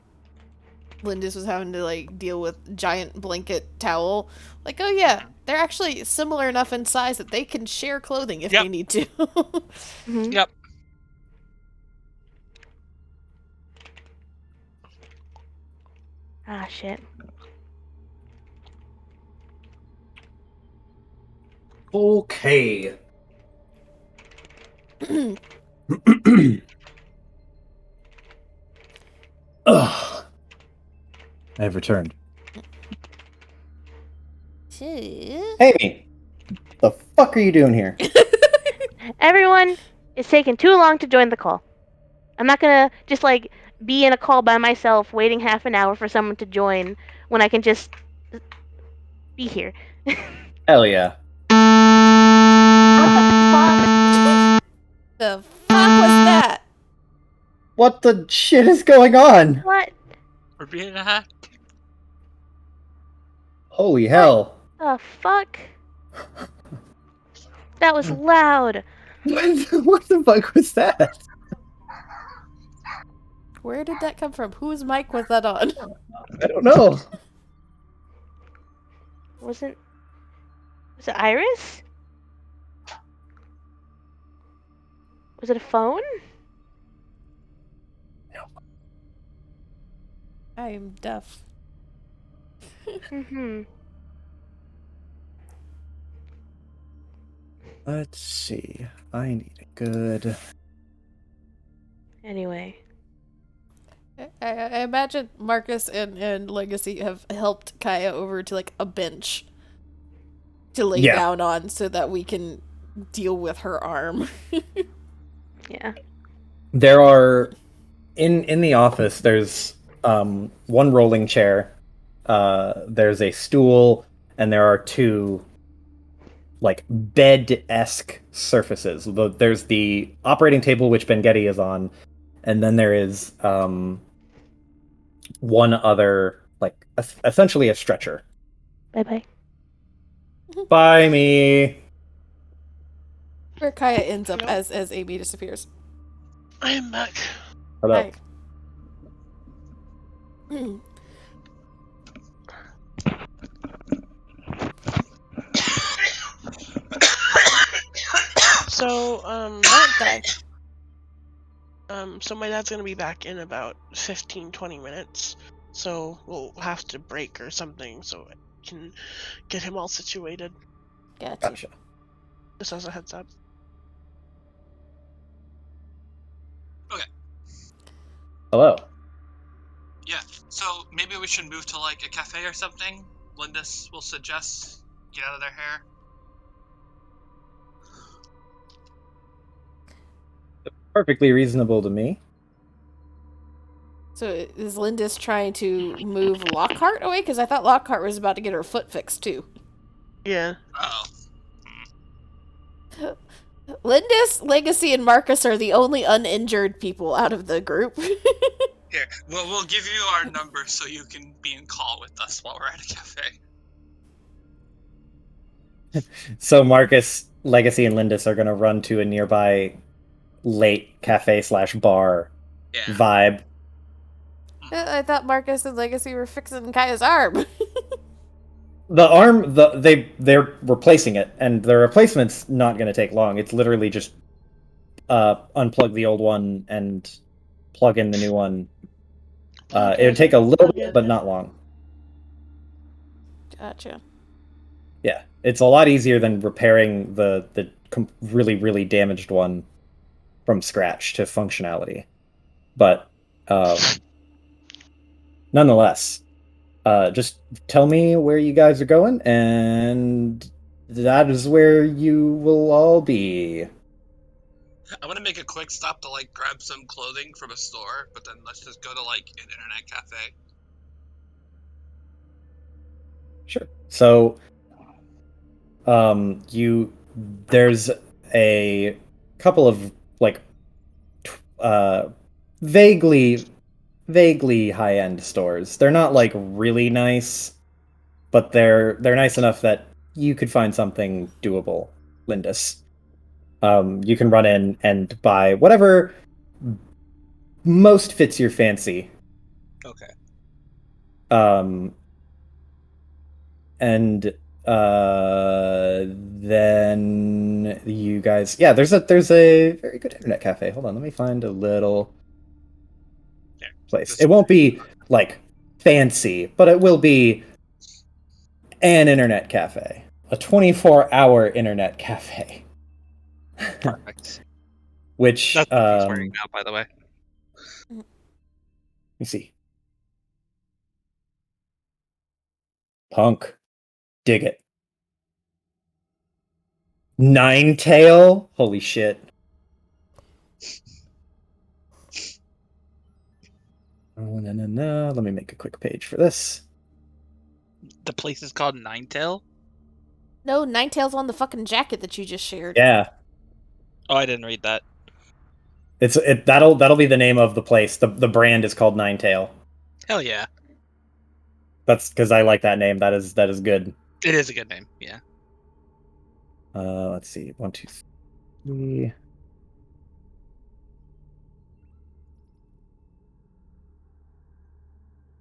Lindis was having to like deal with giant blanket towel. Like, oh yeah, they're actually similar enough in size that they can share clothing if Yep. they need to. Mhm. Yep. Ah, shit. Okay. Ugh. I have returned. Amy, the fuck are you doing here? Everyone is taking too long to join the call. I'm not gonna just like be in a call by myself waiting half an hour for someone to join when I can just be here. Hell yeah. What the fuck? The fuck was that? What the shit is going on? What We're being hacked. Holy hell. the fuck? That was loud. What the fuck was that? Where did that come from? Whose mic was that on? I don't know. Was it Iris? Was it a phone? I am deaf. Mm-hmm. Let's see. I need a good. Anyway. I imagine Marcus and Legacy have helped Kaya over to like a bench to lay Yeah. down on so that we can deal with her arm. Yeah. There are in the office. There's one rolling chair. There's a stool, and there are two like bed-esque surfaces. There's the operating table, which Bengetti is on, and then there is one other, like essentially a stretcher. Bye bye. By me. Where Kaya ends up Hello? as Amy disappears. I am back. Hello. Hi. So, Don't die. so my dad's gonna be back in about 15-20 minutes. So we'll have to break or something so I can get him all situated. Gotcha. Gotcha. Just as a heads up. Hello. Yeah, so maybe we should move to like a cafe or something. Lindis will suggest get out of their hair. Perfectly reasonable to me. So is Lindis trying to move Lockhart away? Because I thought Lockhart was about to get her foot fixed too. Yeah. Oh. Lindis, Legacy, and Marcus are the only uninjured people out of the group. Here, we'll give you our number so you can be in call with us while we're at a cafe. So Marcus, Legacy, and Lindis are gonna run to a nearby late cafe/bar Yeah. vibe. I thought Marcus and Legacy were fixing Kaya's arm. The arm, they're replacing it, and the replacement's not going to take long. It's literally just unplug the old one and plug in the new one. It would take a little bit, but not long. Gotcha. Yeah, it's a lot easier than repairing the really, really damaged one from scratch to functionality. But nonetheless, just tell me where you guys are going, and that is where you will all be. I want to make a quick stop to like grab some clothing from a store, but then let's just go to like an internet cafe. Sure. So, there's a couple of like vaguely high-end stores. They're not like really nice, but they're nice enough that you could find something doable, Lindis. You can run in and buy whatever most fits your fancy. Okay. And then you guys, yeah, there's a very good internet cafe. Hold on, let me find a little place. It won't be like fancy, but it will be an internet cafe, a 24-hour internet cafe. Perfect. Which That's what he's wearing now, by the way. let me see. Punk. Dig it. Ninetail? Holy shit. Oh, no. Let me make a quick page for this. The place is called Ninetail? No, Ninetail's on the fucking jacket that you just shared. Yeah. Oh, I didn't read that. That'll be the name of the place. The brand is called Ninetail. Hell yeah. That's because I like that name. That is good. It is a good name, yeah. Let's see. 1, 2, 3.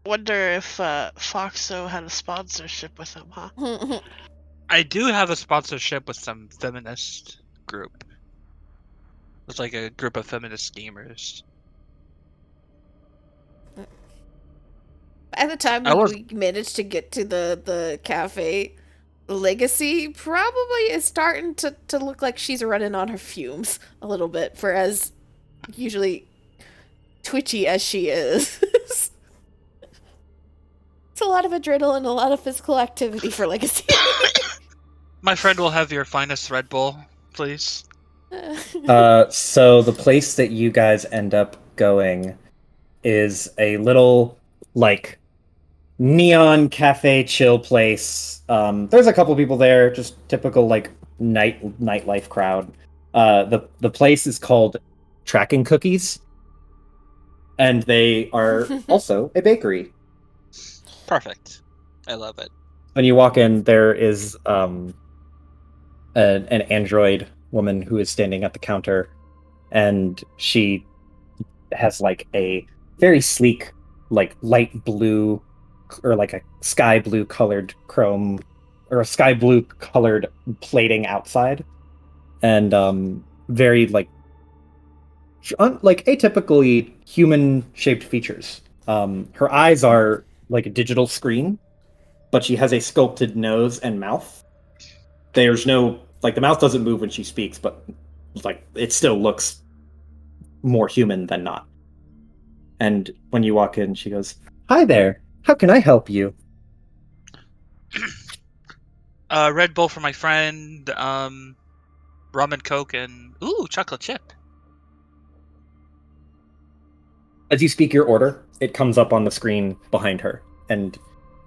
Wonder if Foxo had a sponsorship with him, huh? I do have a sponsorship with some feminist group. It's like a group of feminist gamers. By the time we managed to get to the cafe, Legacy probably is starting to look like she's running on her fumes a little bit, for as usually twitchy as she is. It's a lot of adrenaline, a lot of physical activity for Legacy. My friend will have your finest Red Bull, please. So the place that you guys end up going is a little like neon cafe chill place. There's a couple people there, just typical like nightlife crowd. The place is called Tracking Cookies, and they are also a bakery. Perfect. I love it. When you walk in, there is an android woman who is standing at the counter, and she has like a very sleek, like light blue or like a sky blue colored chrome or a sky blue colored plating outside, and very like atypically human shaped features. Her eyes are like a digital screen, but she has a sculpted nose and mouth. There's no like the mouth doesn't move when she speaks, but like it still looks more human than not. And when you walk in, she goes, "Hi there. How can I help you?" Red Bull for my friend, rum and coke, and ooh, chocolate chip. As you speak your order, it comes up on the screen behind her, and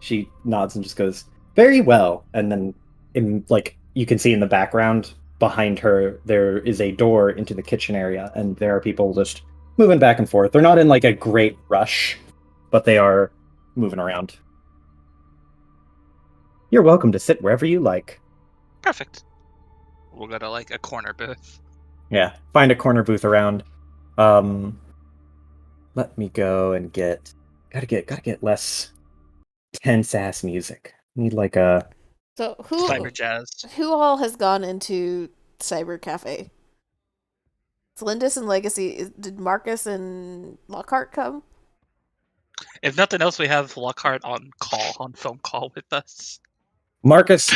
she nods and just goes, "Very well." And then, in like you can see in the background behind her, there is a door into the kitchen area, and there are people just moving back and forth. They're not in like a great rush, but they are moving around. You're welcome to sit wherever you like. Perfect. We'll go to like a corner booth. Yeah, find a corner booth around. Let me go and gotta get less tense ass music. Need like a So Cyber jazz. who all has gone into Cyber Cafe? It's Lindis and Legacy. Did Marcus and Lockhart come? If nothing else, we have Lockhart on phone call with us. Marcus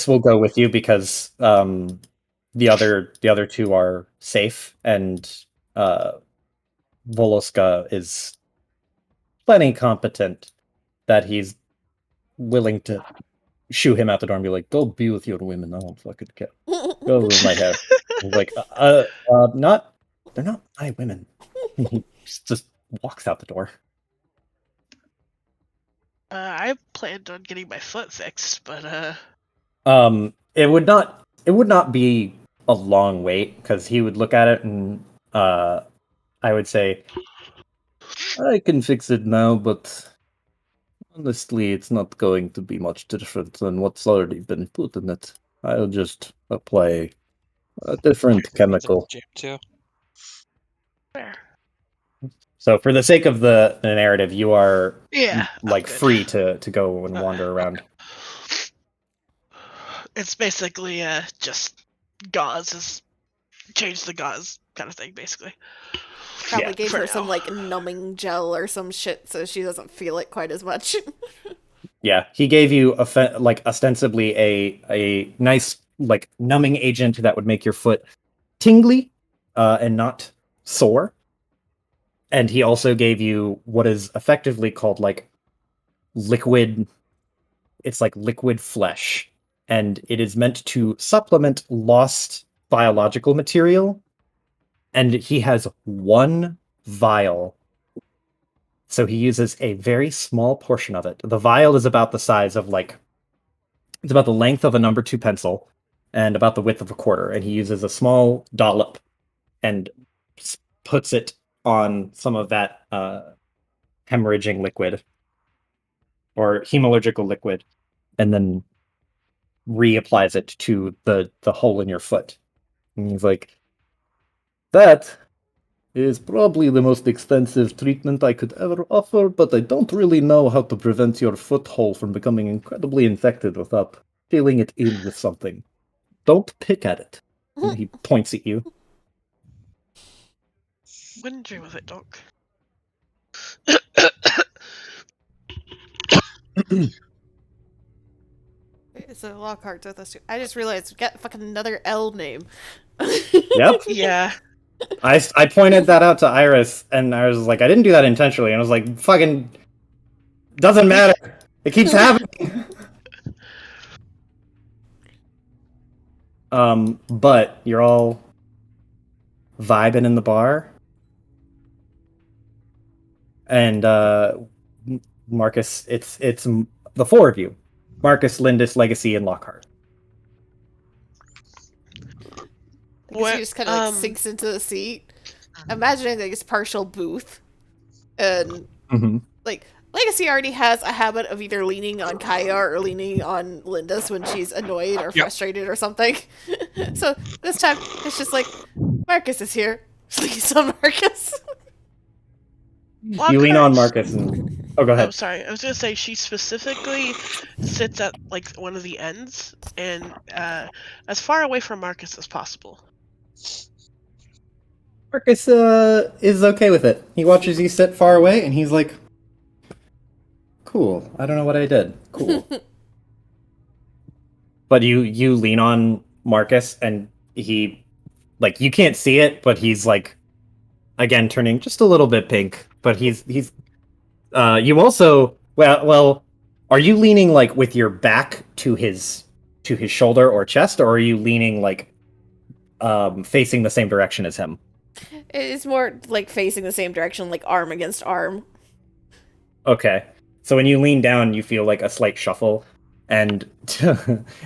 will go with you because the other two are safe, and Voloska is plenty competent that he's willing to shoo him out the door and be like, "Go be with your women. I don't fucking care. Go with my hair." Like, not they're not my women. He just walks out the door. I planned on getting my foot fixed, but It would not be a long wait because he would look at it and I would say, "I can fix it now, but honestly, it's not going to be much different than what's already been put in it. I'll just apply a different chemical." Jam too. fair. So for the sake of the narrative, you are Yeah. I'm like good. free to go and wander around. It's basically just gauze. Is change the gauze kind of thing, basically. Probably Yeah. gave For her some now. like numbing gel or some shit so she doesn't feel it quite as much. Yeah, he gave you like ostensibly a nice like numbing agent that would make your foot tingly and not sore. And he also gave you what is effectively called like liquid. It's like liquid flesh, and it is meant to supplement lost biological material. And he has one vial. So he uses a very small portion of it. The vial is about the size of like, it's about the length of a number 2 pencil and about the width of a quarter. And he uses a small dollop and puts it on some of that hemorrhaging liquid or hemalurgical liquid, and then reapplies it to the hole in your foot. And he's like, that is probably the most extensive treatment I could ever offer, but I don't really know how to prevent your foot hole from becoming incredibly infected without filling it in with something. Don't pick at it. And he points at you. Wouldn't dream of it, Doc. So Lockhart's with us too. I just realized we got fucking another L name. Yep. Yeah. I pointed that out to Iris, and I was like, I didn't do that intentionally. And I was like, fucking, doesn't matter. It keeps happening. But you're all vibing in the bar. And Marcus, it's the 4 of you. Marcus, Lindis, Legacy, and Lockhart. I guess he just kind of like sinks into the seat, imagining like his partial booth, and like Legacy already has a habit of either leaning on Kaya or leaning on Lindis when she's annoyed or frustrated or something. So this time it's just like Marcus is here. Leans on Marcus. You lean on Marcus and go ahead. Oh, sorry. I was gonna say she specifically sits at like one of the ends and as far away from Marcus as possible. Marcus is okay with it. He watches you sit far away, and he's like, "Cool. I don't know what I did. Cool." But you lean on Marcus, and he, like, you can't see it, but he's like, again, turning just a little bit pink. But he's you also well, are you leaning like with your back to his shoulder or chest, or are you leaning like facing the same direction as him? It's more like facing the same direction, like arm against arm. Okay. So when you lean down, you feel like a slight shuffle, and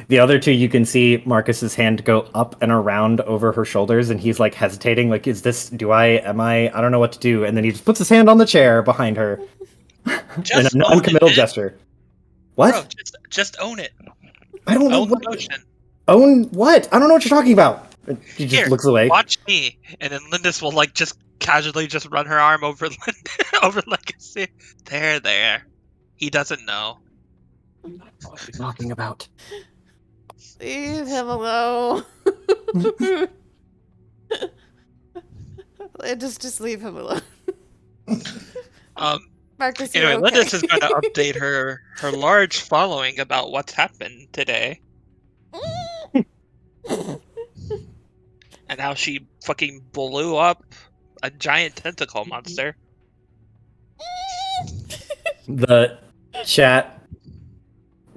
the other two, you can see Marcus's hand go up and around over her shoulders, and he's like hesitating, like, is this, I don't know what to do, and then he just puts his hand on the chair behind her in a non-committal gesture. What? Bro, just own it. I don't know Own what. the motion. Own what? I don't know what you're talking about. He just Here, looks away. Watch me, and then Lindis will like just casually just run her arm over over Legacy. There. He doesn't know. What are you talking about? Leave him alone. just leave him alone. Marcus, Anyway, you're okay. Lindis is going to update her large following about what's happened today. And how she fucking blew up a giant tentacle monster. The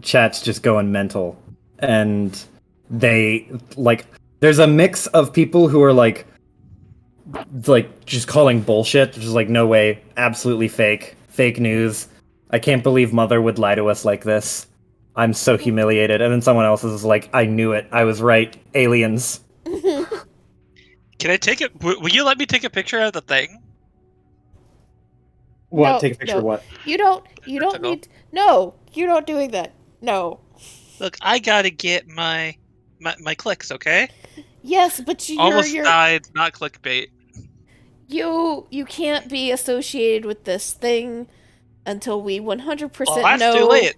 chat's just going mental, and they like there's a mix of people who are like just calling bullshit, just like, no way, absolutely fake news, I can't believe Mother would lie to us like this, I'm so humiliated. And then someone else is like, I knew it, I was right, aliens. Can I take it? Will you let me take a picture of the thing? What? No, Take a picture of what? You don't Tentacle? need. No, you're not doing that. No. Look, I gotta get my clicks, okay? Yes, but Almost died, not clickbait. You can't be associated with this thing until we 100% Well, that's know too late.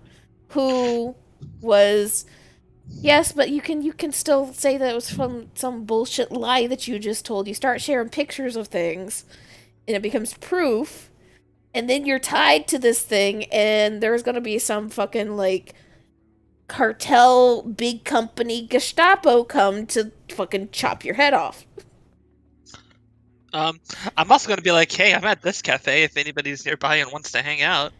who was. Yes, but you can still say that it was from some bullshit lie that you just told. You start sharing pictures of things, and it becomes proof, and then you're tied to this thing, and there's gonna be some fucking like cartel, big company, Gestapo come to fucking chop your head off. I'm also gonna be like, hey, I'm at this cafe if anybody's nearby and wants to hang out.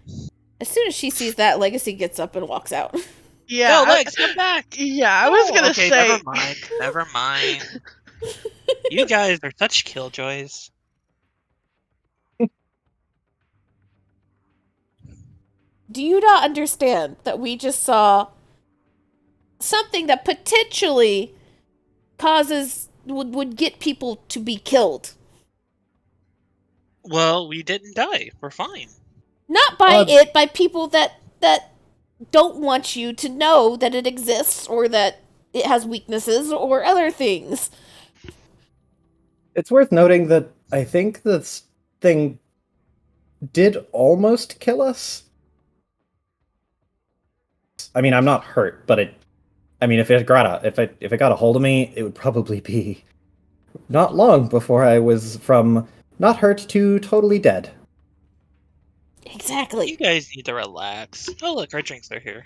As soon as she sees that, Legacy gets up and walks out. Yeah. No, I- Lex, come back. yeah, I was Oh, gonna okay, say. never mind. Never mind. You guys are such killjoys. Do you not understand that we just saw something that potentially would get people to be killed? Well, we didn't die. We're fine. Not by Uh, it, by people that don't want you to know that it exists or that it has weaknesses or other things. It's worth noting that I think this thing did almost kill us. I mean, I'm not hurt, but if it got a hold of me, it would probably be not long before I was from not hurt to totally dead. Exactly. You guys need to relax. Oh, look, our drinks are here.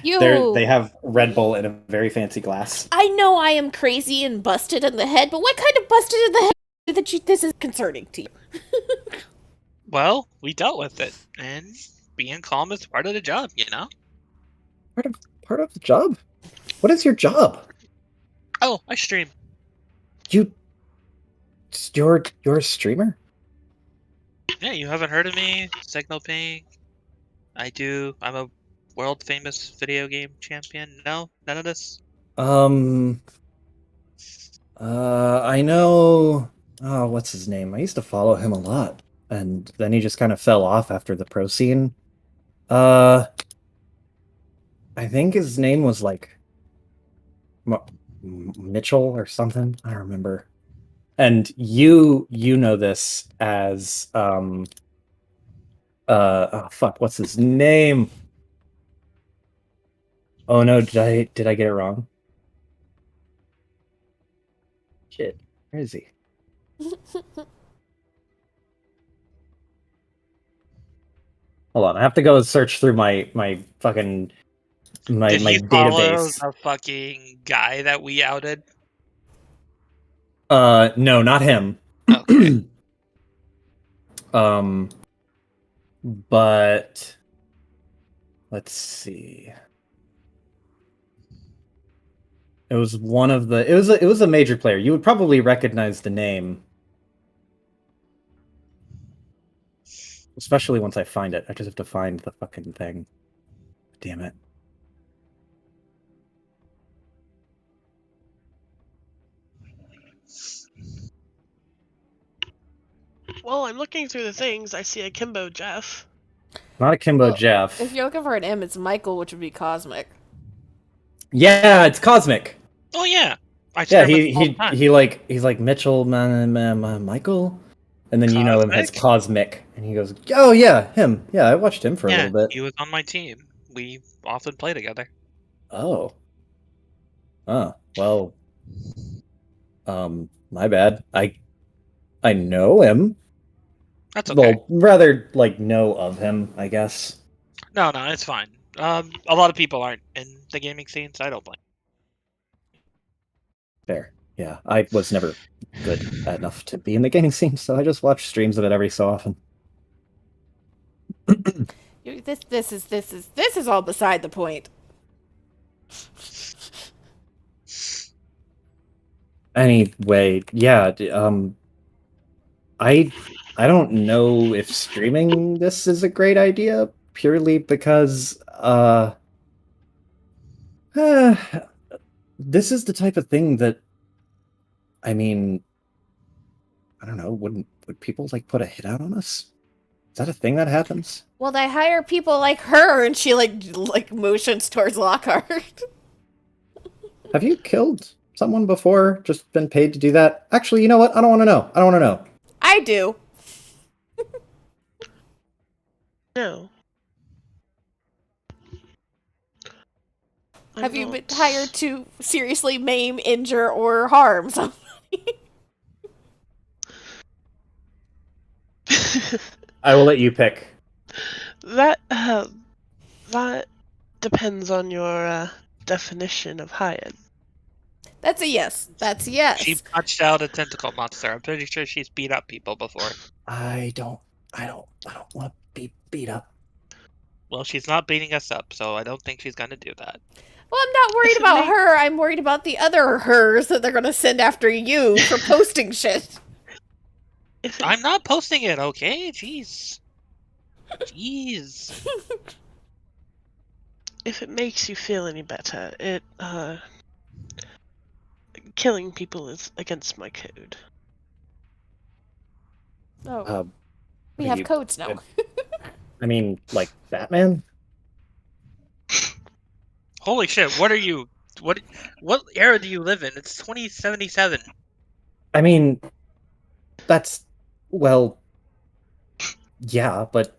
They have Red Bull in a very fancy glass. I know I am crazy and busted in the head, but what kind of busted in the head that this is concerning to you? Well, we dealt with it, and being calm is part of the job, you know? Part of the job? What is your job? Oh, I stream. You're a streamer? Yeah, you haven't heard of me? Signal Ping. I'm a world famous video game champion. No? None of this? I know. Oh, what's his name? I used to follow him a lot, and then he just kind of fell off after the pro scene. I think his name was like Mitchell or something. I don't remember. And you know this as oh fuck, what's his name? Oh no, did I get it wrong? Shit, where is he? Hold on, I have to go search through my fucking my Did he follow database. the fucking guy that we outed? No, not him. Okay. But let's see. It was one of the. It was a major player. You would probably recognize the name, especially once I find it. I just have to find the fucking thing. Damn it. Well, I'm looking through the things. I see a Kimbo Jeff. Not Akimbo Well, Jeff. If you're looking for an M, it's Michael, which would be Cosmic. Yeah, it's Cosmic. Oh yeah. I Yeah, stream him all the time. he's like Mitchell, Michael, and then you know him as Cosmic? Cosmic, and he goes, "Oh yeah, him. Yeah, I watched him for a Yeah, little bit." he was on my team. We often play together. Oh. Well. My bad. I know him. That's okay. Well, rather like know of him, I guess. No, it's fine. A lot of people aren't in the gaming scene, so I don't blame. Fair. Yeah, I was never good enough to be in the gaming scene, so I just watch streams of it every so often. This is all beside the point. Anyway, yeah, I don't know if streaming this is a great idea purely because this is the type of thing that I mean, I don't know, would people like put a hit out on us? Is that a thing that happens? Well, they hire people like her, and she like motions towards Lockhart. Have you killed someone before just been paid to do that? Actually, you know what? I don't want to know. I don't want to know. I do. No. I'm Have you been not- hired to seriously maim, injure, or harm somebody? I will let you pick. that depends on your definition of hired. That's a yes. That's a yes. She punched out a tentacle monster. I'm pretty sure she's beat up people before. I don't want to be beat up. Well, she's not beating us up, so I don't think she's gonna do that. Well, I'm not worried If it about make- her. I'm worried about the other hers that they're gonna send after you for posting shit. If it, I'm not posting it, okay? Jeez. Jeez. if it makes you feel any better, killing people is against my code. Oh, we have you- codes now. I mean, like Batman. Holy shit, what are you? What era do you live in? It's 2077. I mean, that's well, yeah, but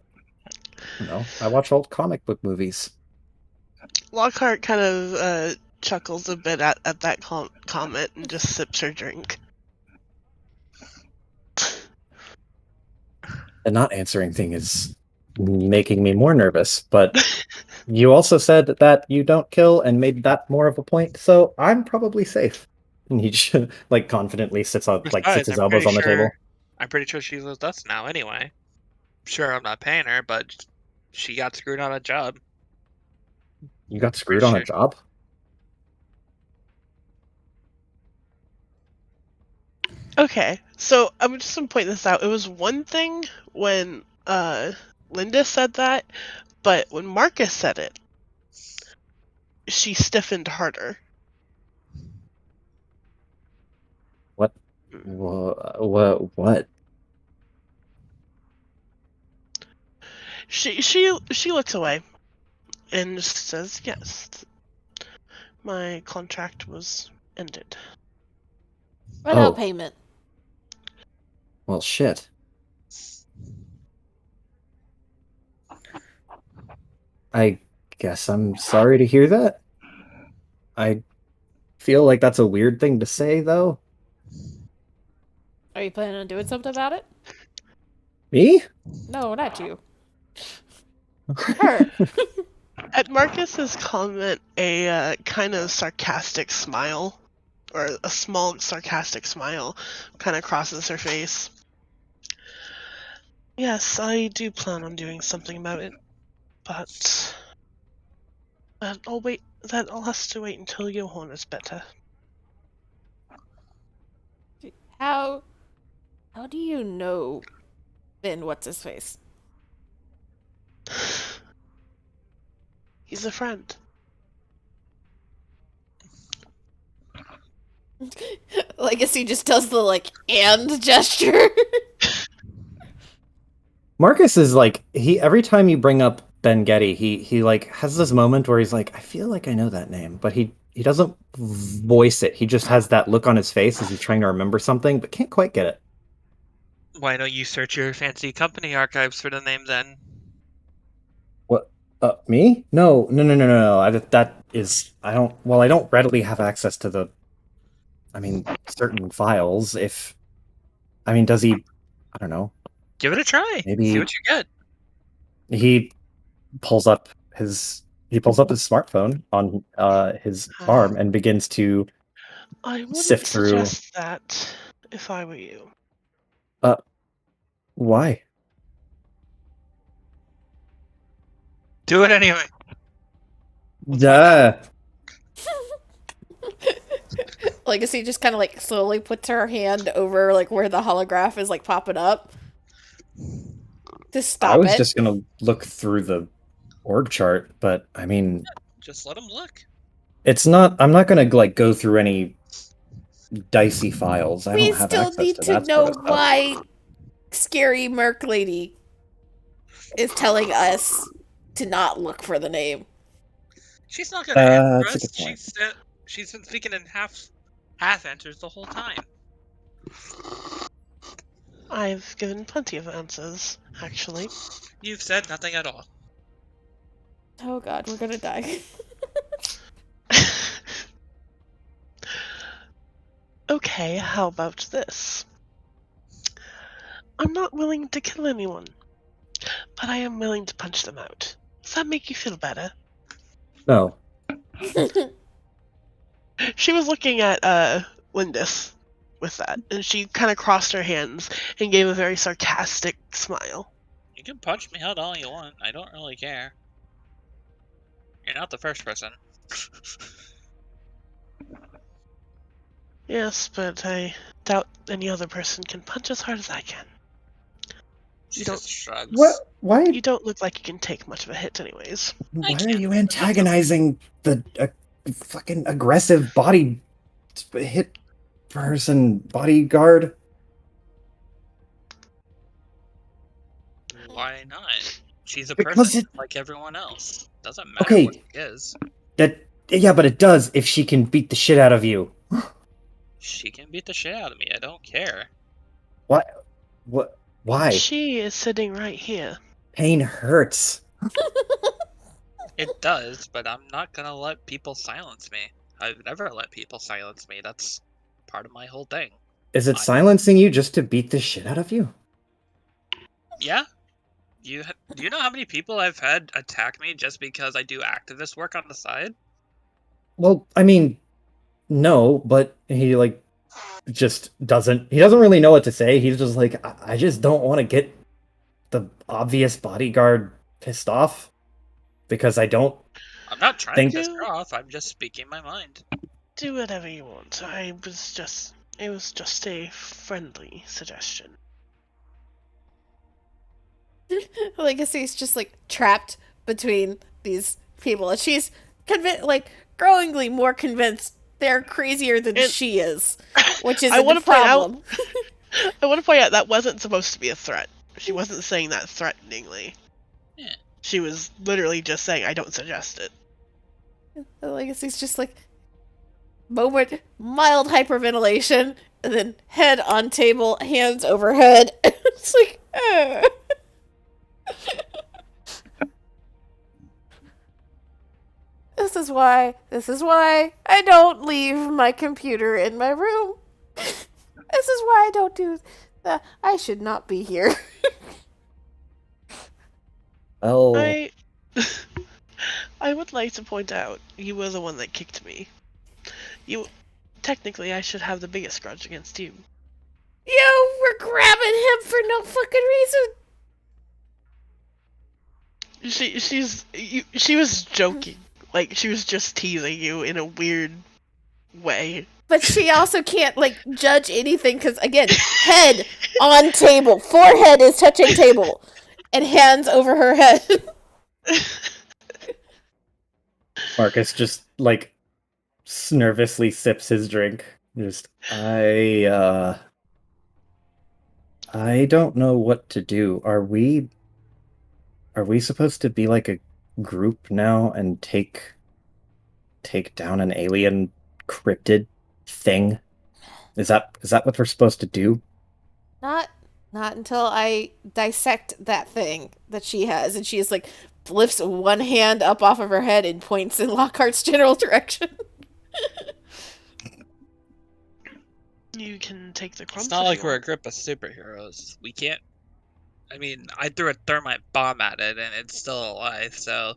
you know, I watch old comic book movies. Lockhart kind of chuckles a bit at that comment and just sips her drink. The not answering thing is making me more nervous, but you also said that you don't kill and made that more of a point, so I'm probably safe. And he just, like, confidently sits up, like, sits Besides, his I'm elbows pretty on the table. I'm pretty sure she's with us now anyway. Sure, I'm not paying her, but she got screwed on a job. You got screwed on a Sure. job? Okay, so I'm just gonna point this out. It was one thing when Linda said that, but when Marcus said it, she stiffened harder. What? She looks away and just says, "Yes, my contract was ended." Without Oh. payment. Well, shit. I guess I'm sorry to hear that. I feel like that's a weird thing to say, though. Are you planning on doing something about it? Me? No, not you. Her. At Marcus's comment, a kind of sarcastic smile, or a small sarcastic smile, kind of crosses her face. Yes, I do plan on doing something about it, but I'll wait. That I'll have to wait until Johan is better. How do you know Ben what's his face? He's a friend. Legacy just does the like and gesture. Marcus is like he every time you bring up Ben Getty, he like has this moment where he's like, I feel like I know that name, but he doesn't voice it. He just has that look on his face as he's trying to remember something, but can't quite get it. Why don't you search your fancy company archives for the name then? Me? No. That is I don't readily have access to certain files. Does he? I don't know. Give it a try. Maybe- See what you get. He pulls up his smartphone on his arm and begins to I wouldn't Sift through- suggest that if I were you. why? Do it anyway. Duh. Legacy just kind of like slowly puts her hand over like where the holograph is like popping up to stop I was it. just gonna look through the org chart, but I mean, Just let him look. it's not. I'm not gonna like go through any dicey files. I We don't have still access need to to that know sort of stuff. why scary Merc Lady is telling us to not look for the name. She's not gonna answer that's a us. good point. She's been speaking in half Half answers the whole time. I've given plenty of answers, actually. You've said nothing at all. Oh god, we're gonna die. Okay, how about this? I'm not willing to kill anyone, but I am willing to punch them out. Does that make you feel better? No. She was looking at Lindis with that, and she kind of crossed her hands and gave a very sarcastic smile. You can punch me out all you want. I don't really care. You're not the first person. Yes, but I doubt any other person can punch as hard as I can. She You don't- just shrugs. What? Why? You don't look like you can take much of a hit anyways. Why are can't. you antagonizing the fucking aggressive body hit person bodyguard? Why not? She's a Because person it- like everyone else. Doesn't matter Okay. what she is. Yeah, but it does if she can beat the shit out of you. She can beat the shit out of me. I don't care. What? What? Why? She is sitting right here. Pain hurts. It does, but I'm not gonna let people silence me. I've never let people silence me. That's part of my whole thing. Is it I- silencing you just to beat the shit out of you? Yeah. Do you know how many people I've had attack me just because I do activist work on the side? Well, I mean, no, but he like just doesn't. He doesn't really know what to say. He's just like, I just don't want to get the obvious bodyguard pissed off because I don't. I'm not trying Thank to piss you. her off. I'm just speaking my mind. Do whatever you want. It was just a friendly suggestion. Legacy's just like trapped between these people, and she's growingly more convinced they're crazier than And- she is, which is I a wanna point out- problem. I want to point out that wasn't supposed to be a threat. She wasn't saying that threateningly. Yeah. She was literally just saying, I don't suggest it. Legacy's just like moment, mild hyperventilation, and then head on table, hands overhead. It's like, This is why I don't leave my computer in my room. This is why I don't do that. I should not be here. Well, I would like to point out, you were the one that kicked me. Technically, I should have the biggest grudge against you. You were grabbing him for no fucking reason. She was joking. Like, she was just teasing you in a weird way. But she also can't, judge anything, because, again, head on table. Forehead is touching table. And hands over her head. Marcus just nervously sips his drink. Just I don't know what to do. Are we supposed to be like a group now and take down an alien cryptid thing? Is that what we're supposed to do? Not until I dissect that thing that she has, and she is lifts one hand up off of her head and points in Lockhart's general direction. You can take the crumbs. It's not if like you we're a want. group of superheroes. We can't. I mean, I threw a thermite bomb at it and it's still alive, so.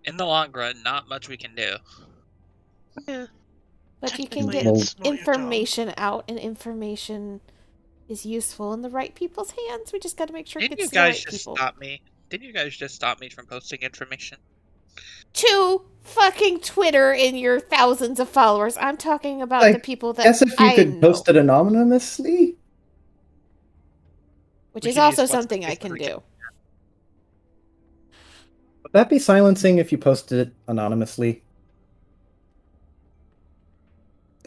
In the long run, not much we can do. But you can Technically, get it's not your job. information out, and information is useful in the right people's hands. We just gotta make sure it Didn't gets you to the right guys just people. stop me? Didn't you guys just stop me from posting information? To fucking Twitter and your thousands of followers. I'm talking about I the people that Guess if you I could know, post it anonymously? which We is can use also what's something I Facebook can we do. Would that be silencing if you posted it anonymously?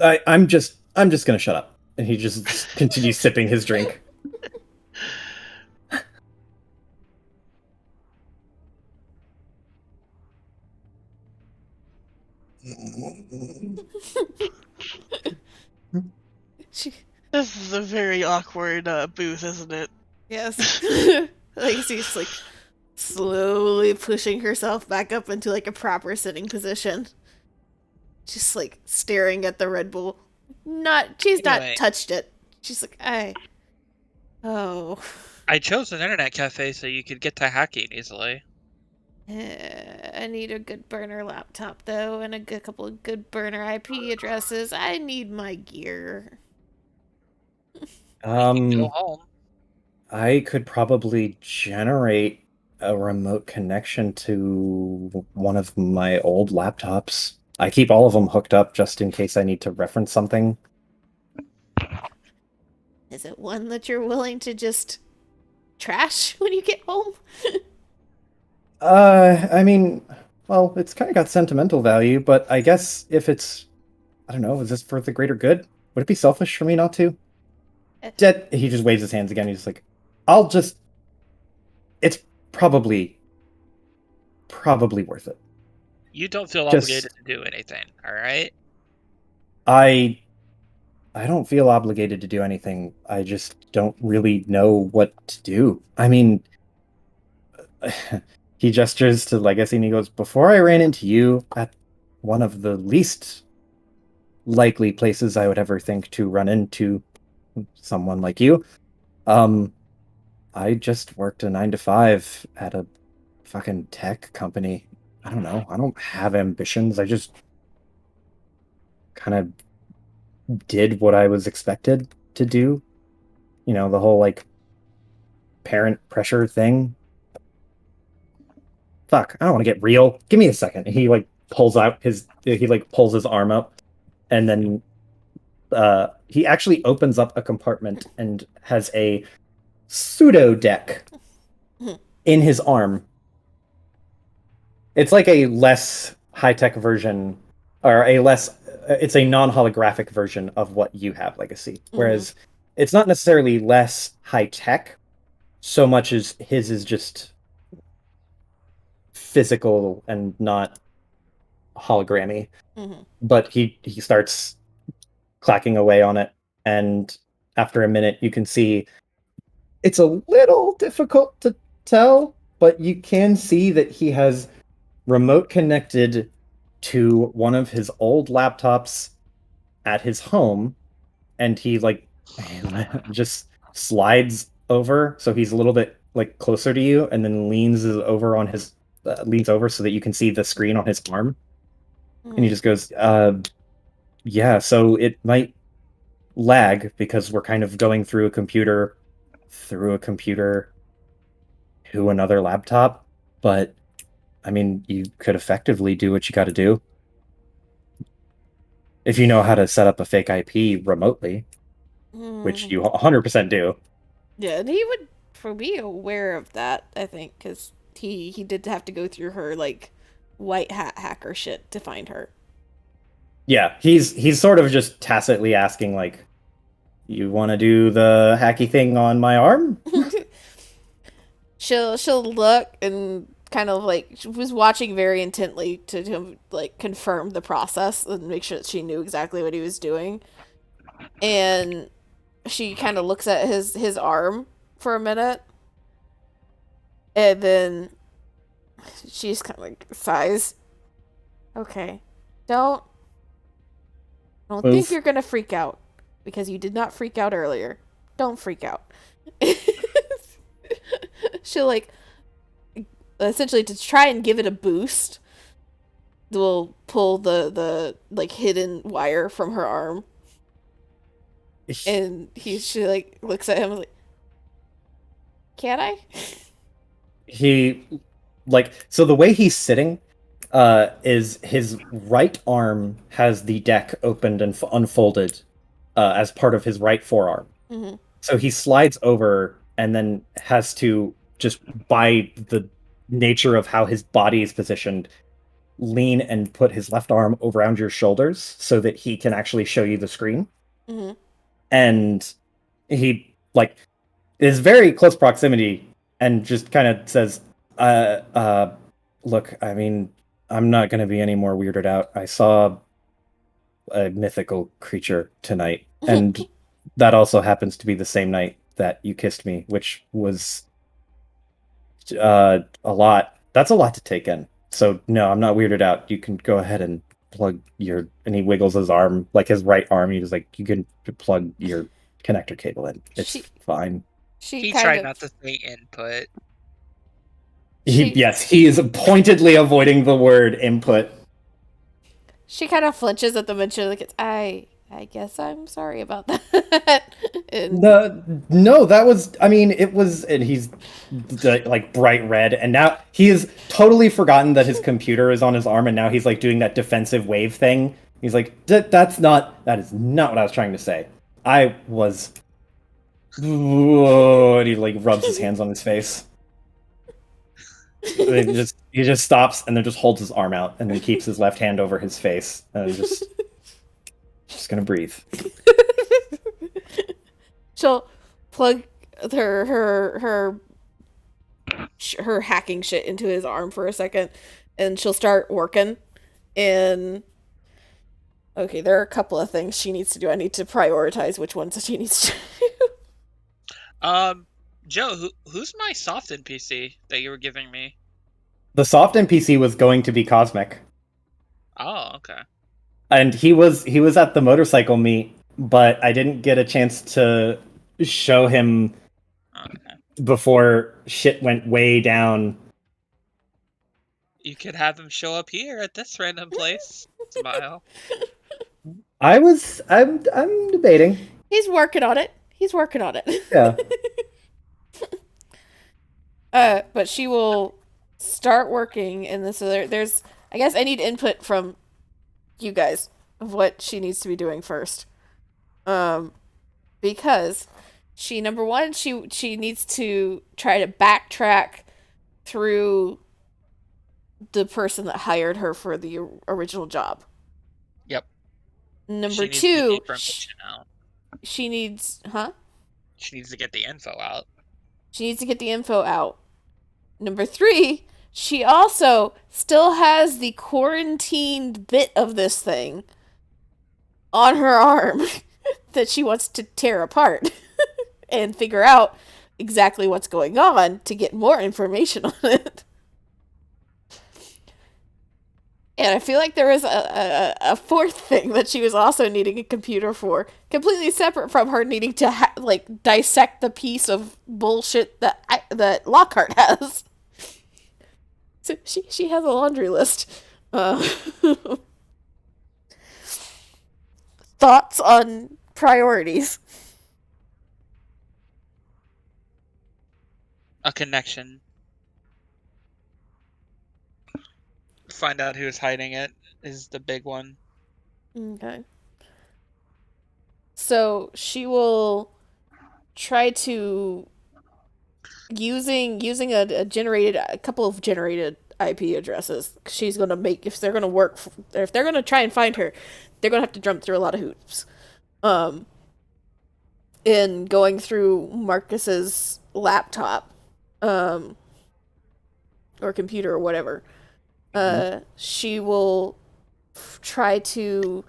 I'm just gonna shut up. And he just continues sipping his drink. This is a very awkward booth, isn't it? Yes. Like she's like slowly pushing herself back up into like a proper sitting position. Just like staring at the Red Bull. She's Anyway. not touched it. She's like, oh. I chose an internet cafe so you could get to hacking easily. I need a good burner laptop though, and a couple of good burner IP addresses. I need my gear. You can go home. I could probably generate a remote connection to one of my old laptops. I keep all of them hooked up just in case I need to reference something. Is it one that you're willing to just trash when you get home? I mean, well, it's kind of got sentimental value, but I guess if it's, I don't know, is this for the greater good? Would it be selfish for me not to? He just waves his hands again. He's like, it's probably worth it. You don't feel Just- obligated to do anything, alright? I don't feel obligated to do anything. I just don't really know what to do. I mean, he gestures to Legacy and he goes, before I ran into you at one of the least likely places I would ever think to run into someone like you, I just worked a 9 to 5 at a fucking tech company. I don't know. I don't have ambitions. I just kind of did what I was expected to do. You know, the whole like parent pressure thing. Fuck, I don't want to get real. Give me a second. He like pulls his arm up, and then he actually opens up a compartment and has a pseudo deck in his arm. It's like a less high-tech version, or it's a non-holographic version of what you have, Legacy. Whereas it's not necessarily less high-tech, so much as his is just physical and not hologrammy. But he starts clacking away on it, and after a minute you can see it's a little difficult to tell, but you can see that he has remote connected to one of his old laptops at his home, and he like just slides over so he's a little bit like closer to you, and then leans over so that you can see the screen on his arm. And he just goes, yeah, so it might lag because we're kind of going through a computer to another laptop, but I mean, you could effectively do what you got to do if you know how to set up a fake IP remotely, which you 100% do. Yeah, and he would be aware of that, I think, because he did have to go through her like white hat hacker shit to find her. Yeah, he's sort of just tacitly asking like, you want to do the hacky thing on my arm? She'll look and kind of like she was watching very intently to like confirm the process and make sure that she knew exactly what he was doing. And she kind of looks at his arm for a minute, and then she's kind of like sighs. Okay, don't think you're gonna freak out because you did not freak out earlier. Don't freak out. She'll like essentially to try and give it a boost. Will pull the like hidden wire from her arm, and she like looks at him like, "Can I?" He like, so the way he's sitting is his right arm has the deck opened and unfolded as part of his right forearm. So he slides over and then has to, just by the nature of how his body is positioned, lean and put his left arm around your shoulders so that he can actually show you the screen. And he like is very close proximity and just kind of says, look, I mean, I'm not going to be any more weirded out. I saw a mythical creature tonight, and that also happens to be the same night that you kissed me, which was a lot. That's a lot to take in. So no, I'm not weirded out. You can go ahead and plug your. And he wiggles his arm, like his right arm. He's like, you can plug your connector cable in. It's She- fine. She He kind tried of not to say input. Yes, he is pointedly avoiding the word input. she kind of flinches at the mention. Like, I guess I'm sorry about that. And No, that was. I mean, it was, and he's like bright red, and now he has totally forgotten that his computer is on his arm, and now he's like doing that defensive wave thing. He's like, That is not what I was trying to say. I was, and he like rubs his hands on his face. And he just stops and then just holds his arm out and then keeps his left hand over his face and just gonna breathe. she'll plug her hacking shit into his arm for a second, and she'll start working. And okay, there are a couple of things she needs to do. I need to prioritize which ones she needs to do. Joe, who's my soft NPC that you were giving me? The soft NPC was going to be Cosmic. Oh, okay. And he was at the motorcycle meet, but I didn't get a chance to show him Okay. before shit went way down. You could have him show up here at this random place. Smile. I'm debating. He's working on it. Yeah. But she will start working, and this there's. I guess I need input from you guys of what she needs to be doing first. Because number one, she needs to try to backtrack through the person that hired her for the original job. Yep. Number She needs the two, information out. she needs, She needs to get the info out. She needs to get the info out. Number three, she also still has the quarantined bit of this thing on her arm that she wants to tear apart and figure out exactly what's going on to get more information on it. And I feel like there was a fourth thing that she was also needing a computer for, completely separate from her needing to dissect the piece of bullshit that Lockhart has. So she has a laundry list. Thoughts on priorities? A connection. Find out who's hiding it is the big one. Okay. So she will try to using a couple of generated IP addresses. She's gonna make if they're gonna try and find her, they're gonna have to jump through a lot of hoops. In going through Marcus's laptop, or computer or whatever. She will try to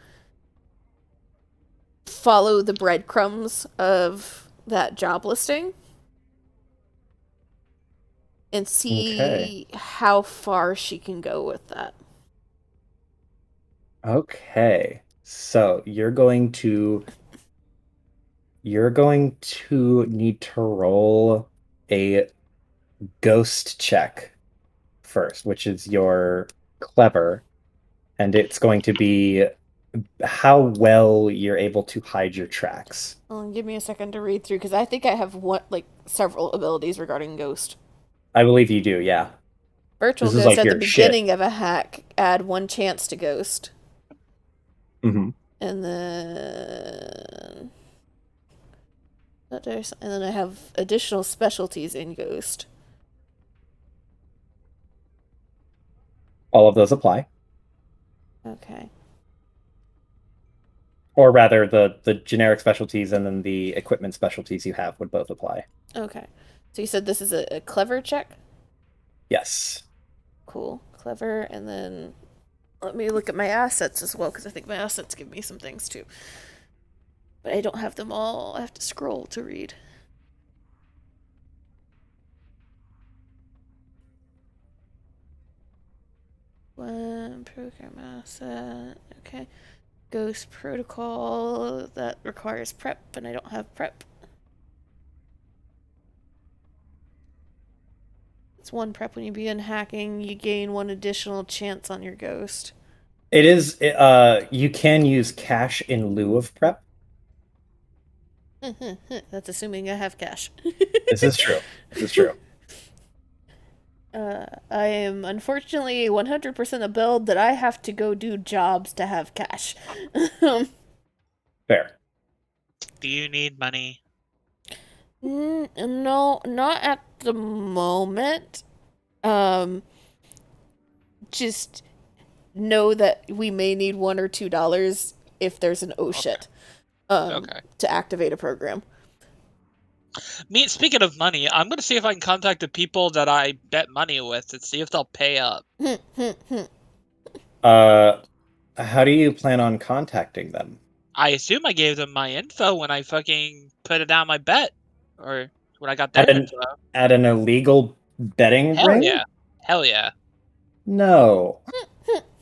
follow the breadcrumbs of that job listing and see how far she can go with that. Okay. So you're going to need to roll a ghost check first, which is your clever, and it's going to be how well you're able to hide your tracks. Well, give me a second to read through because I think I have several abilities regarding ghost. I believe you do, yeah. Virtual This is ghost like at the your shit. beginning of a hack. Add 1 chance to ghost, Mm-hmm. and then I have additional specialties in ghost. All of those apply. Okay. Or rather, the generic specialties and then the equipment specialties you have would both apply. Okay. So you said this is a clever check? Yes. Cool. Clever, and then let me look at my assets as well, because I think my assets give me some things too. But I don't have them all. I have to scroll to read. One program asset. Okay. Ghost protocol. That requires prep, and I don't have prep. It's one prep when you begin hacking. You gain one additional chance on your ghost. It is. You can use cash in lieu of prep. That's assuming I have cash. This is true. This is true. I am unfortunately 100% a build that I have to go do jobs to have cash. Fair. Do you need money? No, not at the moment. Just know that we may need $1 or $2 if there's an shit. Okay. To activate a program. Speaking of money, I'm gonna see if I can contact the people that I bet money with and see if they'll pay up. How do you plan on contacting them? I assume I gave them my info when I fucking put it down my bet, or when I got their At an, info. at an illegal betting Hell ring? yeah, hell yeah. No.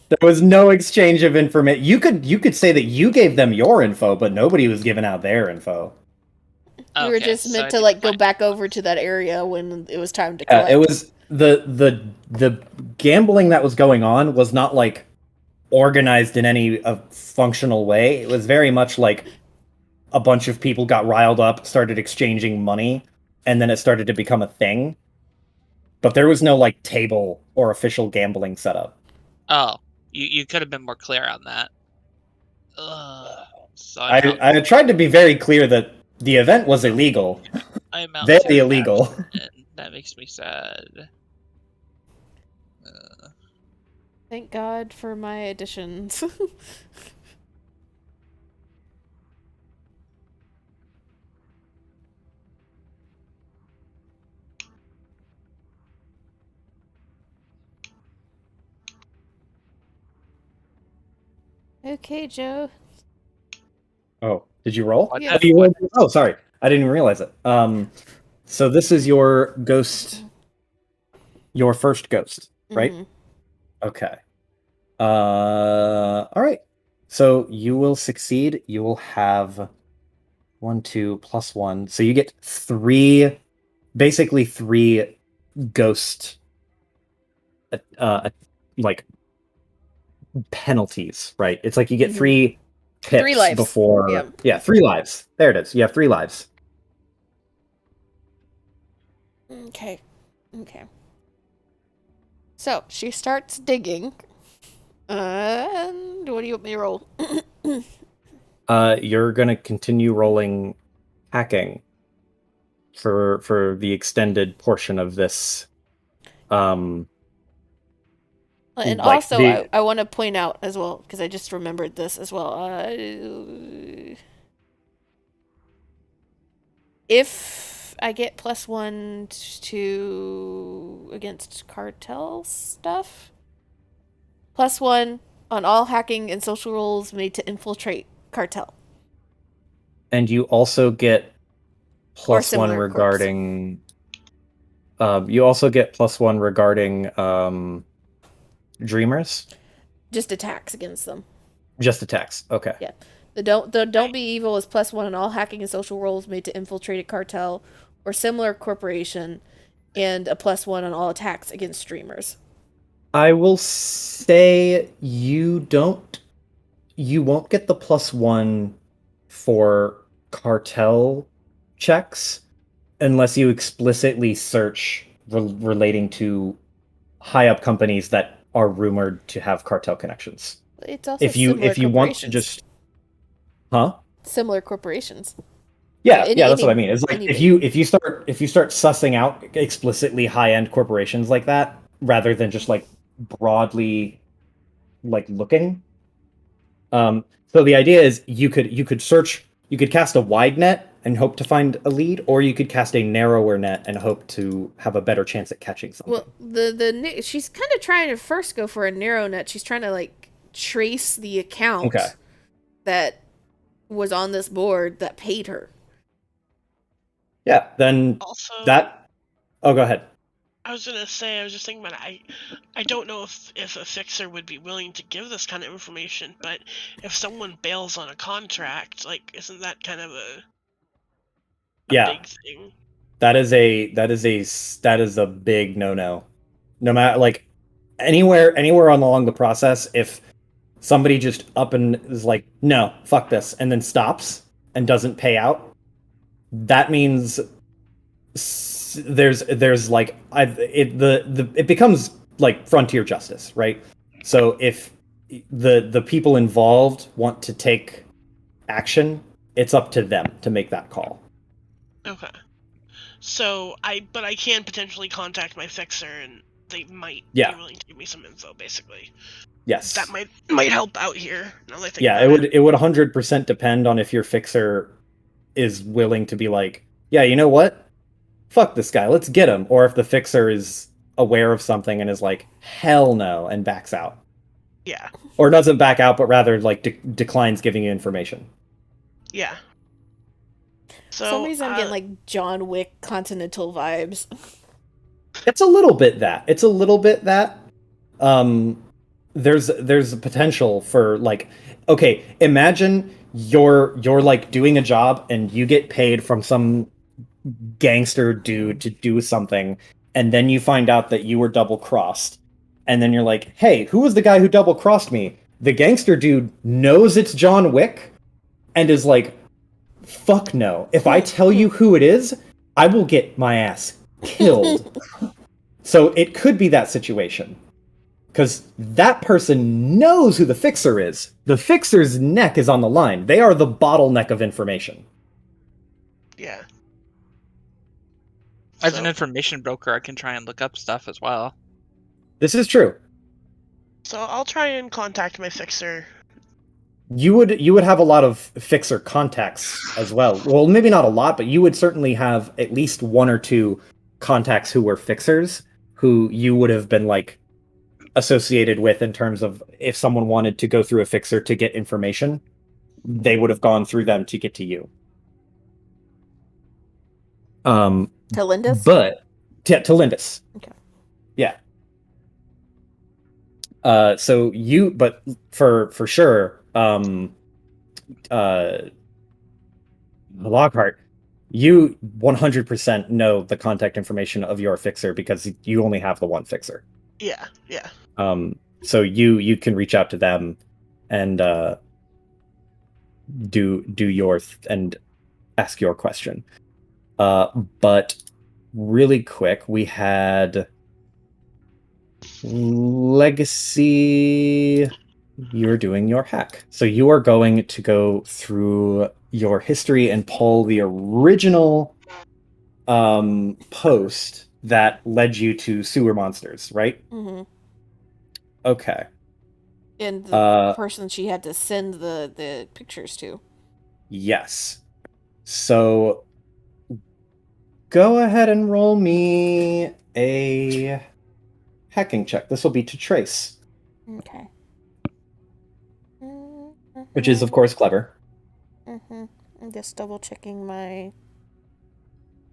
There was no exchange of information. You could say that you gave them your info, but nobody was giving out their info. We were Okay, just so meant I to need like go find- back over to that area when it was time to collect. It was the gambling that was going on was not like organized in any functional way. It was very much like a bunch of people got riled up, started exchanging money, and then it started to become a thing. But there was no like table or official gambling setup. Oh, you could have been more clear on that. So I tried to be very clear that the event was illegal. I'm out Very to illegal. and that makes me sad. Thank God for my additions. Okay, Joe. Oh, did you roll? What? Yes. Oh, you rolled- oh, sorry. I didn't even realize it. So this is your ghost, your first ghost, right? Mhm. Okay. All right. So you will succeed. You will have 1, 2 plus 1. So you get basically three ghost, like penalties, right? It's like you get Mhm. 3 pips 3 lives. before. Yeah. 3 lives. There it is. You have 3 lives. Okay. So she starts digging. And what do you want me to roll? You're gonna continue rolling hacking for the extended portion of this. And like also, the- I want to point out as well, because I just remembered this as well. If I get +1 to against cartel stuff, +1 on all hacking and social roles made to infiltrate cartel. And you also get +1 similar regarding. You also get +1 regarding dreamers. Just attacks against them. Just attacks. Okay. Yeah. The don't be evil is +1 on all hacking and social roles made to infiltrate a cartel or similar corporation, and a +1 on all attacks against streamers. I will say you won't get the +1 for cartel checks unless you explicitly search relating to high up companies that are rumored to have cartel connections. It's also If you want to corporations. just Similar corporations. yeah, Any- that's what I any- mean. It's like any if you start sussing out explicitly high end corporations like that rather than just like broadly like looking. So the idea is you could cast a wide net and hope to find a lead, or you could cast a narrower net and hope to have a better chance at catching something. Well, she's kind of trying to first go for a narrow net. She's trying to like trace the account Okay. that was on this board that paid her. Yeah, then Also, that. Oh, go ahead. I was gonna say, I was just thinking about it. I don't know if a fixer would be willing to give this kind of information, but if someone bails on a contract, like, isn't that kind of a Yeah, big thing? that is a big no. No matter like anywhere along the process, if somebody just up and is like, no, fuck this, and then stops and doesn't pay out, that means there's like it becomes like frontier justice, right? So if the people involved want to take action, it's up to them to make that call. Okay. So I can potentially contact my fixer, and they might be willing to give me some info, basically. Yes. That might help out here. Now that I think Yeah, about it would 100% depend on if your fixer is willing to be like, yeah, you know what? Fuck this guy, let's get him. Or if the fixer is aware of something and is like, hell no, and backs out. Yeah. Or doesn't back out, but rather like declines giving you information. Yeah. So, For some reason, I'm getting like John Wick Continental vibes. It's a little bit that. There's a potential for like, okay, imagine you're like doing a job and you get paid from some gangster dude to do something, and then you find out that you were double crossed, and then you're like, hey, who was the guy who double crossed me? The gangster dude knows it's John Wick and is like, fuck no, if I tell you who it is, I will get my ass killed. So it could be that situation, because that person knows who the fixer is. The fixer's neck is on the line. They are the bottleneck of information. Yeah. As an information broker, I can try and look up stuff as well. This is true. So I'll try and contact my fixer. You would have a lot of fixer contacts as well. Well, maybe not a lot, but you would certainly have at least one or two contacts who were fixers, who you would have been like associated with in terms of if someone wanted to go through a fixer to get information, they would have gone through them to get to you. To Lindis? But to Lindis. Okay. Yeah. So you, but for sure, Lockhart, you 100% know the contact information of your fixer because you only have the one fixer. Yeah. So you can reach out to them and do your and ask your question. But really quick, we had Legacy. You're doing your hack. So you are going to go through your history and pull the original post that led you to sewer monsters, right? Mm-hmm. Okay. And the person she had to send the pictures to. Yes. So go ahead and roll me a hacking check. This will be to trace. Okay. Which is, of course, clever. Mm-hmm. I'm just double checking my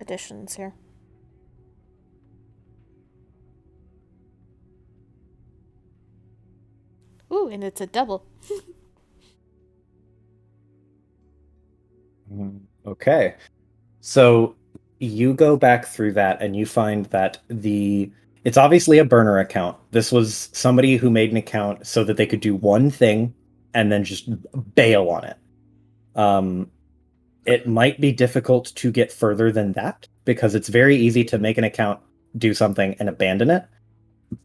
additions here. Ooh, and it's a double. Okay. So you go back through that and you find that it's obviously a burner account. This was somebody who made an account so that they could do one thing and then just bail on it. It might be difficult to get further than that because it's very easy to make an account, do something, and abandon it.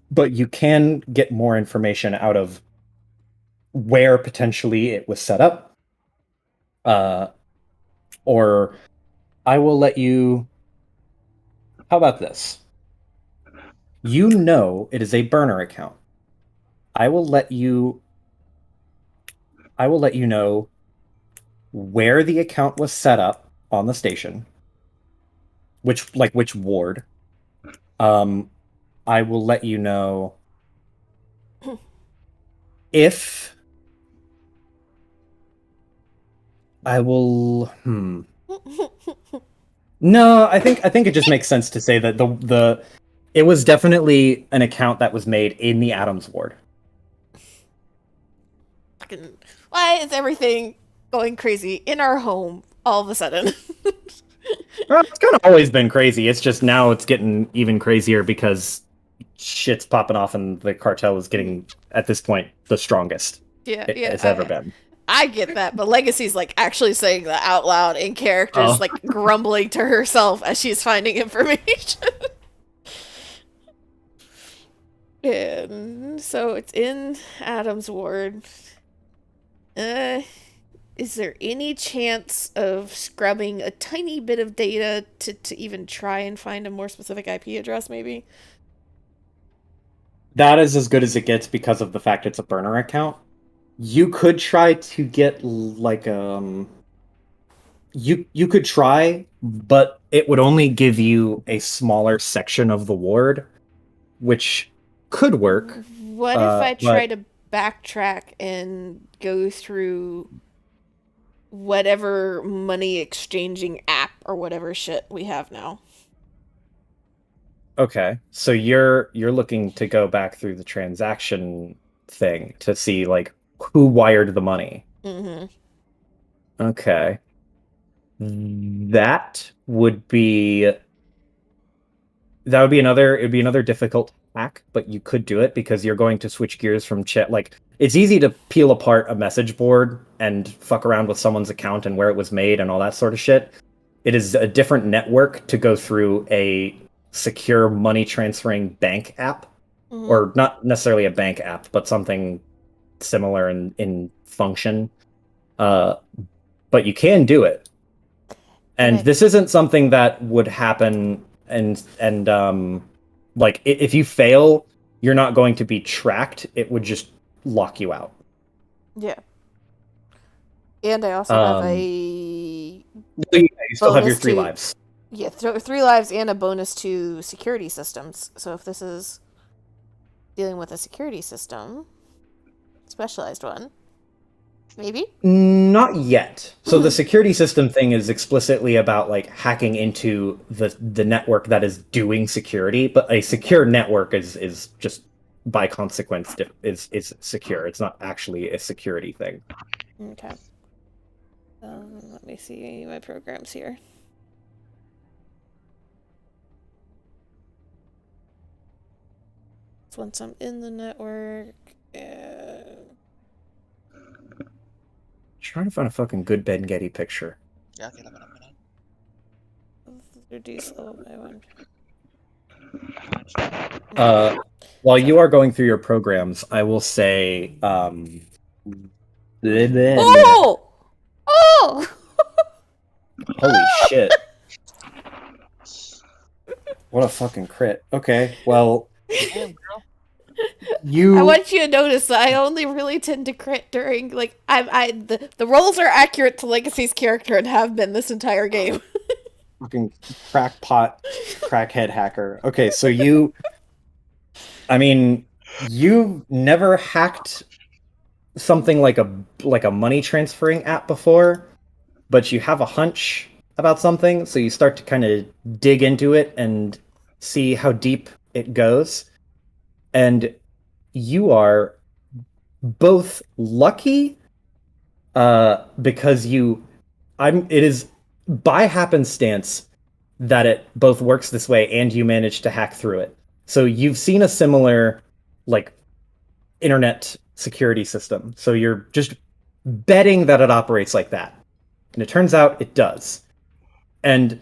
But you can get more information out of where potentially it was set up. Or I will let you... How about this? You know it is a burner account. I will let you know where the account was set up on the station, which ward. I will let you know if I will. No, I think it just makes sense to say that the it was definitely an account that was made in the Adams ward. Fucking, why is everything going crazy in our home all of a sudden? Well, it's kind of always been crazy. It's just now it's getting even crazier because shit's popping off and the cartel is getting, at this point, the strongest it's ever been. I get that, but Legacy's like actually saying that out loud in characters, Oh. like grumbling to herself as she's finding information. And so it's in Adam's ward. Is there any chance of scrubbing a tiny bit of data to even try and find a more specific IP address, maybe? That is as good as it gets because of the fact it's a burner account. You could try to get like you could try, but it would only give you a smaller section of the ward, which could work. What if I but- try to backtrack and go through whatever money exchanging app or whatever shit we have now? Okay, so you're looking to go back through the transaction thing to see like who wired the money. Mm-hmm. Okay. That would be another difficult hack, but you could do it because you're going to switch gears from chat. Like, it's easy to peel apart a message board and fuck around with someone's account and where it was made and all that sort of shit. It is a different network to go through a secure money transferring bank app, Mm-hmm. or not necessarily a bank app, but something similar in function. But you can do it. And Okay. this isn't something that would happen and like if you fail, you're not going to be tracked. It would just lock you out. Yeah. And I also have a You still have your bonus 3 to- lives. yeah, 3 lives and a bonus to security systems. So if this is dealing with a security system, specialized one, maybe? Not yet. So the security system thing is explicitly about like hacking into the network that is doing security, but a secure network is just by consequence is secure. It's not actually a security thing. Okay. Let me see my programs here. So once I'm in the network, Trying to find a fucking good Ben Getty picture. Yeah, okay, in a minute. reduce level by 1. While you are going through your programs, I will say, Oh! Oh! holy shit. What a fucking crit. Okay, well, Damn, girl. you... I want you to notice that I only really tend to crit during like the rolls are accurate to Legacy's character and have been this entire game. fucking crackpot, crackhead hacker. Okay, so you... I mean, you never hacked something like a money transferring app before, but you have a hunch about something, so you start to kind of dig into it and see how deep it goes. And you are both lucky because it is by happenstance that it both works this way and you managed to hack through it. So you've seen a similar like internet security system. So you're just betting that it operates like that. And it turns out it does. And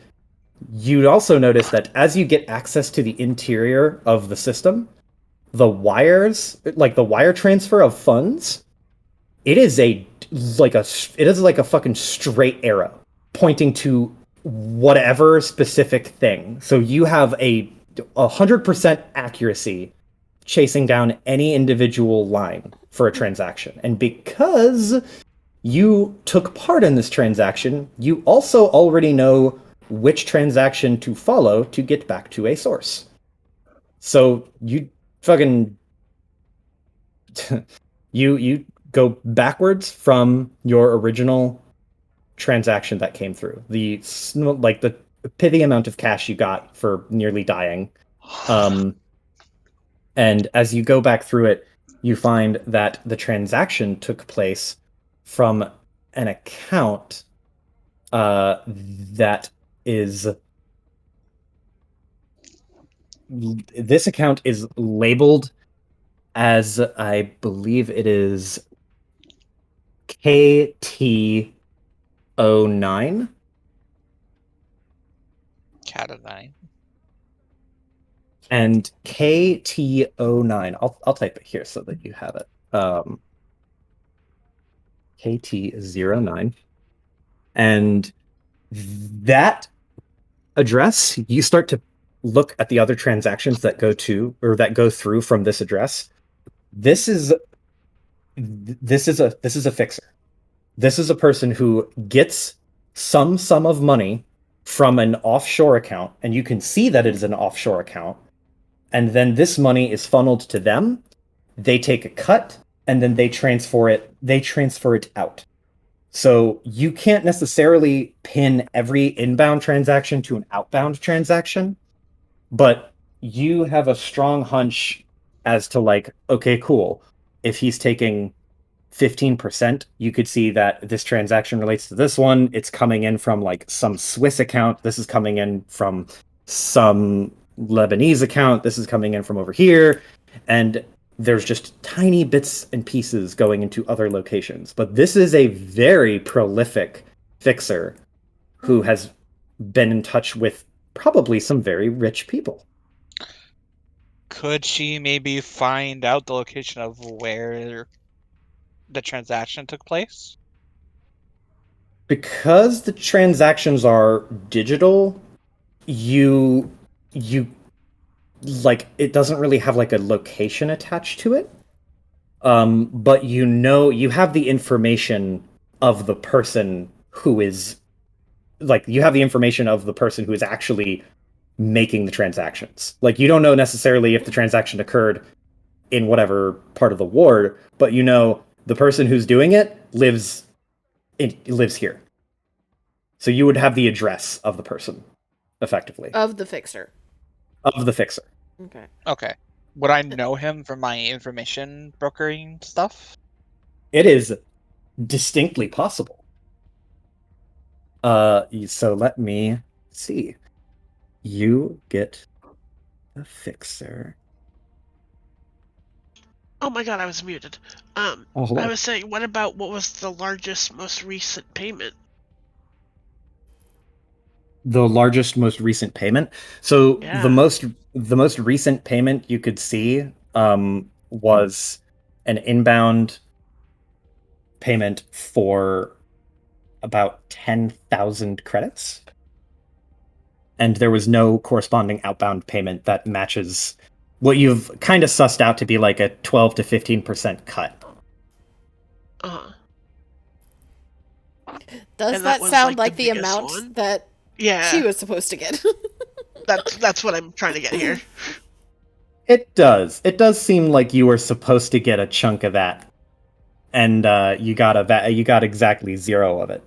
you'd also notice that as you get access to the interior of the system, the wires, like the wire transfer of funds, it is like a fucking straight arrow pointing to whatever specific thing. So you have a 100% accuracy chasing down any individual line for a transaction. And because you took part in this transaction, you also already know which transaction to follow to get back to a source. So you fucking you go backwards from your original transaction that came through. The pithy amount of cash you got for nearly dying. And as you go back through it, you find that the transaction took place from an account that is. This account is labeled as, I believe it is KT09. Cat of 9. And KT09, I'll type it here so that you have it. KT09. And that address, you start to look at the other transactions that go through from this address. This is a fixer. This is a person who gets some sum of money from an offshore account, and you can see that it is an offshore account. And then this money is funneled to them. They take a cut, and then they transfer it out. So you can't necessarily pin every inbound transaction to an outbound transaction, but you have a strong hunch as to like, okay, cool. If he's taking 15%, you could see that this transaction relates to this one. It's coming in from like some Swiss account. This is coming in from some Lebanese account. This is coming in from over here. And there's just tiny bits and pieces going into other locations. But this is a very prolific fixer who has been in touch with probably some very rich people. Could she maybe find out the location of where the transaction took place? Because the transactions are digital, you like, it doesn't really have like a location attached to it. But you have the information of the person who is actually making the transactions. Like, you don't know necessarily if the transaction occurred in whatever part of the ward, but you know the person who's doing it lives here. So you would have the address of the person, effectively. Of the fixer. Of the fixer. Okay. Okay. Would I know him from my information brokering stuff? It is distinctly possible. So let me see. You get the fixer. Oh my god, I was muted. Hold I on. was saying, what was the largest, most recent payment? The largest, most recent payment. So Yeah. the most recent payment you could see was an inbound payment for about 10,000 credits. And there was no corresponding outbound payment that matches what you've kind of sussed out to be like a 12 to 15% cut. Uh-huh. Does And that that was, sound like, like the the biggest amount one? that Yeah. she was supposed to get? That's what I'm trying to get here. It does. It does seem like you were supposed to get a chunk of that, and you got exactly 0 of it.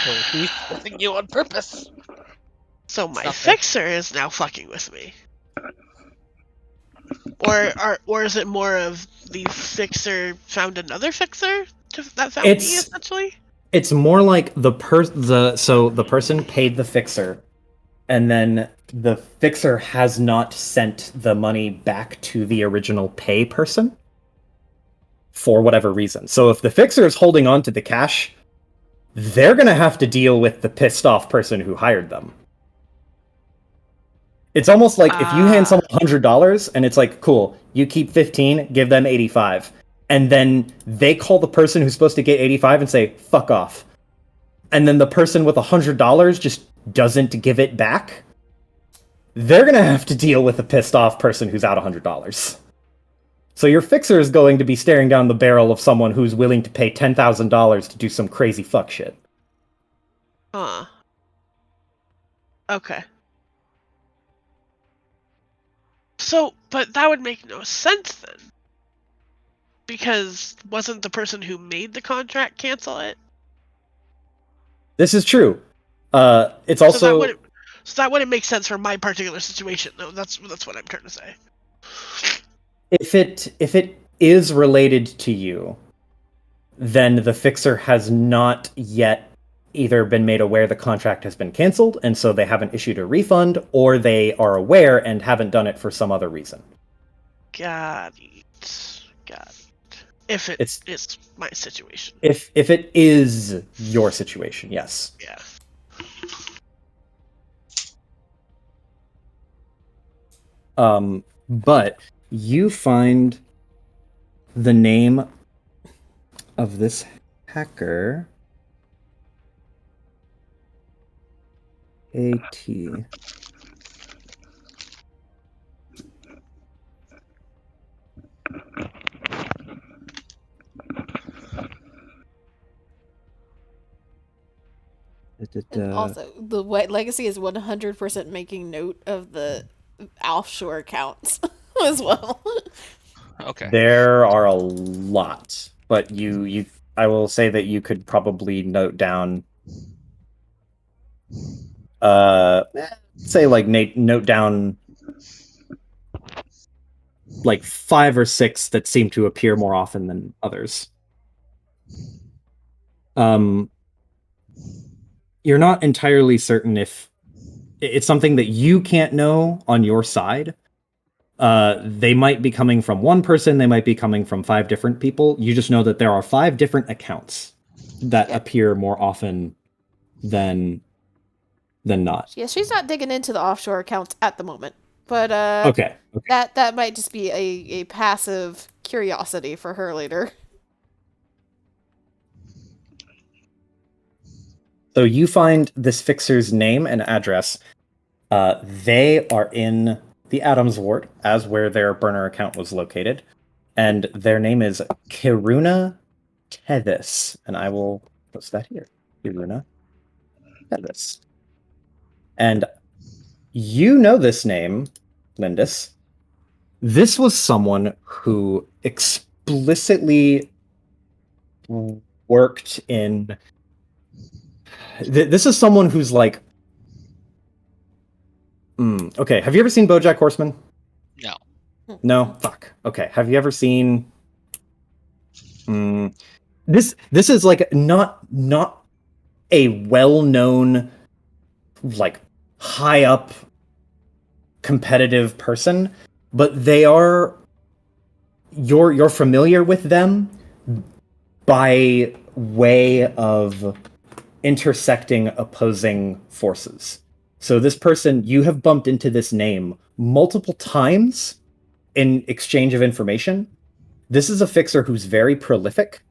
So he's forcing you on purpose. So my Stop it. fixer is now fucking with me. Or is it more of the fixer found another fixer that found me, essentially? It's more like the person paid the fixer, and then the fixer has not sent the money back to the original pay person for whatever reason. So if the fixer is holding on to the cash, they're gonna have to deal with the pissed off person who hired them. It's almost like if you hand someone $100 and it's like, cool, you keep 15, give them 85. And then they call the person who's supposed to get 85 and say, fuck off. And then the person with $100 just doesn't give it back. They're going to have to deal with a pissed off person who's out $100. So your fixer is going to be staring down the barrel of someone who's willing to pay $10,000 to do some crazy fuck shit. Okay. So, but that would make no sense then. Because wasn't the person who made the contract cancel it? This is true. It's So also that wouldn't make sense for my particular situation, though. That's what I'm trying to say. if it is related to you, then the fixer has not yet either been made aware the contract has been canceled, and so they haven't issued a refund, or they are aware and haven't done it for some other reason. Got it. If It's is my situation. if it is your situation, yes. Yeah. But you find the name of this hacker. AT. And also, the White Legacy is 100% making note of the offshore accounts as well. Okay. There are a lot, but I will say that you could probably note down say like note down like 5 or 6 that seem to appear more often than others. You're not entirely certain if it's something that you can't know on your side. They might be coming from one person, they might be coming from 5 different people. You just know that there are 5 different accounts that appear more often than not. Yeah, she's not digging into the offshore accounts at the moment, but Okay. that might just be a passive curiosity for her later. So you find this fixer's name and address. They are in the Adams ward, as where their burner account was located, and their name is Kiruna Tethys, and I will post that here. Kiruna Tethys. And you know this name, Lindis. This was someone who explicitly worked in... This is someone who's like... Okay, have you ever seen BoJack Horseman? No. No? Fuck. Okay, have you ever seen... This is like not a well-known, like, high up competitive person, but they are... You're familiar with them by way of intersecting opposing forces. So this person, you have bumped into this name multiple times in exchange of information. This is a fixer who's very prolific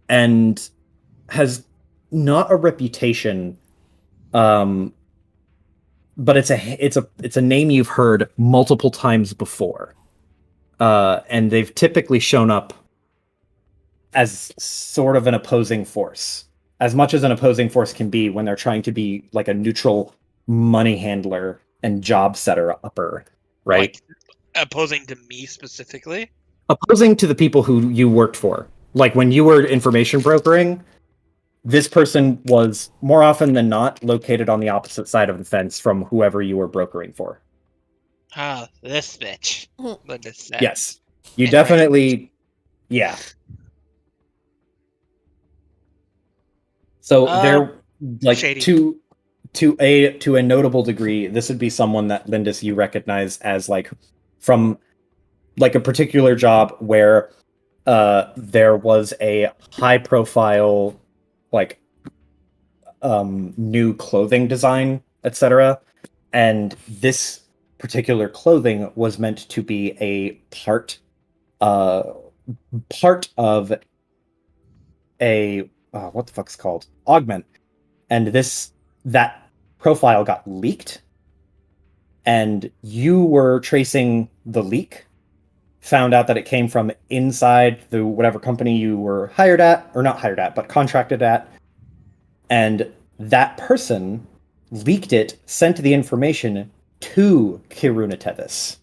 and has not a reputation, but it's a name you've heard multiple times before, and they've typically shown up as sort of an opposing force, as much as an opposing force can be when they're trying to be like a neutral money handler and job setter upper, right? Like, opposing to me specifically? Opposing to the people who you worked for. Like when you were information brokering, this person was more often than not located on the opposite side of the fence from whoever you were brokering for. Ah, this bitch. Linda said. Yes. You definitely... Yeah. So they're like shady. to a notable degree, this would be someone that Lindis you recognize as like from like a particular job where there was a high profile like new clothing design, etc. And this particular clothing was meant to be a part of a what the fuck's called? Augment. And that profile got leaked, and you were tracing the leak, found out that it came from inside the whatever company you were hired at, or not hired at, but contracted at, and that person leaked it, sent the information to Kiruna Tethys.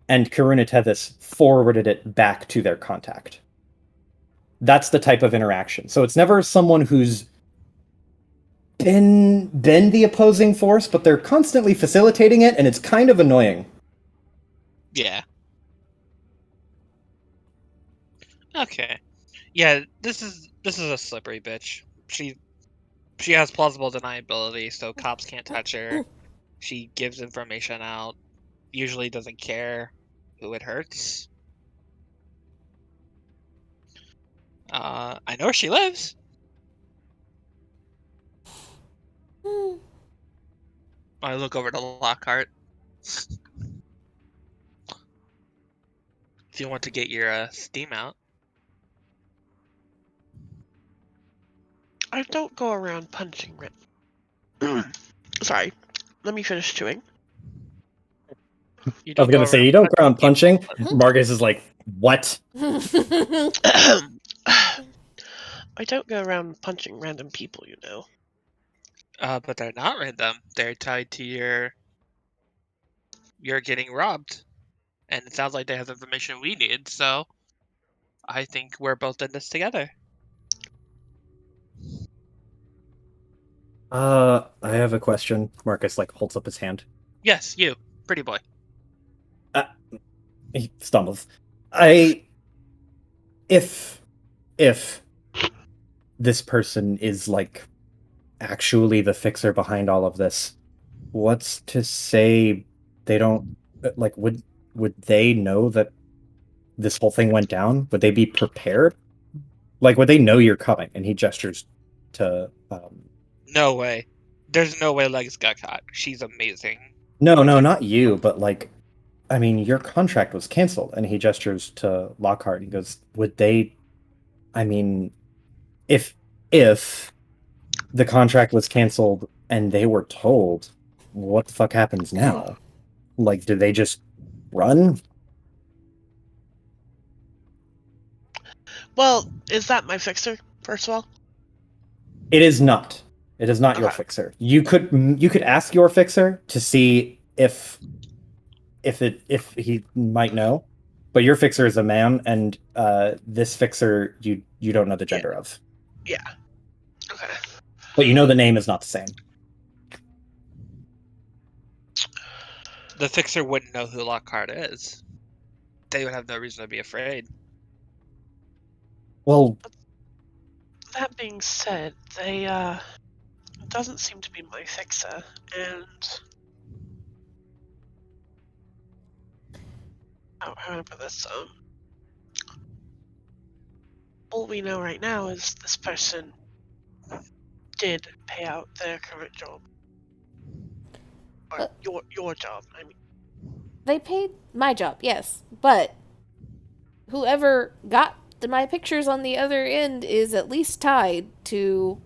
and Karuna Tethys forwarded it back to their contact. That's the type of interaction. So it's never someone who's been the opposing force, but they're constantly facilitating it, and it's kind of annoying. Yeah. Okay. Yeah, this is a slippery bitch. She has plausible deniability, so cops can't touch her. She gives information out. Usually doesn't care who it hurts. I know where she lives. I look over to Lockhart. If you want to get your steam out. I don't go around punching Sorry. Let me finish chewing. I was gonna say, you don't go around punching. Marcus is like, what? I don't go around punching random people, you know. But they're not random. They're tied to you're getting robbed. And it sounds like they have information we need, so I think we're both in this together. I have a question. Marcus like holds up his hand. Yes, you, pretty boy. He stumbles. If this person is like actually the fixer behind all of this, what's to say they don't like would they know that this whole thing went down? Would they be prepared? Like, would they know you're coming? And he gestures to No way. There's no way Legs got caught. She's amazing. no, not you, but like, I mean, your contract was canceled. And he gestures to Lockhart and goes, would they, I mean, if the contract was canceled and they were told, what the fuck happens now? Like, do they just run? Well, is that my fixer, first of all? It is not. It is not your Okay. fixer. You could ask your fixer to see if he might know, but your fixer is a man, and this fixer you don't know the gender of. Yeah. Okay. But you know the name is not the same. The fixer wouldn't know who Lockhart is. They would have no reason to be afraid. Well, That being said, they it doesn't seem to be my fixer, and how do I put this? All we know right now is this person did pay out their current job, or your job. I mean, They paid my job, yes, but whoever got my pictures on the other end is at least tied to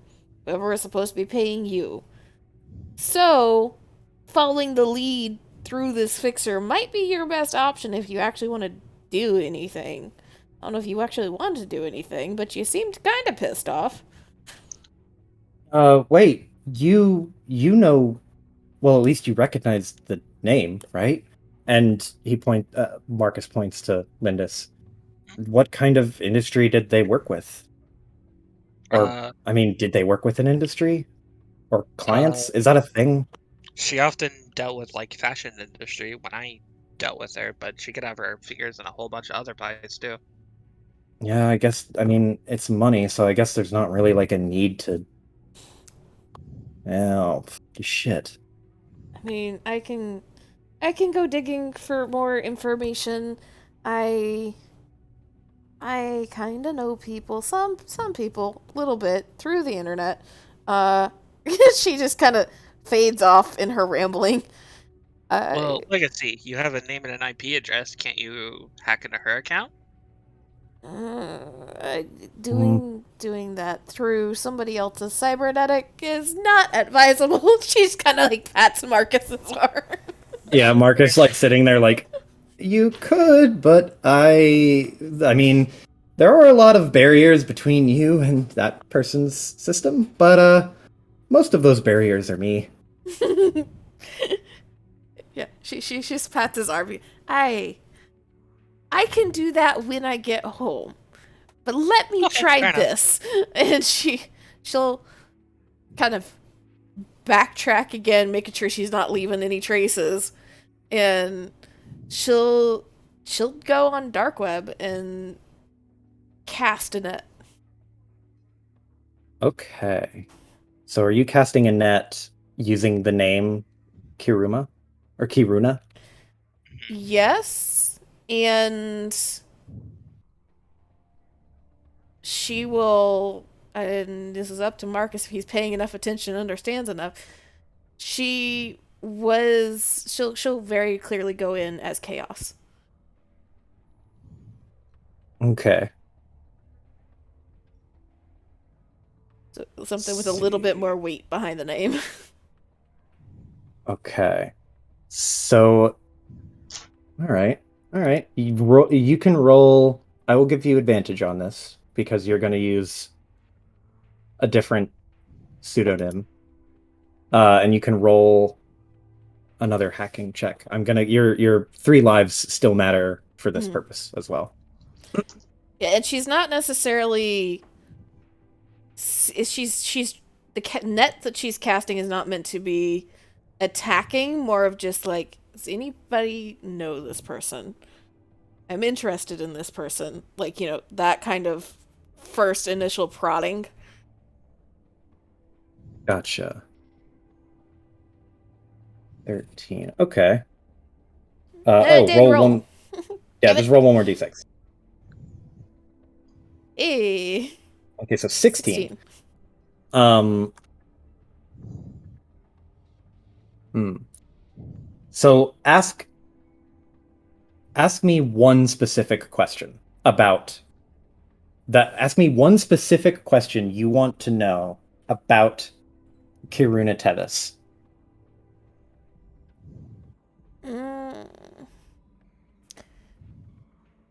whoever is supposed to be paying you. So, following the lead through this fixer might be your best option if you actually want to do anything. I don't know if you actually want to do anything, but you seemed kind of pissed off. wait, you know, well, at least you recognize the name, right? And Marcus points to Lindis. What kind of industry did they work with? Or, I mean, did they work with an industry? Or clients? Is that a thing? She often dealt with like fashion industry when I dealt with her, but she could have her fingers in a whole bunch of other pies too. Yeah, I guess, I mean, it's money, so I guess there's not really like a need to. Oh, shit. I mean, I can go digging for more information. I kind of know people, some people, a little bit through the internet. She just kind of fades off in her rambling. Well, Legacy, you have a name and an IP address. Can't you hack into her account? Doing that through somebody else's cybernetic is not advisable. She's kind of like pats Marcus's arm. Yeah, Marcus like sitting there like, you could, but I mean, there are a lot of barriers between you and that person's system, but most of those barriers are me. Yeah, she just pats his arm. I can do that when I get home. But let me Okay, try fair enough. this. And she'll kind of backtrack again, making sure she's not leaving any traces. And she'll go on dark web and cast a net. Okay. So are you casting a net using the name Kiruma? Or Kiruna? Yes, and she will, and this is up to Marcus if he's paying enough attention and understands enough. She'll very clearly go in as chaos. Okay. So something with a little bit more weight behind the name. Okay. So, all right. You can roll. I will give you advantage on this because you're going to use a different pseudonym. And you can roll another hacking check. Your 3 lives still matter for this purpose as well. Yeah, and she's not necessarily. She's the net that she's casting is not meant to be attacking, more of just like, does anybody know this person? I'm interested in this person. Like, that kind of first initial prodding. Gotcha. 13. Okay. Didn't roll one. Yeah, Give just it. roll one more d6. Eh. Okay, so 16. So ask me one specific question about that. Ask me one specific question you want to know about Kiruna Tethys.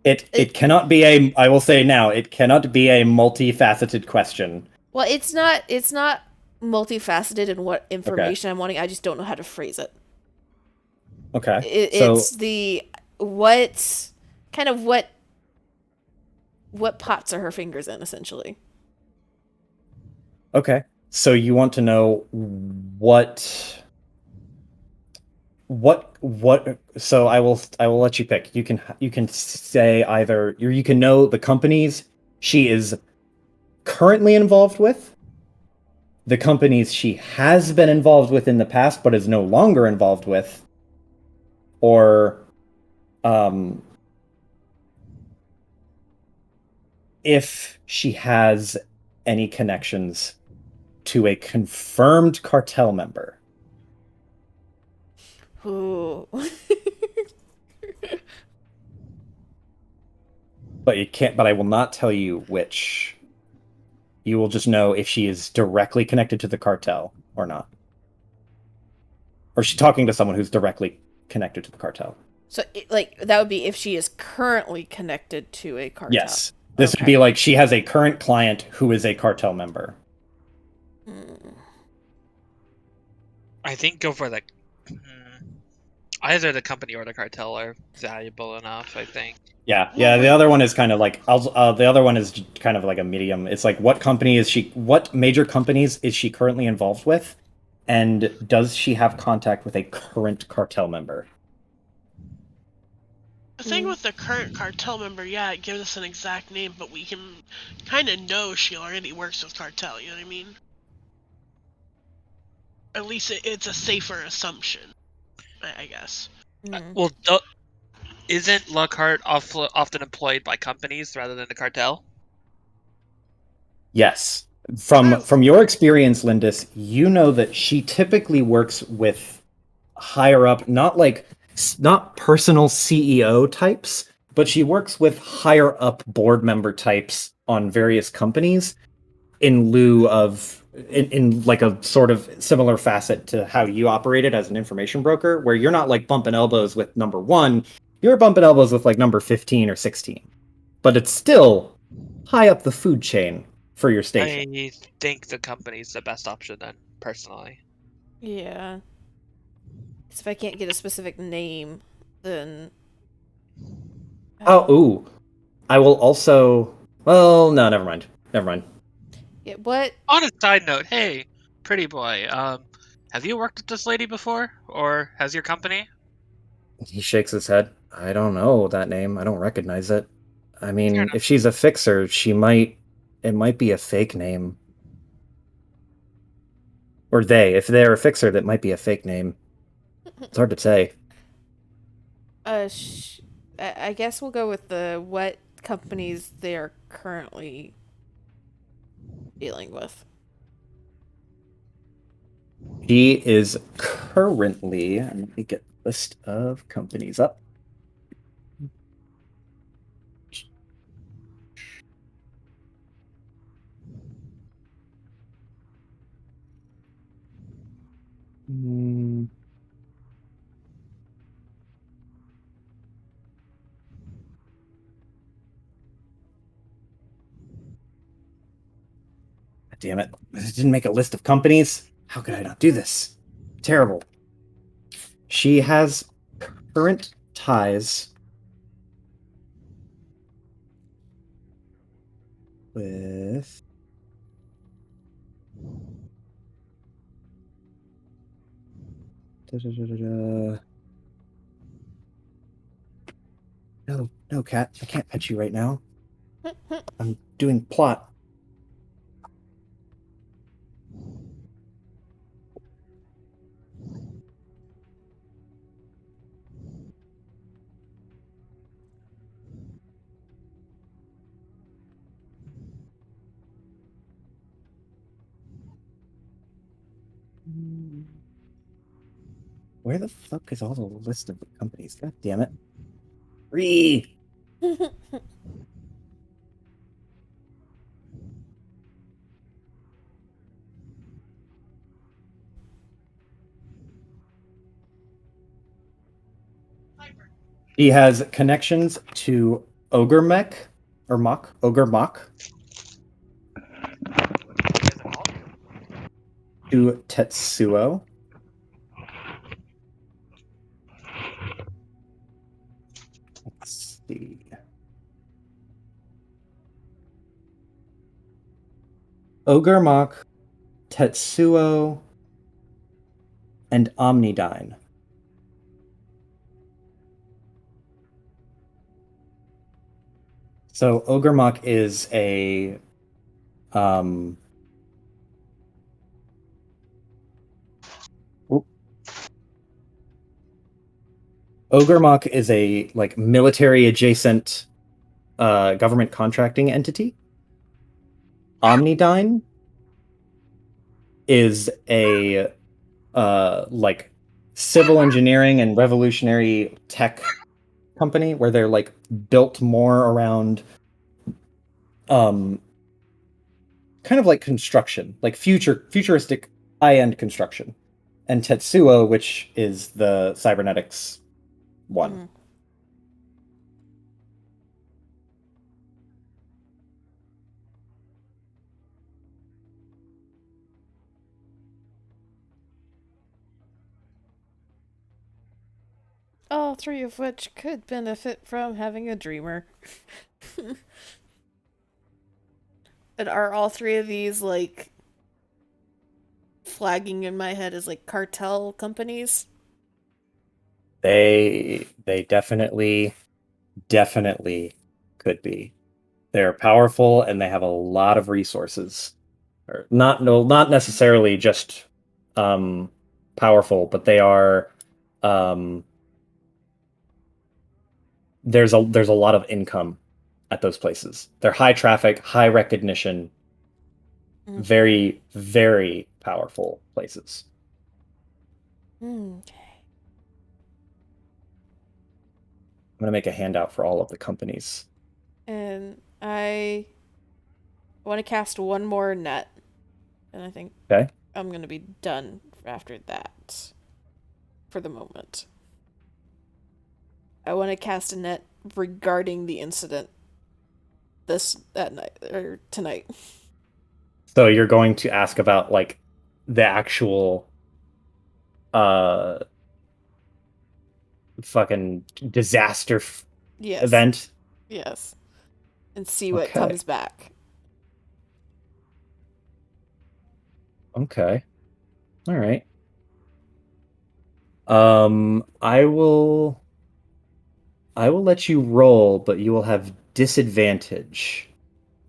It cannot be a. I will say now, it cannot be a multifaceted question. Well, it's not multifaceted in what information I'm wanting. I just don't know how to phrase it. Okay. It's the what pots are her fingers in, essentially. Okay. So you want to know what so I will let you pick. You can say either you can know the companies she is currently involved with, the companies she has been involved with in the past but is no longer involved with, or if she has any connections to a confirmed cartel member. Ooh. But I will not tell you which. You will just know if she is directly connected to the cartel or not. Or she's talking to someone who's directly connected to the cartel. So, that would be if she is currently connected to a cartel. Yes. This would be like she has a current client who is a cartel member. I think go for the either the company or the cartel are valuable enough. I think. Yeah. The other one is kind of like the other one is kind of like a medium. It's like what major companies is she currently involved with, and does she have contact with a current cartel member? The thing with the current cartel member, yeah, it gives us an exact name, but we can kind of know she already works with cartel. You know what I mean? At least it's a safer assumption, I guess. Well, isn't Lockhart often employed by companies rather than the cartel? Yes. From your experience, Lindis, you know that she typically works with higher up, not personal CEO types, but she works with higher up board member types on various companies in lieu of in like a sort of similar facet to how you operated as an information broker, where you're not like bumping elbows with number 1, you're bumping elbows with like number 15 or 16. But it's still high up the food chain for your station. I think the company's the best option then, personally. Yeah. Because if I can't get a specific name, then Oh, ooh. I will also. Well, no, never mind. Never mind. Yeah, what? On a side note, hey, pretty boy, have you worked with this lady before, or has your company? He shakes his head. I don't know that name. I don't recognize it. I mean, enough. if she's a fixer, she might. It might be a fake name. Or they. If they're a fixer, that might be a fake name. It's hard to say. I guess we'll go with the what companies they are currently dealing with. She is currently. Let me get the list of companies up. Hmm. Damn it. I didn't make a list of companies. How could I not do this? Terrible. She has current ties with. No, no, cat. I can't pet you right now. I'm doing plot. Where the fuck is all the list of the companies? God damn it. Free. He has connections to Ogre Mech or Mach, Ogre Mach, to Tetsuo. Let's see. Ogre Mach, Tetsuo, and Omnidyne. So Ogre Mach is a um oop. Ogre Mach is a like military adjacent government contracting entity. Omnidyne is a like civil engineering and revolutionary tech company where they're like built more around um kind of like construction, like futuristic high-end construction. And Tetsuo, which is the cybernetics one. Mhm. All three of which could benefit from having a dreamer. And are all three of these like flagging in my head as like cartel companies? They definitely could be. They're powerful and they have a lot of resources. Or not necessarily just powerful, but they are um there's a lot of income at those places. They're high traffic, high recognition, Mm. very, very powerful places. Okay. I'm gonna make a handout for all of the companies. And I want to cast one more net. And I think Okay. I'm going to be done after that. For the moment. I want to cast a net regarding the incident that night or tonight. So you're going to ask about like the actual uh fucking disaster Yes. event. Yes. And see what Okay. comes back. Okay. All right. I will let you roll, but you will have disadvantage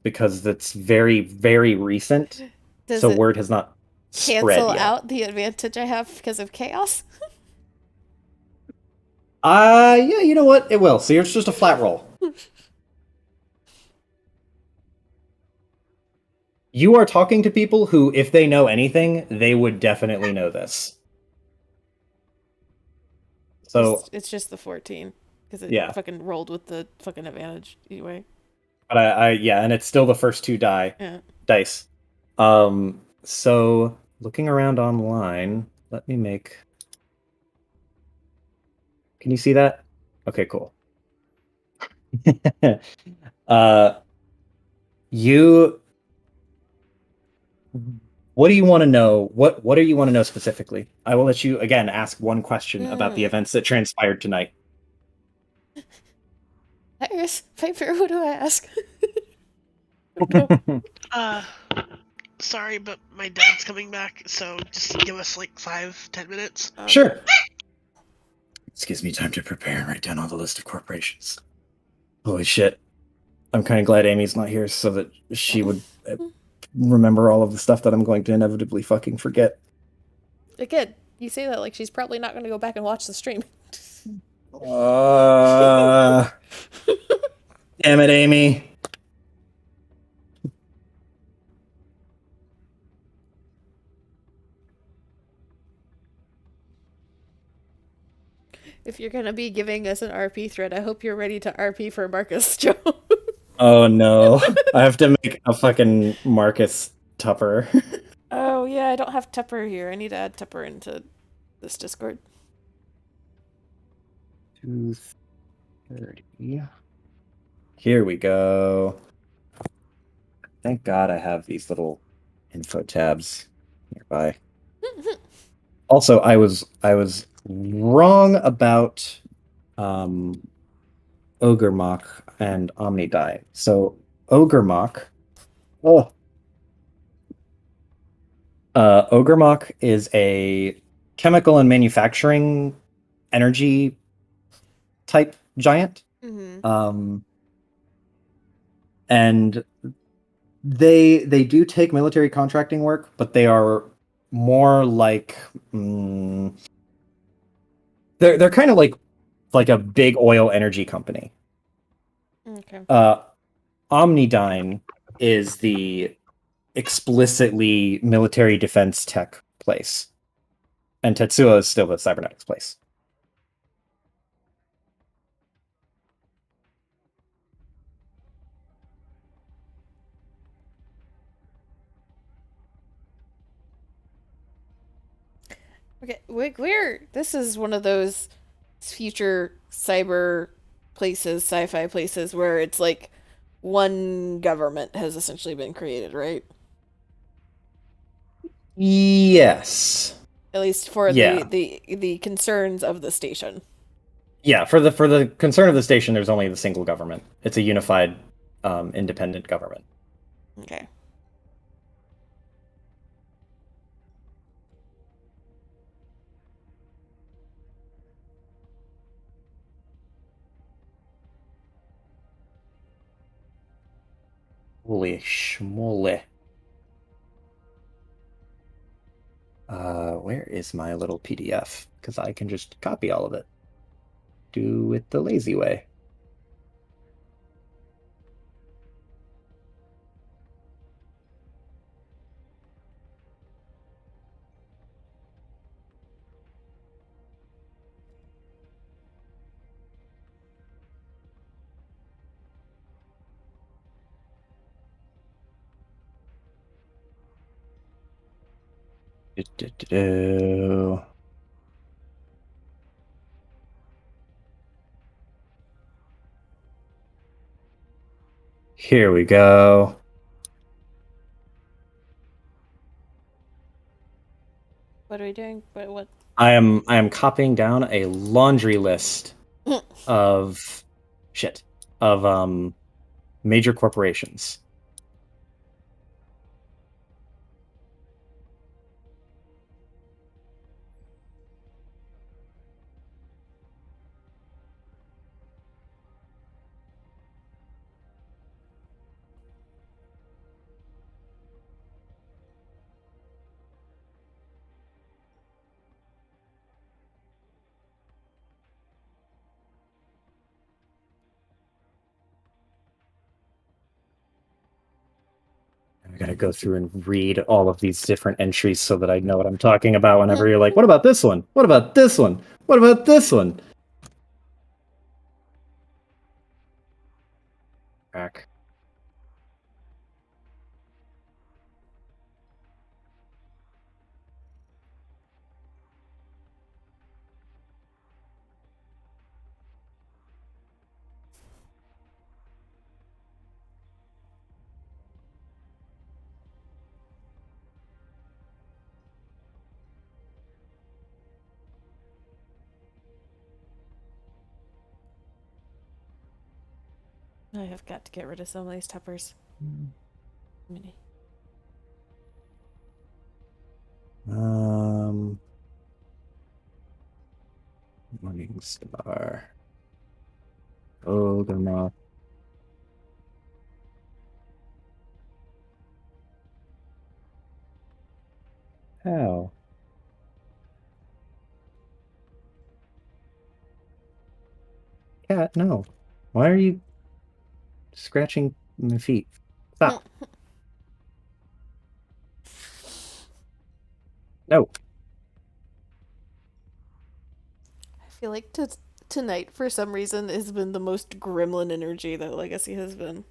because that's very, very recent. Does So it word has not spread cancel yet. out the advantage I have because of chaos? Yeah, you know what? It will. So it's just a flat roll. You are talking to people who, if they know anything, they would definitely know this. So, It's just the 14 because it yeah. fucking rolled with the fucking advantage anyway. But yeah, and it's still the first two Yeah. dice. So looking around online, let me make. Can you see that? Okay, cool. uh, you. What do you want to know? What do you want to know specifically? I will let you again ask one question about the events that transpired tonight. Iris, Piper, who do I ask? Sorry, but my dad's coming back, so just give us like 5-10 minutes. Sure. This gives me time to prepare and write down all the list of corporations. Holy shit. I'm kind of glad Amy's not here so that she would remember all of the stuff that I'm going to inevitably fucking forget. Again, you say that like she's probably not going to go back and watch the stream. Damn it, Amy. If you're going to be giving us an RP thread, I hope you're ready to RP for Marcus, Joe. Oh no. I have to make a fucking Marcus Tupper. Oh, yeah, I don't have Tupper here. I need to add Tupper into this Discord. 230. Here we go. Thank God I have these little info tabs nearby. Also, I was wrong about Ogremok and Omnidie. So Ogremok, Ogremok is a chemical and manufacturing energy type giant. And they do take military contracting work, but they are more like they're kind of like a big oil energy company. Okay. Omnidyne is the explicitly military defense tech place, and Tetsuo is still the cybernetics place. Okay, this is one of those future cyber places, sci-fi places where it's like one government has essentially been created, right? Yes. At least for Yeah. the concerns of the station. Yeah, for the concern of the station, there's only the single government. It's a unified, independent government. Okay. Holy schmoly. Where is my little PDF? Because I can just copy all of it. Do it the lazy way. Do-do-do-do. Here we go. What are we doing? What? I am copying down a laundry list of of major corporations. I gotta go through and read all of these different entries so that I know what I'm talking about whenever you're like, what about this one? What about this one? What about this one? Crack. I have got to get rid of some of these tuppers. Mini. Morningstar. Goldenrod. How? Cat, no. Why are you scratching my feet? Stop. No. I feel like tonight, for some reason, has been the most gremlin energy that Legacy has been.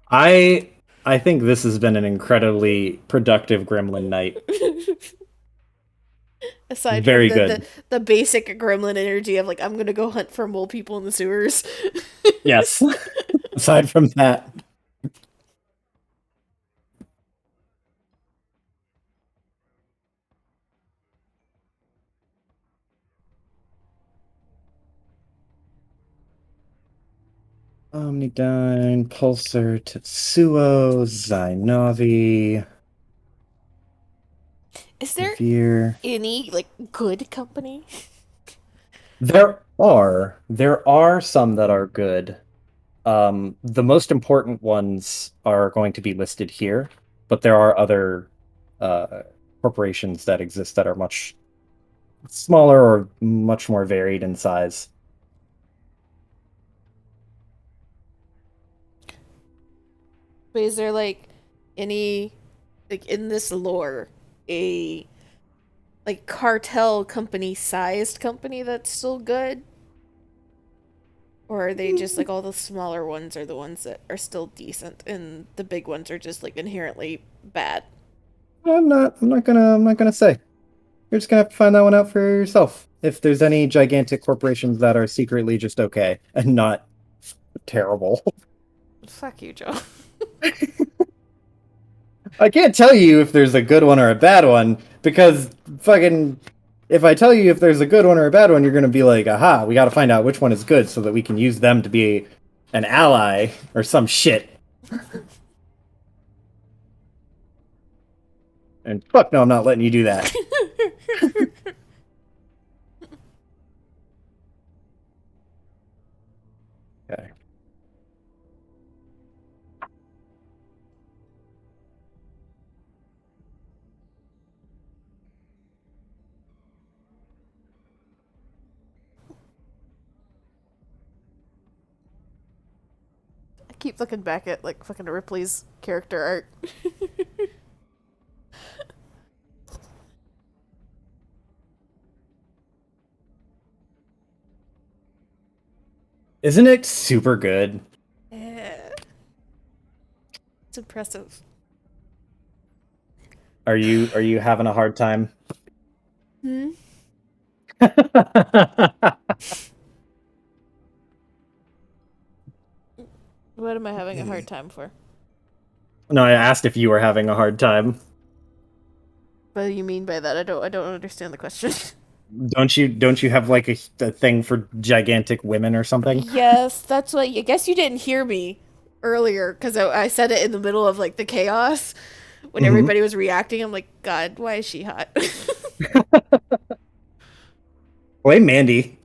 I think this has been an incredibly productive gremlin night. Aside Very from good. The basic gremlin energy of like, I'm gonna go hunt for mole people in the sewers. Yes. Aside from that. Omnidyne, Pulsar, Tetsuo, Zainavi, Is there Veer. any like good company? There are some that are good. The most important ones are going to be listed here, but there are other corporations that exist that are much smaller or much more varied in size. But is there like any like in this lore a like cartel company sized company that's still good? Or are they just like all the smaller ones are the ones that are still decent and the big ones are just like inherently bad? I'm not gonna say. You're just gonna have to find that one out for yourself. If there's any gigantic corporations that are secretly just okay and not terrible. Fuck you, Joe. I can't tell you if there's a good one or a bad one because fucking if I tell you if there's a good one or a bad one, you're gonna be like, aha, we gotta find out which one is good so that we can use them to be an ally or some shit. And fuck no, I'm not letting you do that. Okay. I keep looking back at like fucking Ripley's character art. Isn't it super good? Yeah. It's impressive. Are you having a hard time? Hmm? What am I having a hard time for? No, I asked if you were having a hard time. What do you mean by that? I don't understand the question. Don't you have like a thing for gigantic women or something? Yes, that's what. I guess you didn't hear me earlier because I said it in the middle of like the chaos when Mhm. everybody was reacting. I'm like, God, why is she hot? Well, hey, Mandy.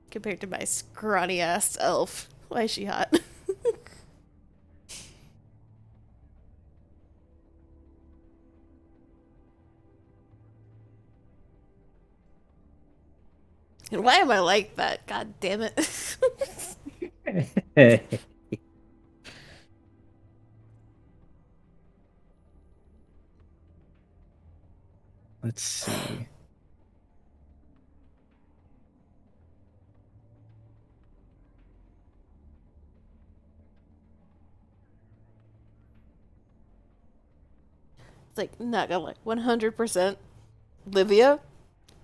Compared to my scrawny ass elf, why is she hot? And why am I like that? God damn it. Let's see. It's like, not gonna lie, 100% Livia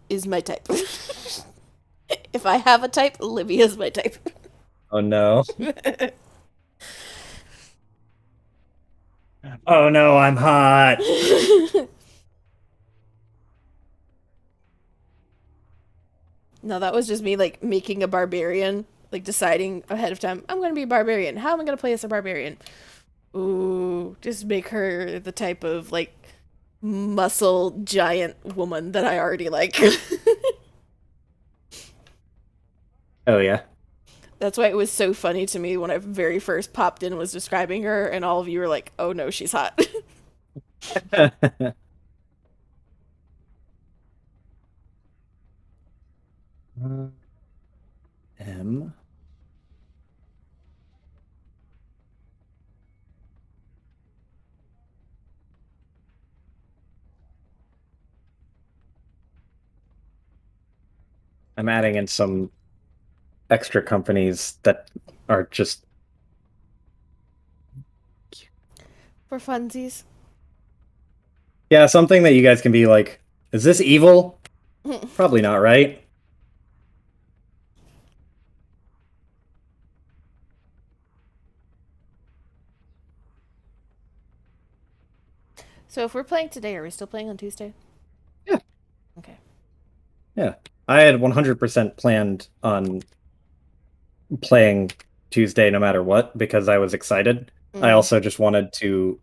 is my type. If I have a type, Livia's my type. Oh no. Oh no, I'm hot. No, that was just me like making a barbarian, like deciding ahead of time, I'm gonna be a barbarian. How am I gonna play as a barbarian? Ooh, just make her the type of like muscle giant woman that I already like. Oh yeah. That's why it was so funny to me when I very first popped in and was describing her, and all of you were like, "Oh no, she's hot." M. I'm adding in some extra companies that are just For funsies. something that you guys can be like, is this evil? Probably not, right? So if we're playing today, are we still playing on Tuesday? Yeah. Okay. Yeah. I had 100% planned on playing Tuesday no matter what because I was excited. I also just wanted to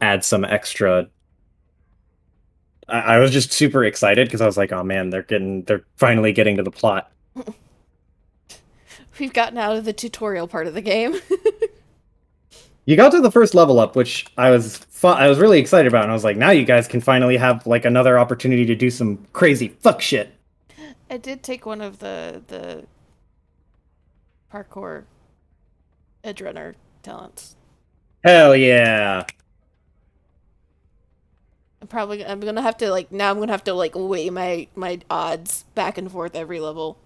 add some extra. I was just super excited because I was like, oh man, they're finally getting to the plot. We've gotten out of the tutorial part of the game. You got to the first level up, which I was really excited about, and I was like, now you guys can finally have like another opportunity to do some crazy fuck shit. I did take one of the parkour edge runner talents. Hell yeah. I'm gonna have to like now I'm gonna have to like weigh my odds back and forth every level.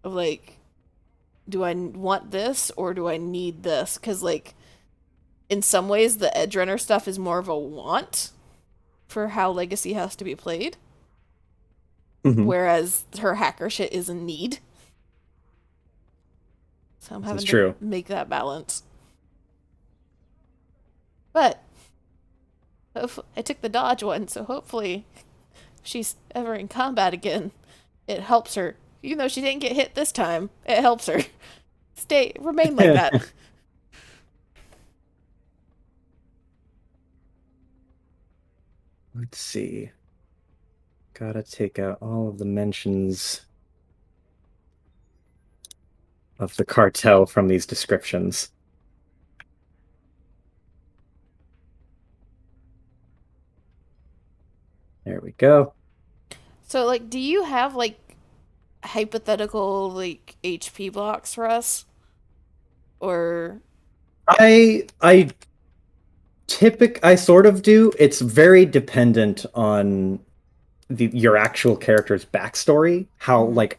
Of like, do I want this or do I need this? Because like, in some ways the edge runner stuff is more of a want for how Legacy has to be played, whereas her hacker shit is a need. So I'm having to make that balance. But I took the dodge one, so hopefully if she's ever in combat again, it helps her. Even though she didn't get hit this time, it helps her. Remain like that. Let's see. Gotta take out all of the mentions of the cartel from these descriptions. There we go. So, like, do you have, like, hypothetical, like, HP blocks for us? Or... I sort of do. It's very dependent on your actual character's backstory, how like,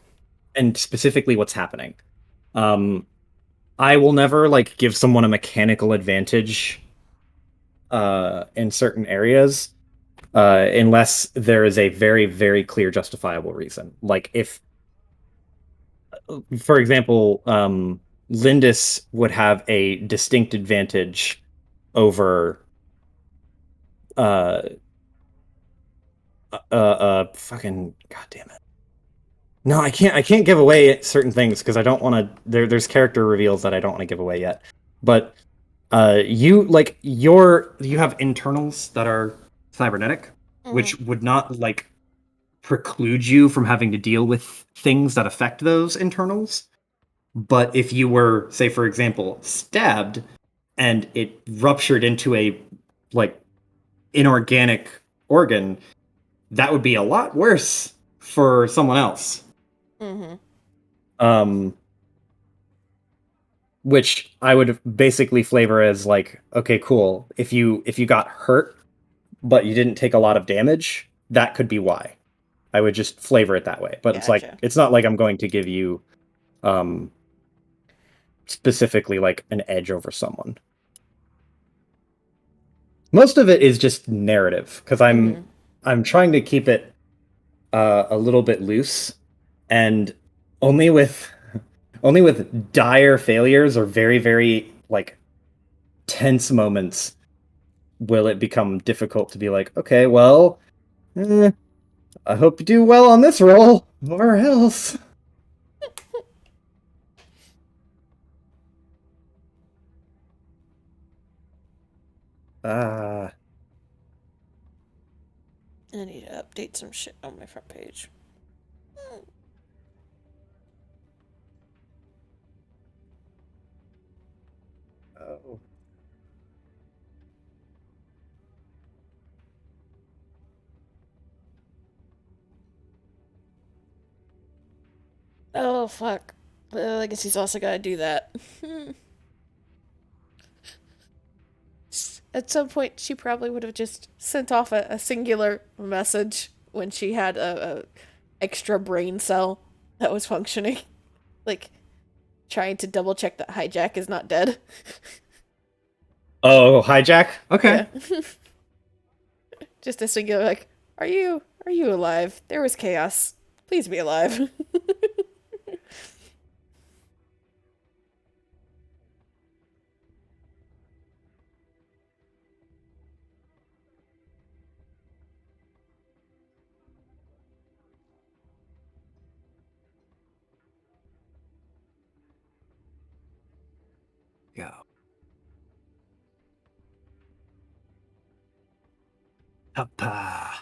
and specifically what's happening. I will never like give someone a mechanical advantage in certain areas unless there is a very, very clear justifiable reason. Like if for example, Lindis would have a distinct advantage over fucking goddamn it. No, I can't give away certain things because I don't want to. There's character reveals that I don't want to give away yet. But you have internals that are cybernetic, which would not like preclude you from having to deal with things that affect those internals. But if you were, say, for example, stabbed and it ruptured into a like inorganic organ, that would be a lot worse for someone else. Which I would basically flavor as like, okay, cool. If you got hurt, but you didn't take a lot of damage, that could be why. I would just flavor it that way. But it's like, Gotcha. it's not like I'm going to give you specifically like an edge over someone. Most of it is just narrative because I'm trying to keep it a little bit loose, and only with dire failures or very, very like tense moments will it become difficult to be like, okay, well, I hope you do well on this roll, or else. I need to update some shit on my front page. Oh. Oh, fuck. I guess he's also gotta do that. At some point, she probably would have just sent off a singular message when she had a extra brain cell that was functioning. Like, trying to double check that Hijack is not dead. Oh, hijack? Okay. Yeah. Just a singular, like, are you alive? There was chaos. Please be alive. Go. Papa.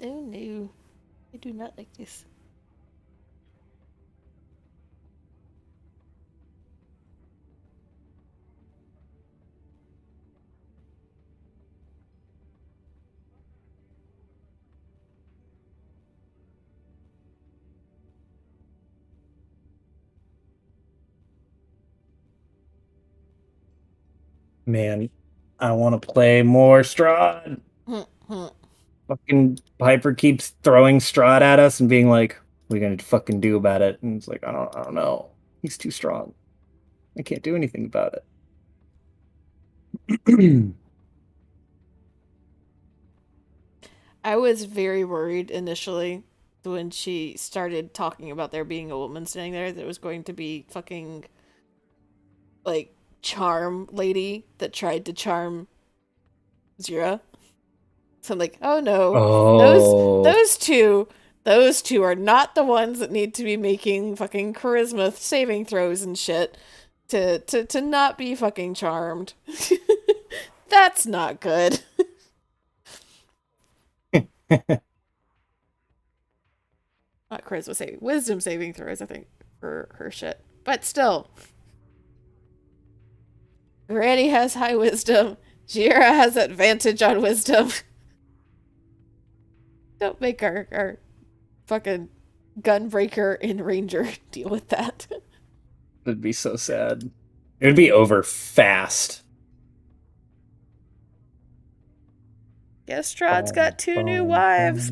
Oh no. I do not like this. Man, I want to play more Strahd. Fucking Piper keeps throwing Strahd at us and being like, "What are you gonna fucking do about it?" And it's like, I don't know. He's too strong. I can't do anything about it. I was very worried initially when she started talking about there being a woman standing there that it was going to be fucking like charm lady that tried to charm Zira. So I'm like, oh no. Oh. Those two are not the ones that need to be making fucking charisma saving throws and shit to not be fucking charmed. That's not good. Not charisma saving, wisdom saving throws, I think, for her shit. But still. Granny has high wisdom. Jira has advantage on wisdom. Don't make our fucking gunbreaker and ranger deal with that. It'd be so sad. It would be over fast. Gestrod's got 2 new wives.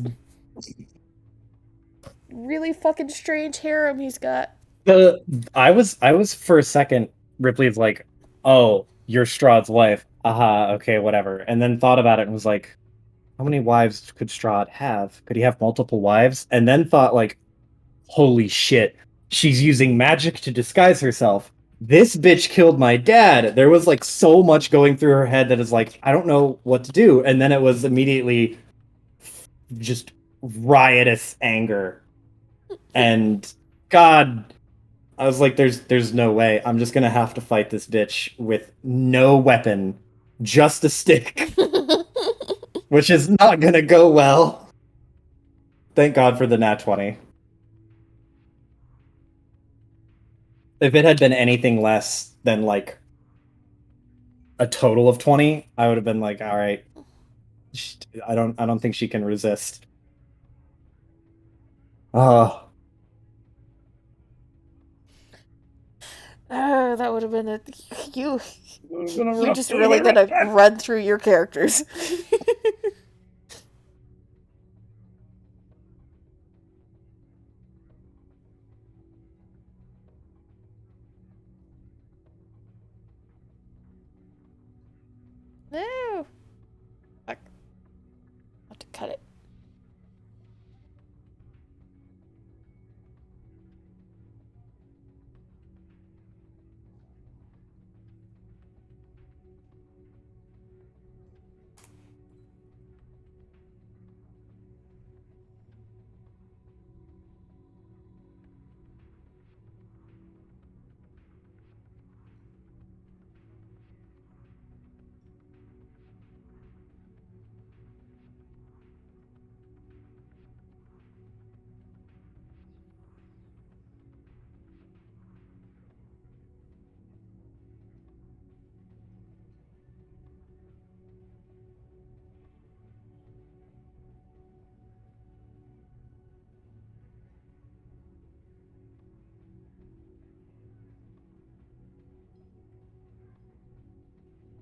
Really fucking strange harem he's got. I was for a second, Ripley's like, oh, you're Strahd's wife. Aha, okay, whatever. And then thought about it and was like, how many wives could Strahd have? Could he have multiple wives? And then thought like, holy shit, she's using magic to disguise herself. This bitch killed my dad. There was like so much going through her head that is like, I don't know what to do. And then it was immediately just riotous anger. And God, I was like, there's no way. I'm just gonna have to fight this bitch with no weapon, just a stick, which is not gonna go well. Thank God for the nat 20. If it had been anything less than like a total of 20, I would have been like, all right, I don't think she can resist. Oh, That would have been a you. You're You're just really gonna run through your characters. No. Fuck. I have to cut it.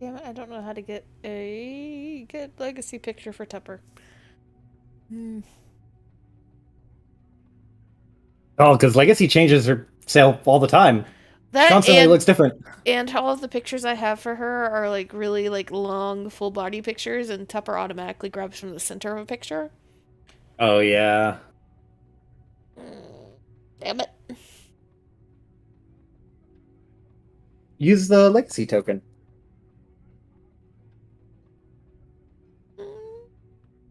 Damn it, I don't know how to get a good legacy picture for Tupper. Oh, because Legacy changes her sale all the time. That Constantly and looks different. and all of the pictures I have for her are like really like long full body pictures, and Tupper automatically grabs from the center of a picture. Oh yeah. Damn it. Use the Legacy token.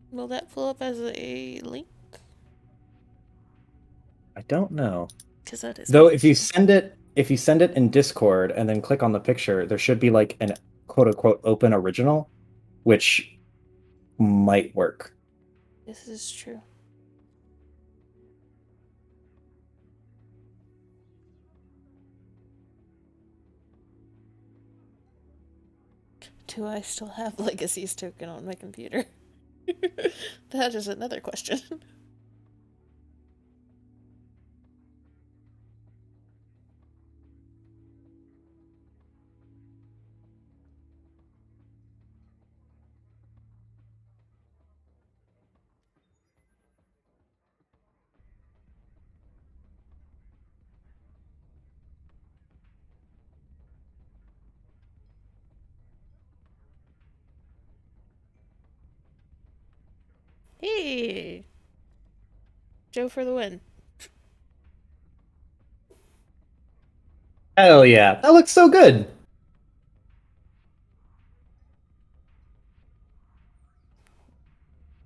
Will that pull up as a link? I don't know. Because that is. Though if you send it in Discord and then click on the picture, there should be like an quote unquote open original, which might work. This is true. Do I still have Legacy's token on my computer? That is another question. Hey! Joe for the win. Hell yeah. That looks so good.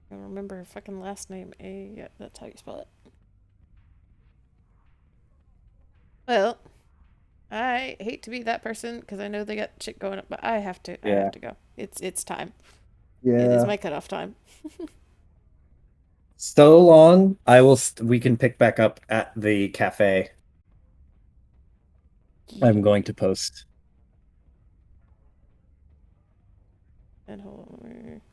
I remember her fucking last name. Yeah, that's how you spell it. Well, I hate to be that person because I know they got shit going up, but I have to. I Yeah. have to go. It's time. Yeah. It is my cutoff time. So long. I will. We can pick back up at the cafe. I'm going to post. Head home.